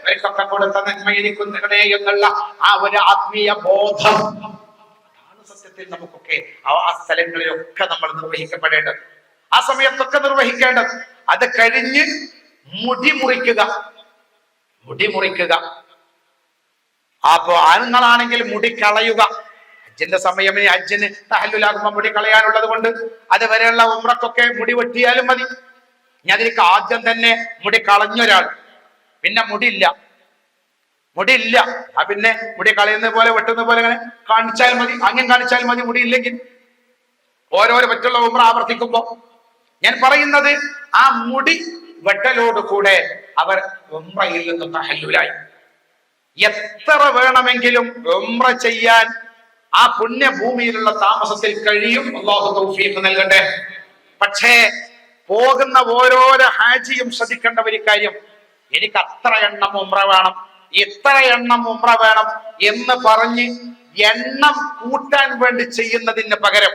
അവർക്കൊക്കെ കൊടുത്ത നന്മ എനിക്കും തരണേ എന്നുള്ള ആ ഒരു ആത്മീയ ബോധം, അതാണ് സത്യത്തിൽ നമുക്കൊക്കെ ആ സ്ഥലങ്ങളിലൊക്കെ നമ്മൾ നിർവഹിക്കപ്പെടേണ്ടത്, ആ സമയത്തൊക്കെ നിർവഹിക്കേണ്ടത്. അത് കഴിഞ്ഞ് മുടി മുറിക്കുക. അപ്പോ ആണുങ്ങളാണെങ്കിൽ മുടി കളയുക. ഹജ്ജിന്റെ സമയം, ഹജ്ജിന് തഹല്ലുലാകുമ്പോ മുടി കളയാനുള്ളത് കൊണ്ട് അതുവരെയുള്ള ഉംറക്കൊക്കെ മുടി വെട്ടിയാലും മതി. ഇനി അതിലേക്ക് ആദ്യം തന്നെ മുടി കളഞ്ഞൊരാൾ പിന്നെ മുടിയില്ല, പിന്നെ മുടി കളയുന്ന പോലെ വെട്ടുന്ന പോലെ അങ്ങനെ കാണിച്ചാൽ മതി, അങ്ങനെ കാണിച്ചാൽ മതി. മുടിയില്ലെങ്കിൽ ഓരോരോ മറ്റുള്ള ഉംറ ആവർത്തിക്കുമ്പോ ഞാൻ പറയുന്നത്, ആ മുടി വെട്ടലോട് കൂടെ അവർ ഉംറയിൽ നിന്ന് തഹല്ലുലായി. എത്ര വേണമെങ്കിലും ഉംറ ചെയ്യാൻ ആ പുണ്യഭൂമിയിലുള്ള താമസത്തിൽ കഴിയും. അല്ലാഹു തൗഫീഖ് നൽകട്ടെ. പക്ഷേ പോകുന്ന ഓരോരോ ഹാജിയും ശ്രദ്ധിക്കേണ്ട ഒരു കാര്യം, എനിക്ക് അത്ര എണ്ണം ഉംറ വേണം, ഇത്ര എണ്ണം ഉംറ വേണം എന്ന് പറഞ്ഞ് എണ്ണം കൂട്ടാൻ വേണ്ടി ചെയ്യുന്നതിന് പകരം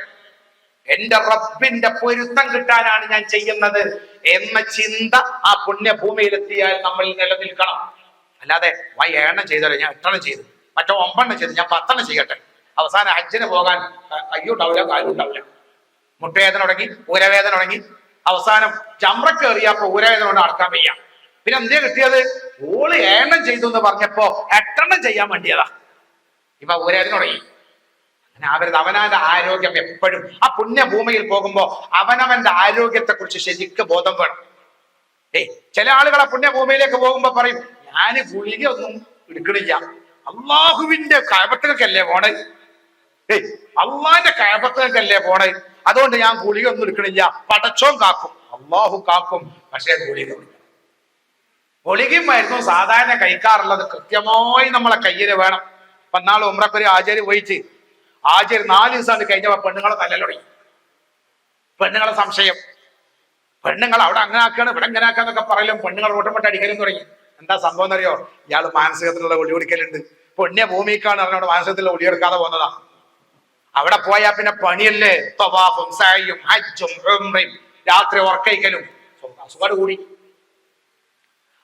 എന്റെ റബ്ബിന്റെ പൊരുത്തം കിട്ടാനാണ് ഞാൻ ചെയ്യുന്നത് എന്ന ചിന്ത ആ പുണ്യഭൂമിയിലെത്തിയാൽ നമ്മൾ നിലനിൽക്കണം. അല്ലാതെ ഏണ്ണം ചെയ്തല്ലോ, ഞാൻ 8 ചെയ്തു, മറ്റോ 9 ചെയ്തു, ഞാൻ 10 ചെയ്യട്ടെ, അവസാനം ഹജ്ജിന് പോകാൻ കയ്യുണ്ടാവില്ല, കാലുണ്ടാവില്ല, മുട്ടുവേദന തുടങ്ങി, ഊരവേദന തുടങ്ങി, അവസാനം ജംറക്ക് കയറിയപ്പോ ഊരവേദന കൊണ്ട് നടക്കാൻ വയ്യ. പിന്നെ എന്തേ കിട്ടിയത്? ഓള് ഏണ്ണം ചെയ്തു എന്ന് പറഞ്ഞപ്പോ 8 ചെയ്യാൻ വേണ്ടിയതാ, ഇപ്പൊ ഊരവേദന തുടങ്ങി. അങ്ങനെ ആവരുത്. അവനവന്റെ ആരോഗ്യം എപ്പോഴും, ആ പുണ്യഭൂമിയിൽ പോകുമ്പോ അവനവന്റെ ആരോഗ്യത്തെ കുറിച്ച് ശരിക്കും ബോധം വേണം. ചില ആളുകളെ പുണ്യഭൂമിയിലേക്ക് പോകുമ്പോ പറയും, ഞാൻ ഗുളിക ഒന്നും എടുക്കണില്ല, അള്ളാഹുവിന്റെ കഅബത്തേക്കല്ലേ പോണേ, അള്ളാഹിന്റെ കഅബത്തേക്കല്ലേ പോണേ, അതുകൊണ്ട് ഞാൻ ഗുളിക ഒന്നും എടുക്കണില്ല. പടച്ചോൻ കാക്കും, അള്ളാഹു കാക്കും, പക്ഷേ ഗുളികയും മരുന്നും സാധാരണ കഴിക്കാറുള്ളത് കൃത്യമായി നമ്മളെ കയ്യില് വേണം. ഇപ്പൊ നാളെ ഉംറക്കൊരു ആചാര്യ പോയിച്ച്, ആചാര്യ 4 ദിവസമാണ് കഴിഞ്ഞപ്പോ പെണ്ണുങ്ങളെ തല്ലൽ തുടങ്ങി. പെണ്ണുങ്ങളെ സംശയം, പെണ്ണുങ്ങൾ അവിടെ അങ്ങനെ ആക്കാണ്, ഇവിടെ അങ്ങനെ ആക്കാന്നൊക്കെ പറയലും, പെണ്ണുങ്ങൾ റോട്ടുമട്ട് അടിക്കലും തുടങ്ങി. എന്താ സംഭവം എന്നറിയോ? ഇയാള് മാനസികത്തിലുള്ള ഒളി കൊടുക്കലുണ്ട്. പുണ്യ ഭൂമിക്കാണ് അറിഞ്ഞോട് മാനസികത്തിലുള്ള ഒളി എടുക്കാതെ പോകുന്നതാ. അവിടെ പോയാ പിന്നെ പണിയല്ലേ, തവാഫും സഅയും ഹജ്ജും ഉംറയും, രാത്രി ഉറക്കയിക്കലും, അസുഖം കൂടി.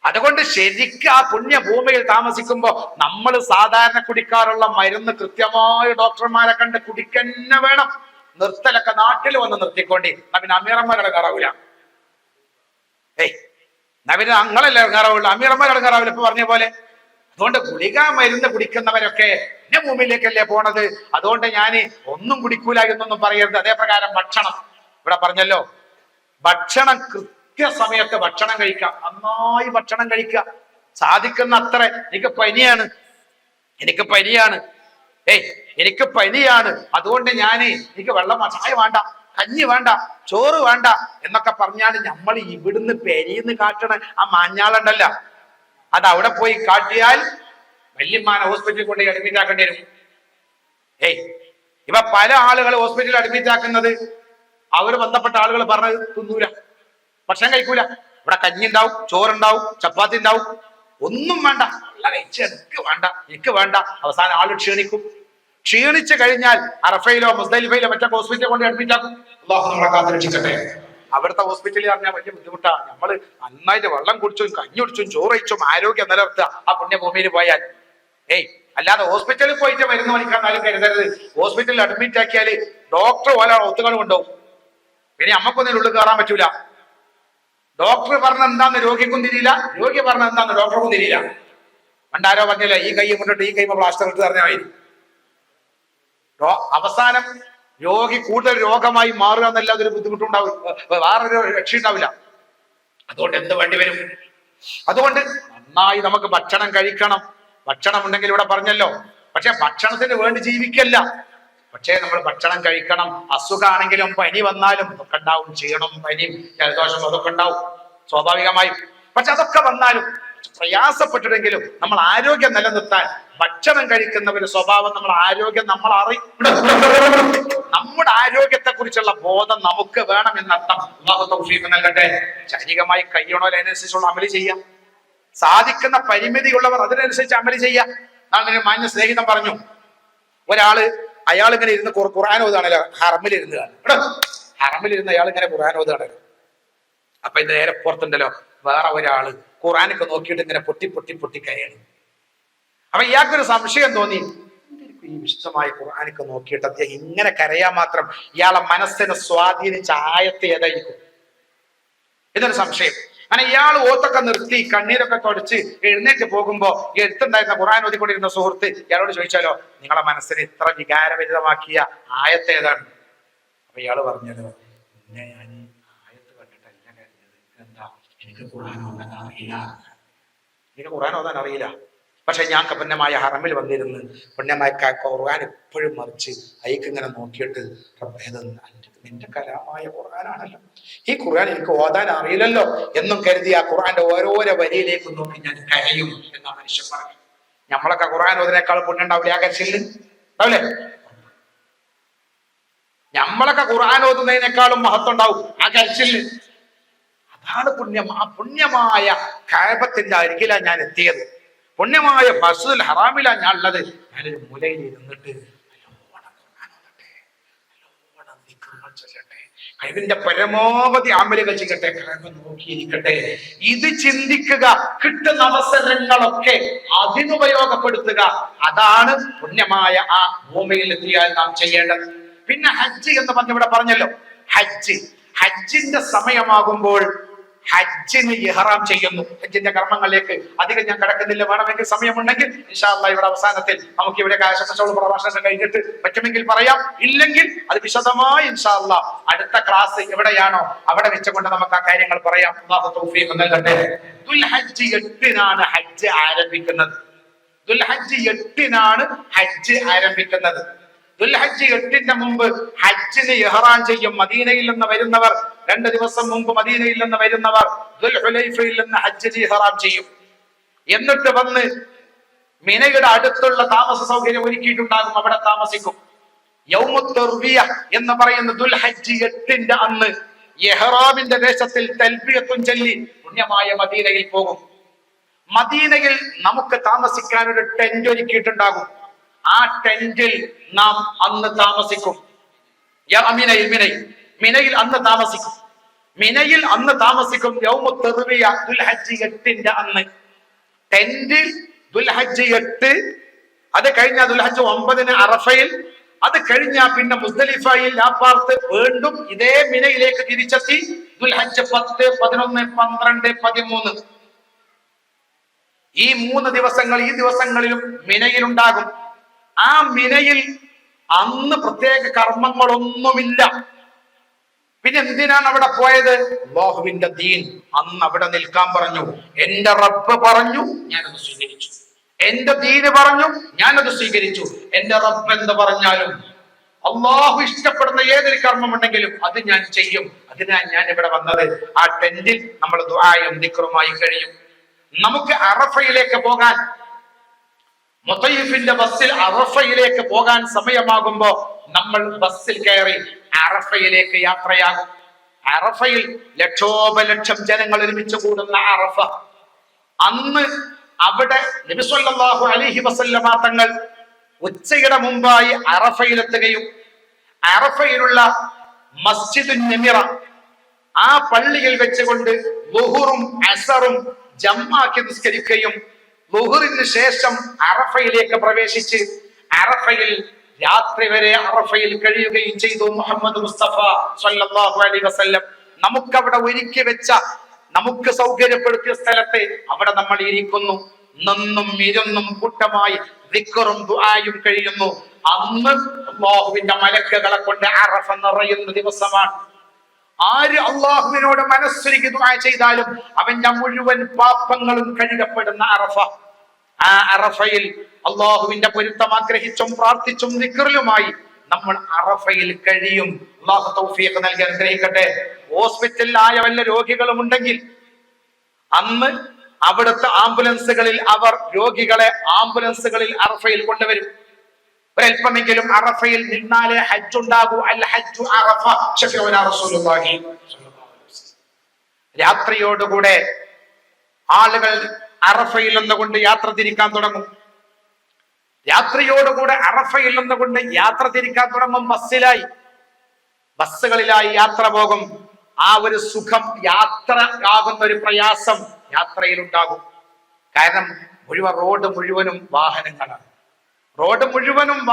അതുകൊണ്ട് ശരിക്കും ആ പുണ്യഭൂമിയിൽ താമസിക്കുമ്പോ നമ്മൾ സാധാരണ കുടിക്കാറുള്ള മരുന്ന് കൃത്യമായി ഡോക്ടർമാരെ കണ്ട് കുടിക്കന്നെ വേണം. നിർത്തലൊക്കെ നാട്ടിൽ വന്ന് നിർത്തിക്കൊണ്ടി, നബിന് അമീറന്മാരുടെ കറാവൂല. നബിന് അങ്ങളല്ലേ ഇറങ്ങാറാവുള്ളൂ, അമീറന്മാരുടെ ഇറങ്ങാറാവില്ല ഇപ്പൊ പറഞ്ഞ പോലെ. അതുകൊണ്ട് ഗുളിക മരുന്ന് കുടിക്കുന്നവരൊക്കെ എന്നെ ഭൂമിയിലേക്കല്ലേ പോണത്, അതുകൊണ്ട് ഞാൻ ഒന്നും കുടിക്കൂല എന്നൊന്നും പറയരുത്. അതേപ്രകാരം ഭക്ഷണം, ഇവിടെ പറഞ്ഞല്ലോ, ഭക്ഷണം കൃത്യസമയത്ത് ഭക്ഷണം കഴിക്കുക, നന്നായി ഭക്ഷണം കഴിക്കുക, സാധിക്കുന്ന അത്ര. എനിക്ക് പനിയാണ്, അതുകൊണ്ട് എനിക്ക് വെള്ളം, ചായ വേണ്ട, കഞ്ഞി വേണ്ട, ചോറ് വേണ്ട എന്നൊക്കെ പറഞ്ഞാൽ നമ്മൾ ഇവിടുന്ന് പെരിന്ന് കാട്ടണ ആ മാഞ്ഞാളുണ്ടല്ല, അത് അവിടെ പോയി കാട്ടിയാൽ വല്യമ്മാനെ ഹോസ്പിറ്റലിൽ കൊണ്ടുപോയി അഡ്മിറ്റ് ആക്കേണ്ടി വരും. ഇവ പല ആളുകൾ ഹോസ്പിറ്റലിൽ അഡ്മിറ്റ് ആക്കുന്നത് അവർ ബന്ധപ്പെട്ട ആളുകൾ പറഞ്ഞത് തിന്നൂല, ഭക്ഷണം കഴിക്കൂല. ഇവിടെ കഞ്ഞി ഉണ്ടാവും, ചോറുണ്ടാവും, ചപ്പാത്തി ഉണ്ടാവും, ഒന്നും വേണ്ട, എനിക്ക് വേണ്ട. അവസാനം ആള് ക്ഷീണിച്ചു കഴിഞ്ഞാൽ അറഫയിലോ മുസ്ദലിഫയിലോ മറ്റൊക്കെ ഹോസ്പിറ്റലിൽ കൊണ്ട് അഡ്മിറ്റ് ആക്കും. അല്ലാഹു നമ്മളെ കാത്തുരക്ഷിക്കട്ടെ. അവിടുത്തെ ഹോസ്പിറ്റലിൽ പറഞ്ഞാൽ വലിയ ബുദ്ധിമുട്ടാ. നമ്മള് നന്നായിട്ട് വെള്ളം കുടിച്ചും കഞ്ഞി കുടിച്ചും ചോറ് കഴിച്ചും ആരോഗ്യം നിലനിർത്തുക ആ പുണ്യഭൂമിയിൽ പോയാൽ. അല്ലാതെ ഹോസ്പിറ്റലിൽ പോയിട്ട് മരുന്ന് വലിക്കാന്നാലും കരുതരുത്. ഹോസ്പിറ്റലിൽ അഡ്മിറ്റ് ആക്കിയാല് ഡോക്ടർ പോലെ ഒത്തുകൾ കൊണ്ടുപോകും, പിന്നെ നമ്മക്കൊന്നും ഉള്ളിൽ കയറാൻ പറ്റൂല. ഡോക്ടർ പറഞ്ഞ എന്താന്ന് രോഗിക്കും തിരിയില്ല, രോഗി പറഞ്ഞ എന്താന്ന് ഡോക്ടർക്കും തിരിയില്ല. പണ്ടാരോ പറഞ്ഞില്ല, ഈ കൈ കൊണ്ടിട്ട് ഈ കൈ പ്ലാസ്റ്റർ ഇട്ട് പറഞ്ഞാൽ അവസാനം രോഗി കൂടുതൽ രോഗമായി മാറുക എന്നല്ലാതെ ഒരു ബുദ്ധിമുട്ടുണ്ടാവും, വേറൊരു രക്ഷ ഉണ്ടാവില്ല. അതുകൊണ്ട് എന്ത് വേണ്ടി വരും? അതുകൊണ്ട് നന്നായി നമുക്ക് ഭക്ഷണം കഴിക്കണം. ഭക്ഷണം ഉണ്ടെങ്കിൽ ഇവിടെ പറഞ്ഞല്ലോ, പക്ഷെ ഭക്ഷണത്തിന് വേണ്ടി ജീവിക്കല്ല, പക്ഷേ നമ്മൾ ഭക്ഷണം കഴിക്കണം. അസുഖമാണെങ്കിലും പനി വന്നാലും അതൊക്കെ ഉണ്ടാവും, ക്ഷീണം, പനിയും ജലദോഷം അതൊക്കെ ഉണ്ടാവും സ്വാഭാവികമായും. പക്ഷെ അതൊക്കെ വന്നാലും പ്രയാസപ്പെട്ടിട്ടെങ്കിലും നമ്മൾ ആരോഗ്യം നിലനിർത്താൻ ഭക്ഷണം കഴിക്കുന്ന ഒരു സ്വഭാവം, നമ്മൾ അറിയും. നമ്മുടെ ആരോഗ്യത്തെ കുറിച്ചുള്ള ബോധം നമുക്ക് വേണം എന്നർത്ഥം. അല്ലാഹു തൗഫീഖ് നൽകട്ടെ. ശാരീരികമായി കഴിയണോ അതിനനുസരിച്ചുള്ള അമല് ചെയ്യാം, സാധിക്കുന്ന പരിമിതിയുള്ളവർ അതിനനുസരിച്ച് അമല് ചെയ്യാം. നാളെ മാന്യ സ്നേഹിതം പറഞ്ഞു, അയാൾ ഇങ്ങനെ ഇരുന്ന് ഖുർആൻ ഓതാണല്ലോ, ഹറമിലിരുന്ന് കാണും. ഹറമിലിരുന്ന് അയാൾ ഇങ്ങനെ ഖുർആൻ ഓതാണല്ലോ. അപ്പൊ ഇത് നേരെ പുറത്തുണ്ടല്ലോ വേറെ ഒരാള് ഖുർആനൊക്കെ നോക്കിയിട്ട് ഇങ്ങനെ പൊട്ടി പൊട്ടി പൊട്ടി കരയാണ്. അപ്പൊ ഇയാൾക്കൊരു സംശയം തോന്നി, ഈ വിശുദ്ധമായ ഖുർആനൊക്കെ നോക്കിയിട്ട് അദ്ദേഹം ഇങ്ങനെ കരയാൻ മാത്രം ഇയാളെ മനസ്സിനെ സ്വാധീനിച്ച ആയത്ത് ഏതായിരിക്കും? ഇതൊരു സംശയം. അങ്ങനെ ഇയാൾ ഓത്തൊക്കെ നിർത്തി കണ്ണീരൊക്കെ തുടച്ച് എഴുന്നേറ്റ് പോകുമ്പോ എടുത്തുണ്ടായിരുന്ന ഖുർആൻ ഓതിക്കൊണ്ടിരുന്ന സുഹൃത്ത് ഇയാളോട് ചോദിച്ചാലോ, നിങ്ങളെ മനസ്സിനെ ഇത്ര വികാരഭരിതമാക്കിയ ആയത്ത് ഏതാണ്? അപ്പൊ ഇയാള് പറഞ്ഞല്ലോ, പിന്നെ ഞാൻ ഈ ആയത്ത് കണ്ടിട്ടല്ല കരുതിയത്, എന്താ എനിക്ക് ഖുർആൻ ഓതാൻ അറിയില്ല. പക്ഷെ ഞാൻ പുണ്യമായ ഹറമിൽ വന്നിരുന്ന് പുണ്യമായ ഖുർആൻ എപ്പോഴും മറിച്ച് അയക്ക് ഇങ്ങനെ നോക്കിയിട്ട് നിന്റെ കലാമായ ഖുർആനാണല്ലോ, ഈ ഖുർആൻ എനിക്ക് ഓതാൻ അറിയില്ലല്ലോ എന്നും കരുതി ആ ഖുർആന്റെ ഓരോരോ വരിയിലേക്കും നോക്കി ഞാൻ കരയും എന്നാ മനുഷ്യൻ പറഞ്ഞു. നമ്മളൊക്കെ ഖുർആൻ ഓതിനേക്കാൾ പുണ്യം ഉണ്ടാവില്ല ആ കരച്ചിലിന്? ഉണ്ടാവില്ലേ? നമ്മളൊക്കെ ഖുർആൻ ഓതുന്നതിനേക്കാളും മഹത്വം ഉണ്ടാവും ആ കരച്ചിലിന്. അതാണ് പുണ്യം. ആ പുണ്യമായ കഅബത്തിന്റെ അരികിലാണ് ഞാൻ എത്തിയത്, പുണ്യമായ മസ്ജിദുൽ ഹറാമിലാണ് ഞാൻ ഉള്ളത്. ഞാനൊരു മൂലയിൽ ഇരുന്നിട്ട് കഴിവിന്റെ പരമാവധി അമലുകൾ ചെയ്യട്ടെ, നോക്കിയിരിക്കട്ടെ, ഇത് ചിന്തിക്കുക, കിട്ടുന്ന അവസരങ്ങളൊക്കെ അതിനുപയോഗപ്പെടുത്തുക. അതാണ് പുണ്യമായ ആ ഭൂമിയിൽ എത്തിയാൽ നാം ചെയ്യേണ്ടത്. പിന്നെ ഹജ്ജ് എന്ന് ഇവിടെ പറഞ്ഞല്ലോ, ഹജ്ജിന്റെ സമയമാകുമ്പോൾ ഹജ്ജിന് ഇഹ്റാം ചെയ്യുന്നു. ഹജ്ജിന്റെ കർമ്മങ്ങളിലേക്ക് അധികം ഞാൻ കടക്കുന്നില്ല. വേണമെങ്കിൽ സമയമുണ്ടെങ്കിൽ ഇൻഷാ അല്ലാഹ് ഇവിടെ അവസാനത്തിൽ നമുക്ക് ഇവിടെ ആശംസകൾ പ്രഭാഷണം കഴിഞ്ഞിട്ട് പറ്റുമെങ്കിൽ പറയാം. ഇല്ലെങ്കിൽ അത് വിശദമായി ഇൻഷാ അല്ലാഹ് അടുത്ത ക്ലാസ് എവിടെയാണോ അവിടെ വെച്ചുകൊണ്ട് നമുക്ക് ആ കാര്യങ്ങൾ പറയാം. അല്ലാഹു തൗഫീഖ് നൽകട്ടെ. ദുൽഹജ്ജ് 8-നാണ് ഹജ്ജ് ആരംഭിക്കുന്നത്. ദുൽഹജ്ജ് 8-നാണ് ഹജ്ജ് ആരംഭിക്കുന്നത്. ദുൽഹജ്ജ് 8-ന്റെ മുമ്പ് ഹജ്ജിന് ഇഹ്റാം ചെയ്യും. മദീനയിൽ നിന്ന് വരുന്നവർ 2 ദിവസം മുമ്പ് മദീനയിൽ നിന്ന് വരുന്നവർ ദുൽഹുലൈഫയിൽ നിന്ന് ഹജ്ജിന് ഇഹ്റാം ചെയ്യും. എന്നിട്ട് വന്ന് മിനയുടെ അടുത്തുള്ള താമസ സൗകര്യം ഒരുക്കിയിട്ടുണ്ടാകും, അവിടെ താമസിക്കും. യൗമുത് തർവിയ എന്ന് പറയുന്ന ദുൽഹജ്ജ് 8-ന്റെ അന്ന് ഇഹ്റാമിന്റെ വേഷത്തിൽ തൽബിയത്തും ചൊല്ലി പുണ്യമായ മദീനയിൽ പോകും. മദീനയിൽ നമുക്ക് താമസിക്കാൻ ഒരു ടെന്റ് ഒരുക്കിയിട്ടുണ്ടാകും. ആ ടെന്റിൽ നാം അന്ന് താമസിക്കും. മിനയിൽ അന്ന് താമസിക്കും. മിനയിൽ അന്ന് താമസിക്കും. യൗമുത് തർവിയ ദുൽഹജ്ജ് 8-ന്റെ അന്ന് ടെന്റിൽ ദുൽഹജ്ജ് 8. അത് കഴിഞ്ഞ ദുൽഹജ്ജ് 9-ന് അറഫയിൽ. അത് കഴിഞ്ഞ പിന്നെ മുസ്ദലിഫയിൽ ലാപ്പാർത്ത് വീണ്ടും ഇതേ മിനയിലേക്ക് തിരിച്ചെത്തി. ദുൽഹജ്ജ് 10, 11, 12, 13 ഈ 3 ദിവസങ്ങൾ ഈ ദിവസങ്ങളിലും മിനയിലുണ്ടാകും. ആ മിനയിൽ അന്ന് പ്രത്യേക കർമ്മങ്ങളൊന്നുമില്ല. പിന്നെ എന്തിനാണ് അവിടെ പോയത്? അല്ലാഹുവിന്റെ ദീൻ. അന്ന് അവിടെ നിൽക്കാൻ പറഞ്ഞു. എന്റെ റബ്ബ് പറഞ്ഞു, ഞാനത് സ്വീകരിച്ചു. എന്റെ ദീന് പറഞ്ഞു, ഞാനത് സ്വീകരിച്ചു. എന്റെ റബ്ബ് എന്ത് പറഞ്ഞാലും അള്ളാഹു ഇഷ്ടപ്പെടുന്ന ഏതൊരു കർമ്മം ഉണ്ടെങ്കിലും അത് ഞാൻ ചെയ്യും. അതിനാ ഞാൻ ഇവിടെ വന്നത്. ആ ടെന്റിൽ നമ്മൾ ദുആയും ദിക്റുമായി കഴിയും. നമുക്ക് അറഫയിലേക്ക് പോകാൻ, മുത്തയ്യിഫിന്റെ ബസ്സിൽ അറഫയിലേക്ക് പോകാൻ സമയമാകുമ്പോ നമ്മൾ ബസ്സിൽ കയറി അറഫയിലേക്ക് യാത്രയാകും. അറഫയിൽ ലക്ഷോപലക്ഷം ജനങ്ങൾ ഒരുമിച്ച് കൂടുന്ന അറഫ. അന്ന് അവിടെ നബി സല്ലല്ലാഹു അലൈഹി വസല്ലമ തങ്ങൾ ഉച്ചയുടെ മുമ്പായി അറഫയിലെത്തുകയും അറഫയിലുള്ള മസ്ജിദുൻ നമിറ ആ പള്ളിയിൽ വെച്ചുകൊണ്ട് ളുഹുറും അസറും ജംആക്കി നിസ്കരിക്കുകയും ളുഹുറിന് ശേഷം അറഫയിലേക്ക് പ്രവേശിച്ച് അറഫയിൽ രാത്രി വരെ അറഫയിൽ കഴിയുകയും ചെയ്തു. മുഹമ്മദ് മുസ്തഫ സല്ലല്ലാഹു അലൈഹി വസല്ലം നമുക്കവിടെ ഒരുക്കി വെച്ച, നമുക്ക് സൗകര്യപ്പെടുത്തിയ സ്ഥലത്ത് അവിടെ നമ്മൾ ഇരിക്കുന്നു. നിന്നും ഇരുന്നും കൂട്ടമായി ദിക്റും ദുആയും കഴിയുന്നു. അന്ന് അല്ലാഹുവിന്റെ മലക്കുകളെ കൊണ്ട് അറഫ നിറയുന്ന ദിവസമാണ്. ആര് അള്ളാഹുവിനോട് മനസ്സൊരുക്കി ദുആ ചെയ്താലും അവന്റെ മുഴുവൻ പാപങ്ങളും കഴുകപ്പെടുന്ന അറഫ. ആ അറഫയിൽ അള്ളാഹുവിന്റെ പൊരുത്തം ആഗ്രഹിച്ചും പ്രാർത്ഥിച്ചും ദിക്റിലുമായി നമ്മൾ അറഫയിൽ കഴിയും. അല്ലാഹു തൗഫീഖ് നൽകി അനുഗ്രഹിക്കട്ടെ. ഹോസ്പിറ്റലിലായ വല്ല രോഗികളും ഉണ്ടെങ്കിൽ അന്ന് അവിടുത്തെ ആംബുലൻസുകളിൽ അവർ രോഗികളെ ആംബുലൻസുകളിൽ അറഫയിൽ കൊണ്ടുവരും. ഒരൽപ്പമെങ്കിലും അറഫയിൽ നിന്നാലേ ഹജ്ജ് ഉണ്ടാകൂ. അൽ ഹജ്ജു അറഫ. ശഫീഉനാ റസൂലുള്ളാഹി. രാത്രിയോടുകൂടെ ആളുകൾ അറഫയിൽ നിന്നുകൊണ്ട് യാത്ര തിരിക്കാൻ തുടങ്ങും. രാത്രിയോടുകൂടെ അറഫയിൽ നിന്നുകൊണ്ട് യാത്ര തിരിക്കാൻ തുടങ്ങും. ബസ്സുകളിലായി യാത്ര പോകും. ആ ഒരു സുഖം, യാത്ര ആകുന്ന ഒരു പ്രയാസം യാത്രയിലുണ്ടാകും. കാരണം റോഡ് മുഴുവനും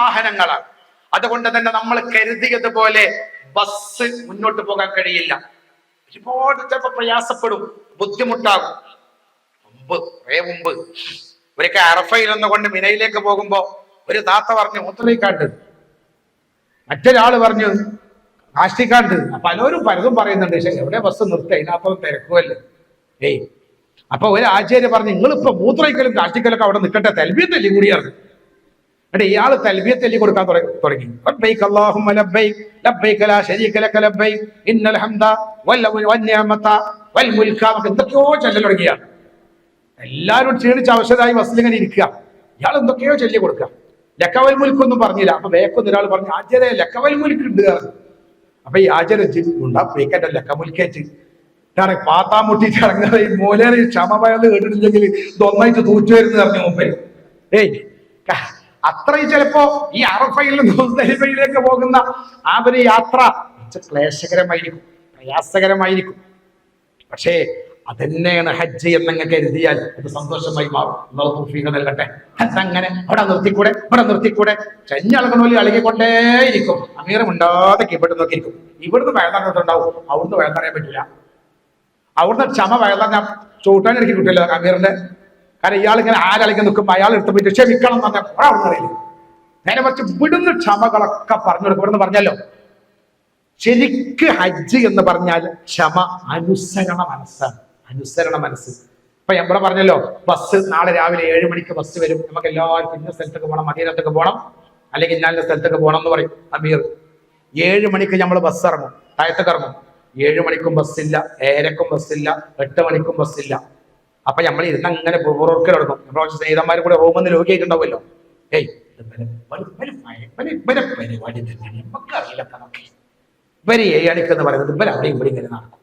വാഹനങ്ങളാണ്. അതുകൊണ്ട് തന്നെ നമ്മൾ കരുതിയതുപോലെ ബസ് മുന്നോട്ട് പോകാൻ കഴിയില്ല. ഒരുപാട് ചിലപ്പോൾ പ്രയാസപ്പെടും, ബുദ്ധിമുട്ടാകും. മുമ്പ് ഒരിക്കൽ അറഫയിൽ നിന്നുകൊണ്ട് മിനയിലേക്ക് പോകുമ്പോ ഒരു താത്ത പറഞ്ഞു മൂത്രയിക്കാണ്ട്, മറ്റൊരാള് പറഞ്ഞു കാഷ്ടിക്കാണ്ട്. പലരും പറയുന്നുണ്ട്, പക്ഷെ എവിടെ ബസ് നിർത്തി, അതിനകത്തൊന്നും തിരക്കുമല്ലേ. അപ്പൊ ഒരു ആചാര്യ പറഞ്ഞു, നിങ്ങളിപ്പോ മൂത്രയിക്കലും കാഷ്ടിക്കലൊക്കെ അവിടെ നിൽക്കട്ടെ, തൽബിയത്ത് ചൊല്ലി കൂടിയാണ്. എന്നിട്ട് ഇയാള് തൽബിയത്ത് ചൊല്ലി കൊടുക്കാൻ തുടങ്ങി. ലബ്ബൈക അല്ലാഹുമ്മ ലബ്ബൈക ലബ്ബൈക ലാ ശരീക ലക ലബ്ബൈക ഇന്നൽ ഹംദ വന്നിഅമത വൽ മുൽക, എന്തൊക്കെയോ ചൊല്ലൽ തുടങ്ങിയാണ്. എല്ലാവരും ക്ഷീണിച്ച് അവശരായി ബസ്സിലിങ്ങനെ ഇരിക്കുക. ഇയാൾ എന്തൊക്കെയോ ചൊല്ലി കൊടുക്കുക. ലക്കവൽ മുൽക്കൊന്നും പറഞ്ഞില്ല. അപ്പൊ വേക്കൊന്നും ഒരാൾ പറഞ്ഞു, ആചാര്യ ലക്കവൽ മുൽക്ക് ഉണ്ട്. അപ്പൊ ഈ ആചാര്യ വേക്കന്റെ ലക്കമുൽക്കേറ്റ് പാത്താൻ മുട്ടിട്ട് ഇറങ്ങുന്നത് ഈ മൂലേറി ക്ഷമപയന്ന് കേട്ടിട്ടില്ലെങ്കിൽ ഇതൊന്നായിട്ട് തൂച്ചു വരുന്നത് പറഞ്ഞു മുമ്പേ. അത്രയും ചിലപ്പോ ഈ അറഫയിൽ നിന്ന് മുസ്ദലിഫയിലേക്ക് പോകുന്ന ആ ഒരു യാത്ര ക്ലേശകരമായിരിക്കും, പ്രയാസകരമായിരിക്കും. പക്ഷേ അതന്നെയാണ് ഹജ്ജ് എന്നങ്ങ് കരുതിയാൽ അത് സന്തോഷമായി മാറും. തൗഫീഖ് നൽകട്ടെ. അതങ്ങനെ അവിടെ നിർത്തിക്കൂടെ ചെഞ്ഞളകണോലി അളകിക്കൊണ്ടേയിരിക്കും. അമീറും ഉണ്ടാതെ ഇവിടെ നോക്കിയിരിക്കും. ഇവിടുന്ന് വയലാണ്ടോട്ടുണ്ടാവും, അവിടുന്ന് വയലാറിയാൻ പറ്റില്ല. അവിടുന്ന് ക്ഷമ വയലാൻ ചൂട്ടാനെനിക്ക് കിട്ടില്ല അമീറിന്റെ. കാരണം ഇയാളിങ്ങനെ ആരളിക്ക് നിൽക്കുമ്പോൾ അയാൾ എടുത്ത് പോയിട്ട് ക്ഷമിക്കണം എന്ന് പറഞ്ഞാൽ അവിടെ അറിയില്ല. നേരെ മറിച്ച് ഇവിടുന്ന് ക്ഷമകളൊക്കെ പറഞ്ഞു കൊടുക്കും. ഇവിടുന്ന് പറഞ്ഞല്ലോ, ശരിക്ക് ഹജ്ജ് എന്ന് പറഞ്ഞാൽ ക്ഷമ, അനുസരണ മനസ്സ്. ഇപ്പൊ ഇവിടെ പറഞ്ഞല്ലോ, ബസ് നാളെ രാവിലെ 7 മണിക്ക് ബസ് വരും, നമുക്ക് എല്ലാവർക്കും ഇന്ന സ്ഥലത്തേക്ക് പോകണം, മദീനത്തേക്ക് പോകണം, അല്ലെങ്കിൽ ഇന്ന സ്ഥലത്തേക്ക് പോകണം എന്ന് പറയും അമീർ. 7 മണിക്ക് നമ്മൾ ബസ് ഇറങ്ങും, താഴത്തേക്ക് ഇറങ്ങും. 7 മണിക്കും ബസ്സില്ല, 7:00ക്കും ബസ്സില്ല, 8 മണിക്കും ബസ്സില്ല. അപ്പൊ നമ്മൾ ഇരുന്ന് അങ്ങനെ പുറക്കെ എടുക്കും. നമ്മളെ സ്നേഹിതന്മാരും കൂടെ റൂമിൽ രോഗിയായിട്ടുണ്ടാവുമല്ലോ. പരിപാടി നമുക്കറിയില്ല കണക്ക്. ഇവര് 7 മണിക്ക് എന്ന് പറയുന്നത് ഇവർ അവിടെ ഇവിടെ ഇങ്ങനെ നടക്കും.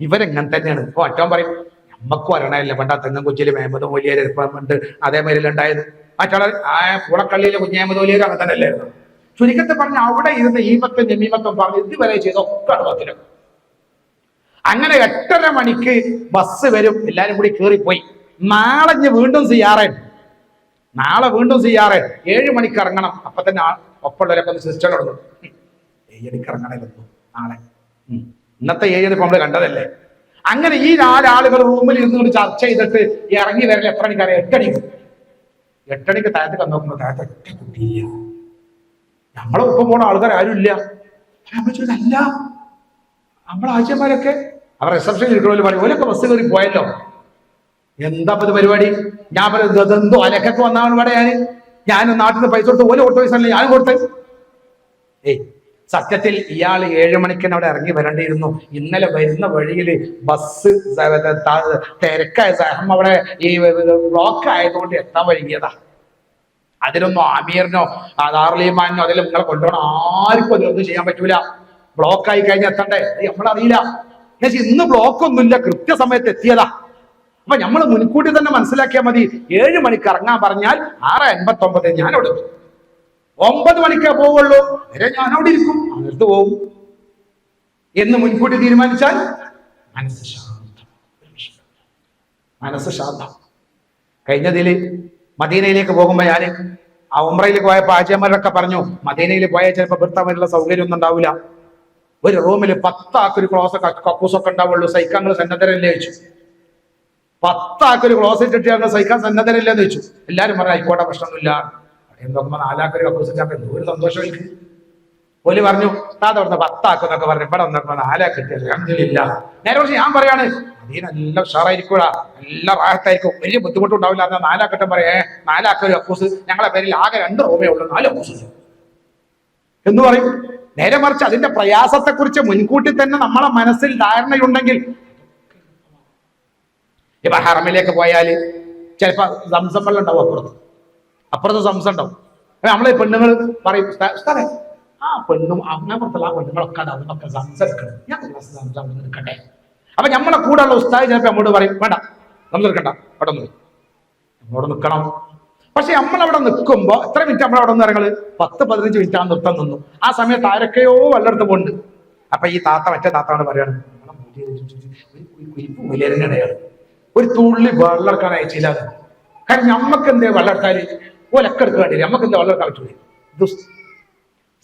ഇവരെങ്ങനെ തന്നെയാണ്. ഇപ്പൊ അറ്റോൻ പറയും, നമ്മക്കും അറിയണമല്ല പണ്ടാ തെങ്ങൻ കൊച്ചിയിൽ മേമത് മൂലിയർ ഉണ്ട്, അതേമാതിരി ഉണ്ടായത്. മറ്റുള്ള പൂളക്കള്ളിയിലെ കുഞ്ഞേമത് മൂലിയരും അങ്ങനെ തന്നെ അല്ലായിരുന്നു. ചുരുക്കത്തെ പറഞ്ഞ അവിടെ ഇരുന്ന് ഈമത്തും ജമീമത്തും പറഞ്ഞ് ഇതുവരെ ചെയ്തൊക്കെ പത്തിലും. അങ്ങനെ 8:30 മണിക്ക് ബസ് വരും, എല്ലാരും കൂടി കയറിപ്പോയി. നാളെ വീണ്ടും സിയാറൻ 7 മണിക്ക് ഇറങ്ങണം. അപ്പൊ തന്നെ ഒപ്പമുള്ളവരൊക്കെ ഒന്ന് സിസ്റ്റം തുടങ്ങും. 7 മണിക്ക് ഇറങ്ങണമല്ലോ നാളെ. ഇന്നത്തെ 7 നമ്മൾ കണ്ടതല്ലേ. അങ്ങനെ ഈ 4 ആളുകൾ റൂമിൽ ഇരുന്നുകൊണ്ട് ചർച്ച ചെയ്തിട്ട് ഇറങ്ങി വരൽ എത്ര മണിക്കറിയാം? 8 മണിക്ക് താഴത്തേക്ക് നോക്കുമ്പോ താഴത്തെ ഒറ്റ കുട്ടിയില്ല. നമ്മളെ ഒപ്പം പോണ ആൾക്കാർ ആരും ഇല്ല. അല്ല, നമ്മളെ ആഴ്ചമാരൊക്കെ അവർ റിസപ്ഷനിൽ ഇരിക്കണമല്ലോ പറയും, ഓലൊക്കെ ബസ് കയറി പോയല്ലോ. എന്താ ഇത് പരിപാടി? ഞാൻ പറയുന്നത് എന്തോ അലക്കൊക്കെ വന്നാണ് ഇവിടെ. ഞാൻ നാട്ടിൽ നിന്ന് പൈസ കൊടുത്ത് ഓല കൊടുത്ത പൈസ അല്ലേ ഞാൻ കൊടുത്തത്. സത്യത്തിൽ ഇയാൾ 7 മണിക്ക് അവിടെ ഇറങ്ങി വരേണ്ടിയിരുന്നു. ഇന്നലെ വരുന്ന വഴിയിൽ ബസ് തിരക്കായ അവിടെ ഈ ബ്ലോക്ക് ആയതുകൊണ്ട് എത്താൻ വൈകിയതാ. അതിലൊന്നും അമീറിനോ ദാറുൽ-ഈമാനിനോ അതിൽ നിങ്ങളെ കൊണ്ടുപോകണം ആർക്കും അതിലൊന്നും ചെയ്യാൻ പറ്റൂല. ബ്ലോക്ക് ആയി കഴിഞ്ഞാൽ എത്തണ്ടേ നമ്മളറിയില്ല. ഇന്ന് ബ്ലോക്ക് ഒന്നുമില്ല, കൃത്യസമയത്ത് എത്തിയതാ. അപ്പൊ നമ്മൾ മുൻകൂട്ടി തന്നെ മനസ്സിലാക്കിയാൽ മതി. 7 മണിക്ക് ഇറങ്ങാൻ പറഞ്ഞാൽ 6:59 ഞാൻ അവിടെ 9 മണിക്കേ പോവുള്ളൂ, വരെ ഞാൻ അവിടെ ഇരിക്കും, അങ്ങോട്ട് പോവും എന്ന് മുൻകൂട്ടി തീരുമാനിച്ചാൽ മനസ്സ് ശാന്തം. കഴിഞ്ഞതിൽ മദീനയിലേക്ക് പോകുമ്പോ ഞാൻ ആ ഉംറയിലേക്ക് പോയപ്പോ ആചാര്യന്മാരൊക്കെ പറഞ്ഞു, മദീനയിൽ പോയാൽ ചിലപ്പോൾ ഭർത്താവിനുള്ള സൗകര്യം ഒന്നും ഉണ്ടാവില്ല. ഒരു റൂമിൽ 10 ആക്കൊരു കക്കൂസൊക്കെ ഉണ്ടാവുള്ളൂ, സഹിക്കാൻ സന്നദ്ധരല്ലേ വെച്ചു. 10 ആക്കൊരു ക്ലോസറ്റ് ഇട്ടിട്ട് സഹിക്കാൻ സന്നദ്ധരല്ലേ എന്ന് വെച്ചു. എല്ലാരും പറഞ്ഞു ആയിക്കോട്ടെ, പ്രശ്നമൊന്നുമില്ല. നോക്കുമ്പോ 4 ആക്കൊരു കക്കൂസിട്ടാൽ ഒരു സന്തോഷം എനിക്ക്. ഓല് പറഞ്ഞു താത്ത പറഞ്ഞ 10 ആക്കെന്നൊക്കെ പറഞ്ഞു. ഇവിടെ വന്നപ്പോ 4 ആക്ക് കിട്ടിയത് അൽഹംദുലില്ലാ. നേരെ പക്ഷെ ഞാൻ പറയാണ് മദീന നല്ല ഉഷാറായിരിക്കൂടാ, നല്ല റാഹത്തായിരിക്കും, വലിയ ബുദ്ധിമുട്ടുണ്ടാവില്ല. 4 ആക്കട്ടെ പറയേ, 4 ആക്കൊരു കക്കൂസ്, ഞങ്ങളെ പേരിൽ ആകെ 2 റൂമേ ഉള്ളൂ, 4 കക്കൂസ് എന്ന് പറയും. നേരെ മറിച്ച് അതിന്റെ പ്രയാസത്തെക്കുറിച്ച് മുൻകൂട്ടി തന്നെ നമ്മളെ മനസ്സിൽ ധാരണയുണ്ടെങ്കിൽ, ഇപ്പൊ ഹറമിലേക്ക് പോയാല് ചിലപ്പോ സംസം വെള്ളം ഉണ്ടാവും, അപ്പുറത്ത് സംസം ഉണ്ടാവും. നമ്മളെ പെണ്ണുങ്ങൾ പറയും ഉസ്താദേ ആ പെണ്ണും അങ്ങനപ്പുറത്തുള്ള ആ പെണ്ണുങ്ങളൊക്കെ അതൊക്കെ സംസാരിക്കണം, ഞാൻ സംസാരം എടുക്കട്ടെ. അപ്പൊ നമ്മളെ കൂടെ ഉള്ള ഉസ്താദ് ചിലപ്പോ നമ്മോട് പറയും വേണ്ട നമ്മൾ എടുക്കണ്ട, അവിടെ നിന്ന് നമ്മോട് നിൽക്കണം. പക്ഷെ നമ്മളവിടെ നിൽക്കുമ്പോ എത്ര മിനിറ്റ് നമ്മളവിടെ നിന്ന് ഇറങ്ങല് 10-15 മിനിറ്റ് ആ നൃത്തം നിന്നു. ആ സമയത്ത് ആരൊക്കെയോ വെള്ളെടുത്ത് പോണ്ട്. അപ്പൊ ഈ താത്ത മറ്റേ താത്താണ് പറയാണ്, വിലരങ്ങനെയാണ് ഒരു തുള്ളി വെള്ളം എടുക്കാൻ അയച്ചില്ല. കാരണം നമ്മക്ക് എന്തേ വെള്ളം എടുത്താല് ഓലൊക്കെ എടുക്കാൻ വേണ്ടി നമുക്ക് എന്താ വെള്ളം എടുക്കാൻ പറ്റൂലേ.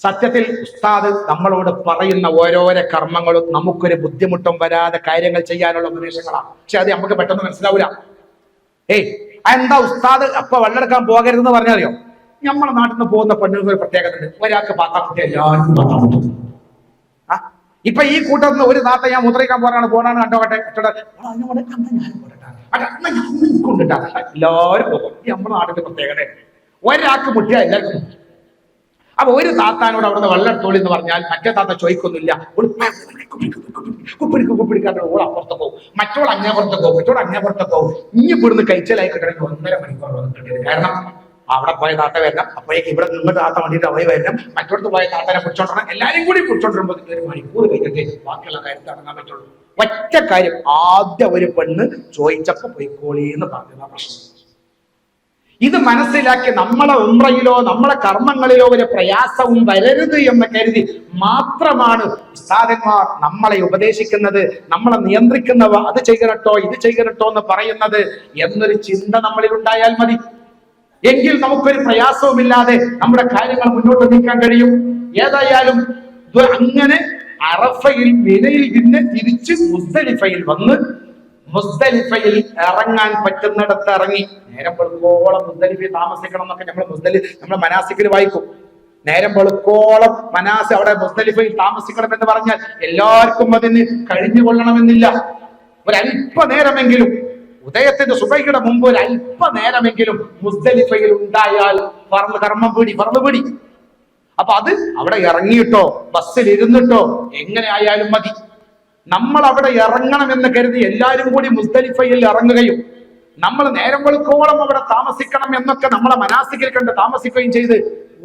സത്യത്തിൽ ഉസ്താദ് നമ്മളോട് പറയുന്ന ഓരോരോ കർമ്മങ്ങളും നമുക്കൊരു ബുദ്ധിമുട്ടും വരാതെ കാര്യങ്ങൾ ചെയ്യാനുള്ള ഉപദേശങ്ങളാണ്. പക്ഷെ അത് നമുക്ക് പെട്ടെന്ന് മനസ്സിലാവൂല. എന്താ ഉസ്താദ് അപ്പൊ വെള്ളെടുക്കാൻ പോകരുതെന്ന് പറഞ്ഞറിയോ? നമ്മളെ നാട്ടിൽ നിന്ന് പോകുന്ന പെണ്ണുങ്ങൾക്ക് ഒരു പ്രത്യേകത ഉണ്ട്. ഒരാൾക്ക് പാത്താൻ പറ്റിയ എല്ലാവർക്കും പാത്താൻ പറ്റും. ഇപ്പൊ ഈ കൂട്ടത്തിൽ ഒരു താത്ത ഞാൻ മുദ്രയിക്കാൻ പോകാനാണ് കണ്ടോട്ടെ എല്ലാവരും പോകും. ഈ നമ്മുടെ നാട്ടിന്റെ പ്രത്യേകത ഒരാൾക്ക് മുട്ടിയ എല്ലാവർക്കും. അപ്പൊ ഒരു താത്താനോട് അവിടുന്ന് വെള്ളം എടുത്തോളി എന്ന് പറഞ്ഞാൽ മറ്റേ താത്ത ചോദിക്കൊന്നുമില്ല. കുപ്പിടിക്കാണ്ട് ഓൾ അപ്പുറത്ത് പോകും, മറ്റോൾ അങ്ങേപ്പുറത്ത് പോകും, മറ്റോൾ അങ്ങേപ്പുറത്ത് പോകും. ഇനി ഇവിടുന്ന് കഴിച്ചലായി കിട്ടണമെങ്കിൽ 1.5 മണിക്കൂർ വന്നിട്ടുണ്ട്. കാരണം അവിടെ പോയ താത്ത വരണം, അപ്പോഴേക്ക് ഇവിടെ നിന്ന് താത്ത വണ്ടിയിട്ട് അവയെ വരണം, മറ്റോടത്ത് പോയ താത്തനെ പിടിച്ചോണ്ടിരണം. എല്ലാരും കൂടി പിടിച്ചോണ്ടിരുമ്പോൾ 1 മണിക്കൂർ കഴിഞ്ഞിട്ട് ബാക്കിയുള്ള കാര്യത്തിൽ ഇറങ്ങാൻ പറ്റുള്ളൂ. ഒറ്റ കാര്യം, ആദ്യം ഒരു പെണ്ണ് ചോദിച്ചപ്പോ പോയിക്കോളി എന്ന് പറഞ്ഞതാ പ്രശ്നം. ഇത് മനസ്സിലാക്കി നമ്മളെ ഉംറയിലോ നമ്മളെ കർമ്മങ്ങളിലോ ഒരു പ്രയാസവും വരരുത് എന്ന് കരുതി മാത്രമാണ് ഉസ്താദന്മാർ നമ്മളെ ഉപദേശിക്കുന്നത്, നമ്മളെ നിയന്ത്രിക്കുന്നവ അത് ചെയ്യണട്ടോ ഇത് ചെയ്യണട്ടോ എന്ന് പറയുന്നത് എന്നൊരു ചിന്ത നമ്മളിൽ ഉണ്ടായാൽ മതി. എങ്കിൽ നമുക്കൊരു പ്രയാസവുമില്ലാതെ നമ്മുടെ കാര്യങ്ങൾ മുന്നോട്ട് നീക്കാൻ കഴിയും. ഏതായാലും അങ്ങനെ അറഫയിൽ മിനയിൽ പിന്നെ തിരിച്ച് മുസ്ദലിഫയിൽ വന്ന് മുസ്ദലിഫയിൽ ഇറങ്ങാൻ പറ്റുന്നിടത്ത് ഇറങ്ങി. നേരം വെളുക്കോളം മുസ്ദലിഫയിൽ താമസിക്കണം എന്നൊക്കെ നമ്മളെ മനാസിക്കിൽ വായിക്കും. നേരം വെളുക്കോളം അവിടെ മുസ്ദലിഫയിൽ താമസിക്കണം എന്ന് പറഞ്ഞാൽ എല്ലാവർക്കും അതിന് കഴിഞ്ഞുകൊള്ളണമെന്നില്ല. ഒരല്പനേരമെങ്കിലും ഉദയത്തിന്റെ സുബഹിയുടെ മുമ്പ് ഒരു അല്പനേരമെങ്കിലും മുസ്ദലിഫയിൽ ഉണ്ടായാൽ കർമ്മം പിടി. അപ്പൊ അത് അവിടെ ഇറങ്ങിയിട്ടോ ബസ്സിൽ ഇരുന്നിട്ടോ എങ്ങനെ ആയാലും മതി. നമ്മൾ അവിടെ ഇറങ്ങണമെന്ന് കരുതി എല്ലാവരും കൂടി മുസ്ദലിഫയിൽ ഇറങ്ങുകയും നമ്മൾ നേരം വെളുക്കോളം അവിടെ താമസിക്കണം എന്നൊക്കെ നമ്മളെ മനാസിക്കിൽ കണ്ട് താമസിക്കുകയും ചെയ്ത്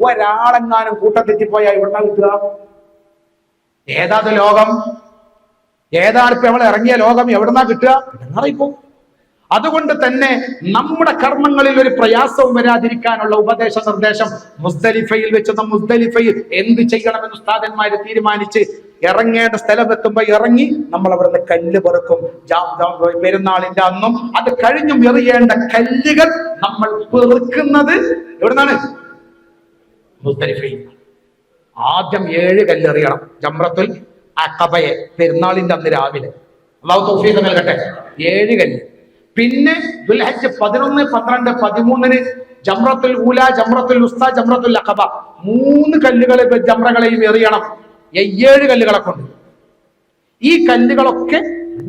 ഒരാളെങ്ങാനും കൂട്ടത്തെറ്റിപ്പോയാൽ എവിടുന്ന കിട്ടുക? ഏതാത് ലോകം? ഏതാണിപ്പോ നമ്മൾ ഇറങ്ങിയ ലോകം? എവിടുന്നാ കിട്ടുക? ഇടങ്ങാറിപ്പോ. അതുകൊണ്ട് തന്നെ നമ്മുടെ കർമ്മങ്ങളിൽ ഒരു പ്രയാസവും വരാതിരിക്കാനുള്ള ഉപദേശ നിർദ്ദേശം മുസ്ദലിഫയിൽ വെച്ച് മുസ്ദലിഫയിൽ എന്ത് ചെയ്യണമെന്ന് ഉസ്താദന്മാര് തീരുമാനിച്ച് ഇറങ്ങേണ്ട സ്ഥലമെത്തുമ്പോ ഇറങ്ങി നമ്മൾ അവിടുന്ന് കല്ല് പെറുക്കും. പെരുന്നാളിന്റെ അന്നും അത് കഴിഞ്ഞും എറിയേണ്ട കല്ലുകൾ നമ്മൾ പെറുക്കുന്നത് എവിടുന്നാണ്? മുസ്ദലിഫയിൽ. ആദ്യം 7 കല്ലെറിയണം. ജംറത്തുൽ അഖബയെ പെരുന്നാളിന്റെ അന്ന് രാവിലെ. അല്ലാഹു തൗഫീഖ് നൽകട്ടെ. 7 കല്ല്. പിന്നെ ദുൽഹജ്ജ് 11, 12, 13 ജംറത്തുൽ ഊല, ജംറത്തുൽ ഉസ്ത, ജംറത്തുൽ അഖബ 3 കല്ലുകളെ ജംറകളെയും എറിയണം. 7 കല്ലുകളെ കൊണ്ട്. ഈ കല്ലുകളൊക്കെ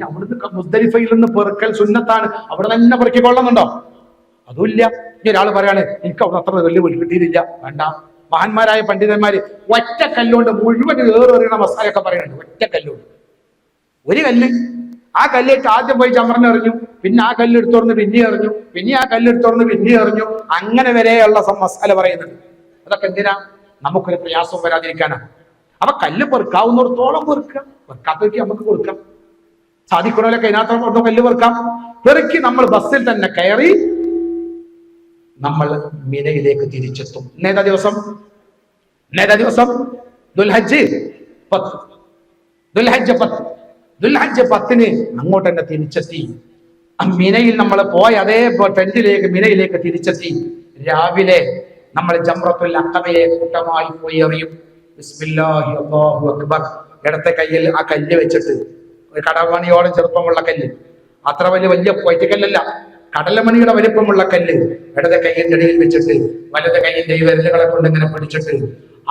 അവിടുന്ന് മുസ്ദലിഫയിൽ നിന്ന് പെറുക്കൽ സുന്നത്താണ്. അവിടെ തന്നെ പെറുക്കിക്കൊള്ളുന്നുണ്ടോ? അതുമില്ല. ഇനി ഒരാൾ പറയാണ് എനിക്ക് അവിടെ അത്ര കല്ല് കിട്ടിയിട്ടില്ല. വേണ്ട. മഹാന്മാരായ പണ്ഡിതന്മാര് ഒറ്റ കല്ലുകൊണ്ട് മുഴുവൻ ഏറെറിയണ മസാലയൊക്കെ പറയുന്നുണ്ട്. ഒറ്റ കല്ലുകൊണ്ട് ഒരു കല്ല്. ആ കല്ലേക്ക് ആദ്യം പോയി ചമ്രനെ എറിഞ്ഞു, പിന്നെ ആ കല്ലെടുത്തോർന്ന് പിന്നെ എറിഞ്ഞു, പിന്നെ ആ കല്ലെടുത്തോർന്ന് പിന്നെ എറിഞ്ഞു. അങ്ങനെ വരെയുള്ള മസാല പറയുന്നുണ്ട്. അതൊക്കെ എന്തിനാ? നമുക്കൊരു പ്രയാസവും വരാതിരിക്കാനാണ്. അപ്പൊ കല്ല് പെറുക്കാവുന്നിടത്തോളം പെറുക്കുക, പെറുക്കാത്തവർക്ക് നമുക്ക് കൊടുക്കാം. സാധിക്കണമല്ലോ അതിനകത്തോളം കല്ല് പെറുക്കാം. പെറുക്കി നമ്മൾ ബസ്സിൽ തന്നെ കയറി നമ്മൾ മിനയിലേക്ക് തിരിച്ചെത്തും. ഇന്നേതാ ദിവസം? ദുൽഹജ്ജ് 10. ദുൽഹജ്ജ് 10 അങ്ങോട്ട് തന്നെ തിരിച്ചെത്തി. മിനയിൽ നമ്മൾ പോയ അതേ ടെന്റിലേക്ക് മിനയിലേക്ക് തിരിച്ചെത്തി. രാവിലെ നമ്മൾ ജംറത്തുൽ അഖബയെ കൂട്ടമായി പോയി എറിയും. ബിസ്മില്ലാഹി അല്ലാഹു അക്ബർ. ഇടത്തെ കയ്യിൽ ആ കല്ല് വെച്ചിട്ട്, ഒരു കടമണിയോളം ചെറുപ്പമുള്ള കല്ല്, അത്ര വലിയ പൊയ്റ്റക്കല്ലല്ല, കടലമണിയുടെ വലിപ്പമുള്ള കല്ല് ഇടത്തെ കയ്യിന്റെ ഇടയിൽ വെച്ചിട്ട് വലത്തെ കയ്യിന്റെ ഈ വിരലുകളെ കൊണ്ട് ഇങ്ങനെ പിടിച്ചിട്ട്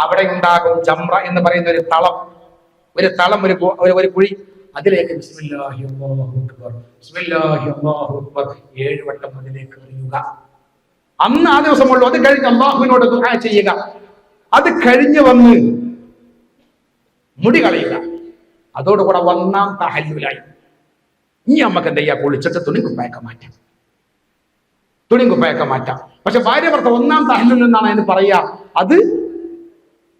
അവിടെ ഉണ്ടാകും ജംറ എന്ന് പറയുന്ന ഒരു തളം, ഒരു കുഴി. അതിലേക്ക് ബിസ്മില്ലാഹി അല്ലാഹു അക്ബർ, ബിസ്മില്ലാഹി അല്ലാഹു അക്ബർ 7 വട്ടം അതിലേക്ക് എറിയുക. അന്ന് ആ ദിവസമുള്ളൂ. അത് കഴിഞ്ഞ് അല്ലാഹുവിനോട് ദുആ ചെയ്യുക. അത് കഴിഞ്ഞ് വന്ന് മുടി കളയുക. അതോടുകൂടെ 1-ാം തഹല്ലുലായി. ഇനി നമുക്ക് എന്ത് ചെയ്യാ? കുളിച്ചിട്ട് തുണി കുപ്പായൊക്കെ മാറ്റാം. പക്ഷെ ഭാര്യ ഭർത്താവ് 1-ാം തഹല്ലുൽ എന്നാണ് അതിന് പറയാ. അത്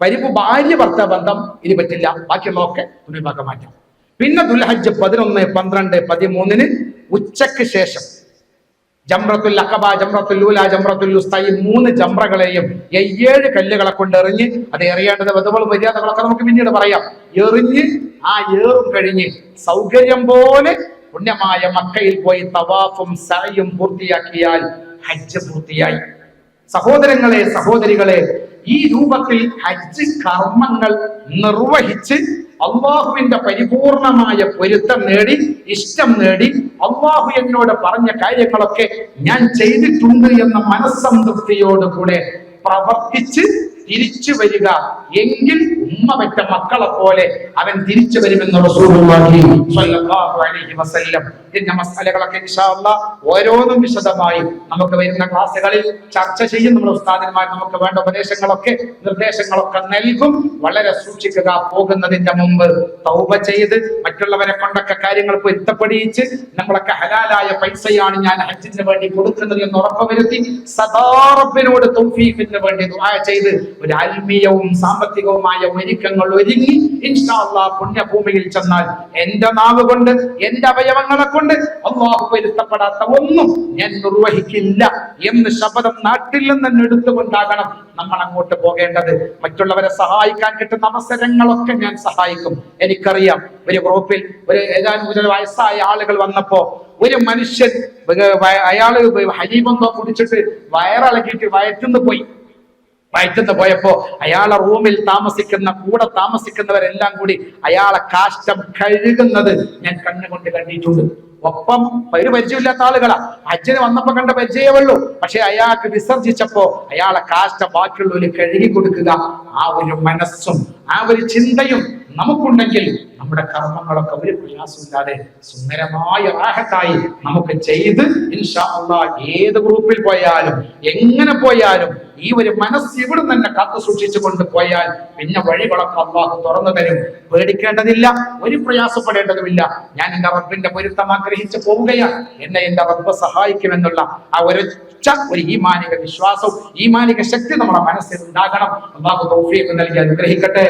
ഭാര്യ ഭർത്താവ് ബന്ധം ഇനി പറ്റില്ല. ബാക്കിയുള്ളതൊക്കെ തുണിപ്പാക്കം മാറ്റാം. പിന്നെ ദുൽഹജ്ജ് 11, 12, 13 ഉച്ചക്ക് ശേഷം ജംറത്തുൽ അഖബ, ജംറത്തുൽ ഊല, ജംറത്തുൽ ഉസ്ത, ഈ 3 ജംറകളെയും 7 കല്ലുകളെ കൊണ്ട് എറിഞ്ഞ്, അത് എറിയേണ്ടത് വധുവൾ മര്യാദകളൊക്കെ നമുക്ക് പിന്നീട് പറയാം, എറിഞ്ഞ് ആ ഏറും കഴിഞ്ഞ് സൗകര്യം പോലെ പുണ്യമായ മക്കയിൽ പോയി തവാഫും സഅയും പൂർത്തിയാക്കിയാൽ ഹജ്ജ് പൂർത്തിയായി. സഹോദരങ്ങളെ, സഹോദരികളെ, ഈ രൂപത്തിൽ ഹജ്ജ് കർമ്മങ്ങൾ നിർവഹിച്ച് അള്ളാഹുവിന്റെ പരിപൂർണമായ പൊരുത്തം നേടി, ഇഷ്ടം നേടി, അള്ളാഹു എന്നോട് പറഞ്ഞ കാര്യങ്ങളൊക്കെ ഞാൻ ചെയ്തിട്ടുണ്ട് എന്ന മനസ്സംതൃപ്തിയോടുകൂടെ പ്രവർത്തിച്ച് തിരിച്ചു വരിക എങ്കിൽ ഉമ്മ പെറ്റ മക്കളെ പോലെ അവൻ തിരിച്ചു വരുമെന്ന് റസൂലുള്ളാഹി സ്വല്ലല്ലാഹു അലൈഹി വസല്ലം. ഇതിന്റെ മസലകളൊക്കെ ഇൻഷാ അല്ലാഹ് ഓരോന്നും വിശദമായി നമുക്ക് വരുന്ന ക്ലാസ്സുകളിൽ ചർച്ച ചെയ്യും. നമ്മുടെ ഉസ്താദന്മാർ നമുക്ക് വേണ്ട ഉപദേശങ്ങളൊക്കെ നിർദ്ദേശങ്ങളൊക്കെ നൽകും. വളരെ സൂക്ഷിക്കുക. പോകുന്നതിന്റെ മുമ്പ് തൗബ ചെയ്ത് മറ്റുള്ളവരെ കൊണ്ടൊക്കെ കാര്യങ്ങൾ പൊരുത്തപ്പെടിയിച്ച് നമ്മളൊക്കെ ഹലാലായ പൈസയാണ് ഞാൻ ഹജ്ജിന് വേണ്ടി കൊടുക്കുന്നത് എന്ന് ഉറപ്പുവരുത്തി സദാ റബ്ബിനോട് തൗഫീഖിന് വേണ്ടി ദുആ ചെയ്ത് ഒരു ആത്മീയവും സാമ്പത്തികവുമായ ഒരുക്കങ്ങൾ ഒരുങ്ങി ഇൻഷാ അല്ലാഹ് പുണ്യഭൂമിയിൽ ചെന്നാൽ എന്റെ നാവ് കൊണ്ട്, എന്റെ അവയവങ്ങളെ കൊണ്ട് അല്ലാഹു പൊരുത്തപ്പെടാത്ത ഒന്നും ഞാൻ നിർവഹിക്കില്ല എന്ന് ശപഥം നാട്ടിൽ നിന്ന് തന്നെ എടുത്തുകൊണ്ടാകണം നമ്മൾ അങ്ങോട്ട് പോകേണ്ടത്. മറ്റുള്ളവരെ സഹായിക്കാൻ കിട്ടുന്ന അവസരങ്ങളൊക്കെ ഞാൻ സഹായിക്കും. എനിക്കറിയാം, ഒരു ഗ്രൂപ്പിൽ ഏതാനും വയസ്സായ ആളുകൾ വന്നപ്പോ ഒരു മനുഷ്യൻ അയാള് ഹരീബെന്തോ കുടിച്ചിട്ട് വയറിളക്കിയിട്ട് വയറ്റുന്ന് പോയപ്പോ അയാളെ റൂമിൽ കൂടെ താമസിക്കുന്നവരെല്ലാം കൂടി അയാളെ കാഷ്ടം കഴുകുന്നത് ഞാൻ കണ്ണുകൊണ്ട് കണ്ടിട്ടുണ്ട്. ഒപ്പം ഒരു പരിചയമില്ലാത്ത ആളുകളാ, ഹജ്ജിന് വന്നപ്പോ കണ്ട പരിചയമുള്ളൂ. പക്ഷെ അയാൾക്ക് വിസർജിച്ചപ്പോ അയാളെ കാഷ്ടം ബാക്കിയുള്ളവര് കഴുകി കൊടുക്കുക, ആ ഒരു മനസ്സും ആ ഒരു ചിന്തയും നമുക്കുണ്ടെങ്കിൽ നമ്മുടെ കർമ്മങ്ങളൊക്കെ ഒരു പ്രയാസമില്ലാതെ സുന്ദരമായ റാഹത്തായി നമുക്ക് ചെയ്ത് ഇൻഷാ അല്ലാഹ് ഏത് ഗ്രൂപ്പിൽ പോയാലും എങ്ങനെ പോയാലും ഈ ഒരു മനസ്സ് ഇവിടെ തന്നെ കാത്തു സൂക്ഷിച്ചു കൊണ്ട് പോയാൽ പിന്നെ വഴികളൊക്കെ അല്ലാഹു തുറന്നു തരും. പേടിക്കേണ്ടതില്ല, ഒരു പ്രയാസപ്പെടേണ്ടതുമില്ല. ഞാൻ എന്റെ റബ്ബിന്റെ പൊരുത്തം ആഗ്രഹിച്ച് പോവുകയാണ്, എന്നെ എന്റെ റബ്ബ് സഹായിക്കുമെന്നുള്ള ആ ഒരു ഈമാനിക വിശ്വാസവും ഈമാനിക ശക്തി നമ്മുടെ മനസ്സിൽ ഉണ്ടാകണം. അല്ലാഹു തൗഫീഖ് നൽകി അനുഗ്രഹിക്കട്ടെ.